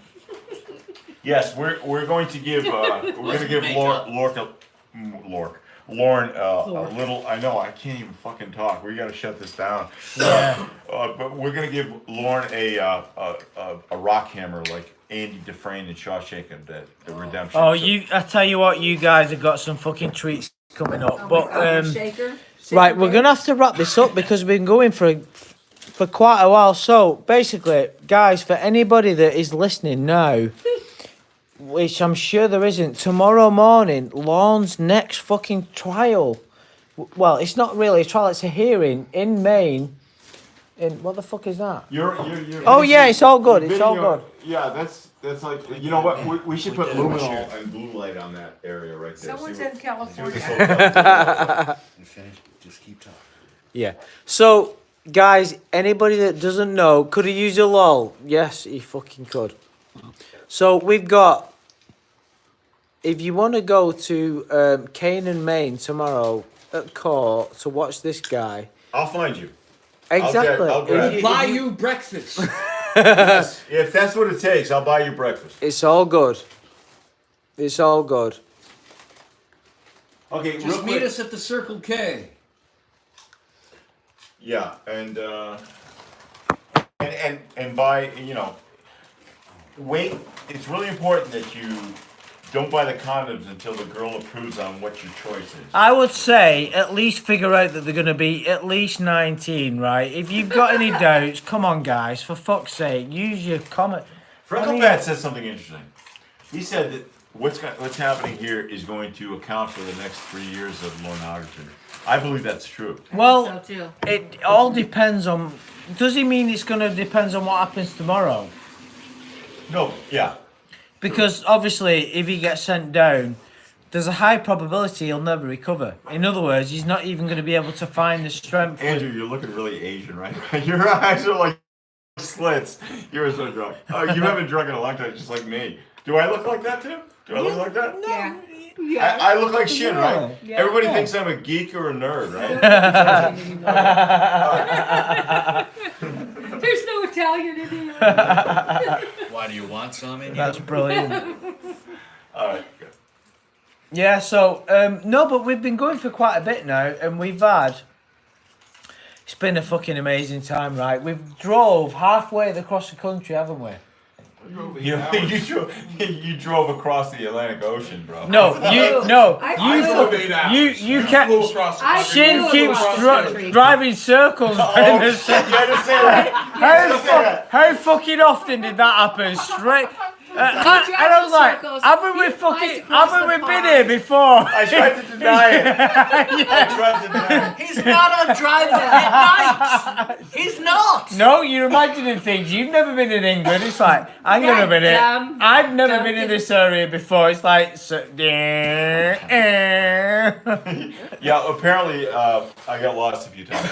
Speaker 2: Yes, we're going to give
Speaker 3: Wasn't
Speaker 2: Lorne Lorne a little. I know I can't even fucking talk. We got to shut this down.
Speaker 1: Yeah.
Speaker 2: But we're gonna give Lorne a rock hammer like Andy Dufresne and Shawshank and the Redemption.
Speaker 1: Oh,
Speaker 2: So-
Speaker 1: I tell you what, you guys have got some fucking treats coming up.
Speaker 7: Oh my
Speaker 1: But
Speaker 7: God, shaker.
Speaker 1: right, we're gonna have to wrap this up because we've been going for quite a while. So basically, guys, for anybody that is listening now, which I'm sure there isn't, tomorrow morning, Lorne's next fucking trial. Well, it's not really a trial; it's a hearing in Maine. In what the fuck is that?
Speaker 2: You're
Speaker 1: Oh yeah, it's all good. It's all good.
Speaker 2: Yeah, that's like, you know what? We should put luminol and blue light on that area right there.
Speaker 7: Someone's
Speaker 2: See what-
Speaker 7: in
Speaker 2: see what
Speaker 7: California.
Speaker 2: this whole-
Speaker 6: You finished? Just keep talking.
Speaker 1: Yeah. So, guys, anybody that doesn't know, could he use a lol? Yes, he fucking could. So we've got. If you want to go to Canaan, Maine tomorrow at court to watch this guy,
Speaker 2: I'll find you.
Speaker 1: exactly.
Speaker 2: I'll grab
Speaker 1: If
Speaker 3: Buy you breakfast.
Speaker 2: Yes, if that's what it takes, I'll buy you breakfast.
Speaker 1: it's all good. It's all good.
Speaker 2: Okay, real
Speaker 3: Just meet
Speaker 2: quick.
Speaker 3: us at the Circle K.
Speaker 2: Yeah, and buy, wait. It's really important that you don't buy the condoms until the girl approves on what your choice is.
Speaker 1: I would say at least figure out that they're going to be at least 19, right? If you've got any doubts, come on, guys, for fuck's sake, use your comment.
Speaker 2: Frecklebat said something interesting. He said that what's happening here is going to account for the next 3 years of pornography. I believe that's true.
Speaker 1: Well,
Speaker 7: So too.
Speaker 1: it all depends on. Does he mean it's going to depend on what happens tomorrow?
Speaker 2: No, yeah.
Speaker 1: Because obviously, if he gets sent down, there's a high probability he'll never recover. In other words, he's not even going to be able to find the strength.
Speaker 2: Andrew, you're looking really Asian right now. Your eyes are like slits. You're so drunk. Oh, you haven't drunk in a long time, just like me. Do I look like that too? Do I look like that?
Speaker 7: Yeah.
Speaker 2: I look like shit, right?
Speaker 7: Yeah.
Speaker 2: Everybody thinks I'm a geek or a nerd, right?
Speaker 7: There's no Italian in here.
Speaker 6: Why do you want some in
Speaker 1: That's
Speaker 6: you?
Speaker 1: brilliant.
Speaker 2: All right, good.
Speaker 1: Yeah, so, no, but we've been going for quite a bit now, and it's been a fucking amazing time, right? We've drove halfway across the country, haven't we?
Speaker 2: You drove across the Atlantic Ocean, bro.
Speaker 1: No, you
Speaker 7: I
Speaker 1: kept.
Speaker 7: I
Speaker 1: Shin
Speaker 7: flew
Speaker 1: keeps
Speaker 7: across country.
Speaker 1: driving circles.
Speaker 2: Oh,
Speaker 1: around the
Speaker 2: shit, you had to say that.
Speaker 1: how fucking often did that happen? Straight. And I was like,
Speaker 7: circles.
Speaker 1: haven't we
Speaker 7: He flies
Speaker 1: fucking,
Speaker 7: across
Speaker 1: haven't
Speaker 7: the
Speaker 1: we been
Speaker 7: pond.
Speaker 1: here before?
Speaker 2: I tried to deny it. I tried to deny it.
Speaker 3: He's not on driving at night. He's not.
Speaker 1: No, you're imagining things. You've never been in England. It's like, hang on a minute.
Speaker 7: Dumb.
Speaker 1: I've never
Speaker 7: Dumb
Speaker 1: been in
Speaker 7: kid.
Speaker 1: this area before. It's like,
Speaker 2: Yeah, apparently I got lost a few times.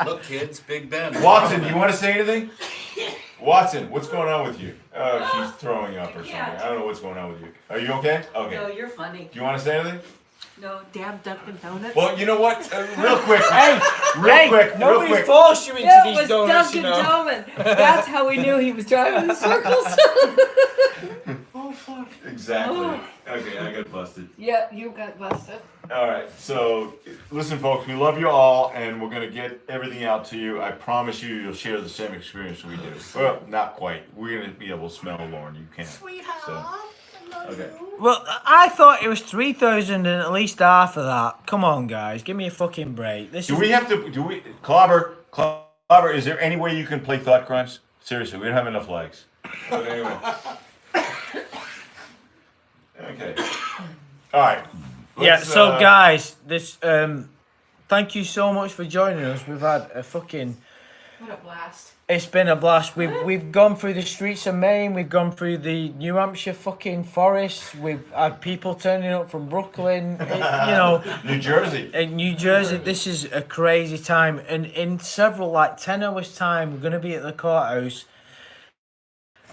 Speaker 6: Look, kids, Big Ben.
Speaker 2: Watson, do you want to say anything? Watson, what's going on with you? Oh, she's throwing up or something. I don't know what's going on with you. Are you okay? Okay.
Speaker 4: No, you're funny.
Speaker 2: Do you want to say anything?
Speaker 4: No, damn Dunkin Donuts.
Speaker 2: Well, you know what? Real quick.
Speaker 1: Hey,
Speaker 2: real quick.
Speaker 1: nobody
Speaker 2: Real quick.
Speaker 1: forced you into
Speaker 4: it
Speaker 1: these
Speaker 4: was
Speaker 1: donuts,
Speaker 4: Dunkin
Speaker 1: you know.
Speaker 4: Donuts. That's how we knew he was driving in circles.
Speaker 2: Oh, fuck. Exactly. Okay, I got busted.
Speaker 4: Yeah, you got busted.
Speaker 2: All right, so listen, folks, we love you all, and we're gonna get everything out to you. I promise you, you'll share the same experience we do. Well, not quite. We're gonna be able to smell Lorne. You can't.
Speaker 4: Sweetheart,
Speaker 2: So,
Speaker 4: I love
Speaker 2: okay.
Speaker 4: you.
Speaker 1: Well, I thought it was 3,000 and at least half of that. Come on, guys, give me a fucking break. This
Speaker 2: Do
Speaker 1: is
Speaker 2: we have to? Do we? Clobber. Is there any way you can play thought crimes? Seriously, we don't have enough legs. But anyway. Okay. All right.
Speaker 1: yeah.
Speaker 2: Let's,
Speaker 1: So, guys, this thank you so much for joining us. We've had a fucking.
Speaker 4: What a blast.
Speaker 1: It's been a blast. We've gone through the streets of Maine. We've gone through the New Hampshire fucking forests. We've had people turning up from Brooklyn.
Speaker 2: New Jersey.
Speaker 1: In New Jersey, this is a crazy time. And in several, like 10 hours time, we're going to be at the courthouse.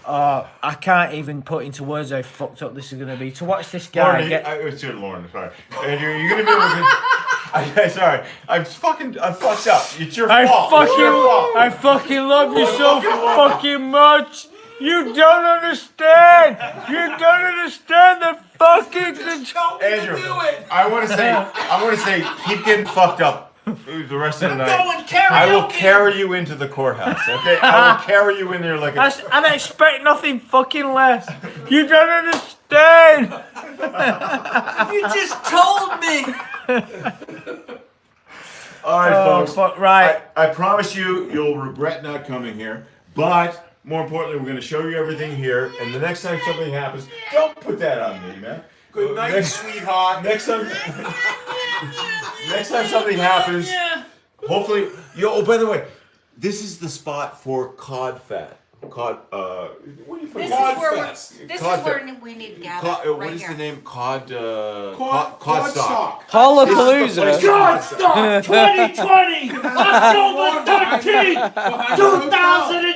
Speaker 1: I can't even put into words how fucked up this is going to be. To watch this guy
Speaker 2: Lauren,
Speaker 1: get...
Speaker 2: it's your Lauren, sorry. Andrew, you're gonna be able to. Sorry, I'm fucked up. It's your fault. It's your fault.
Speaker 1: I fucking love you so fucking much. You don't understand. You don't understand the fucking control.
Speaker 2: Andrew, I want to say, keep getting fucked up the rest of the night. I will carry you into the courthouse, okay? I will carry you in there like a...
Speaker 1: I expect nothing fucking less. You don't understand.
Speaker 3: You just told me.
Speaker 2: All right,
Speaker 1: Oh,
Speaker 2: folks.
Speaker 1: fuck, right.
Speaker 2: I promise you'll regret not coming here. But more importantly, we're going to show you everything here. And the next time something happens, don't put that on me, man.
Speaker 5: Good night, sweetheart.
Speaker 2: Next time something happens, hopefully. Oh, by the way, this is the spot for cod fat. Cod. What do you put?
Speaker 8: This
Speaker 2: Cod
Speaker 8: is where
Speaker 2: fat.
Speaker 8: this
Speaker 2: Cod
Speaker 8: is where
Speaker 2: fat.
Speaker 8: we need to gather.
Speaker 2: Cod,
Speaker 8: right
Speaker 2: what is
Speaker 8: here.
Speaker 2: the name? Cod.
Speaker 5: Quad
Speaker 2: stock.
Speaker 5: stock.
Speaker 1: Hallapalooza.
Speaker 5: God,
Speaker 9: Stop 2020, October 13th,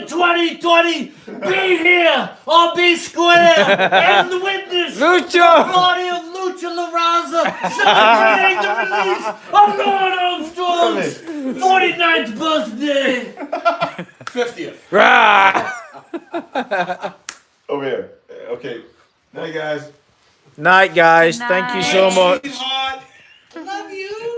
Speaker 9: 2020. Be here or be square. And the witness,
Speaker 1: Lucha.
Speaker 9: body of Lucha La Raza, celebrating the release of Lord Armstrong's 49th birthday.
Speaker 5: 50th.
Speaker 1: Rah.
Speaker 2: Over here. Okay. Night, guys.
Speaker 1: Night, guys. Thank you so much.
Speaker 5: Sweetheart.
Speaker 3: Love you.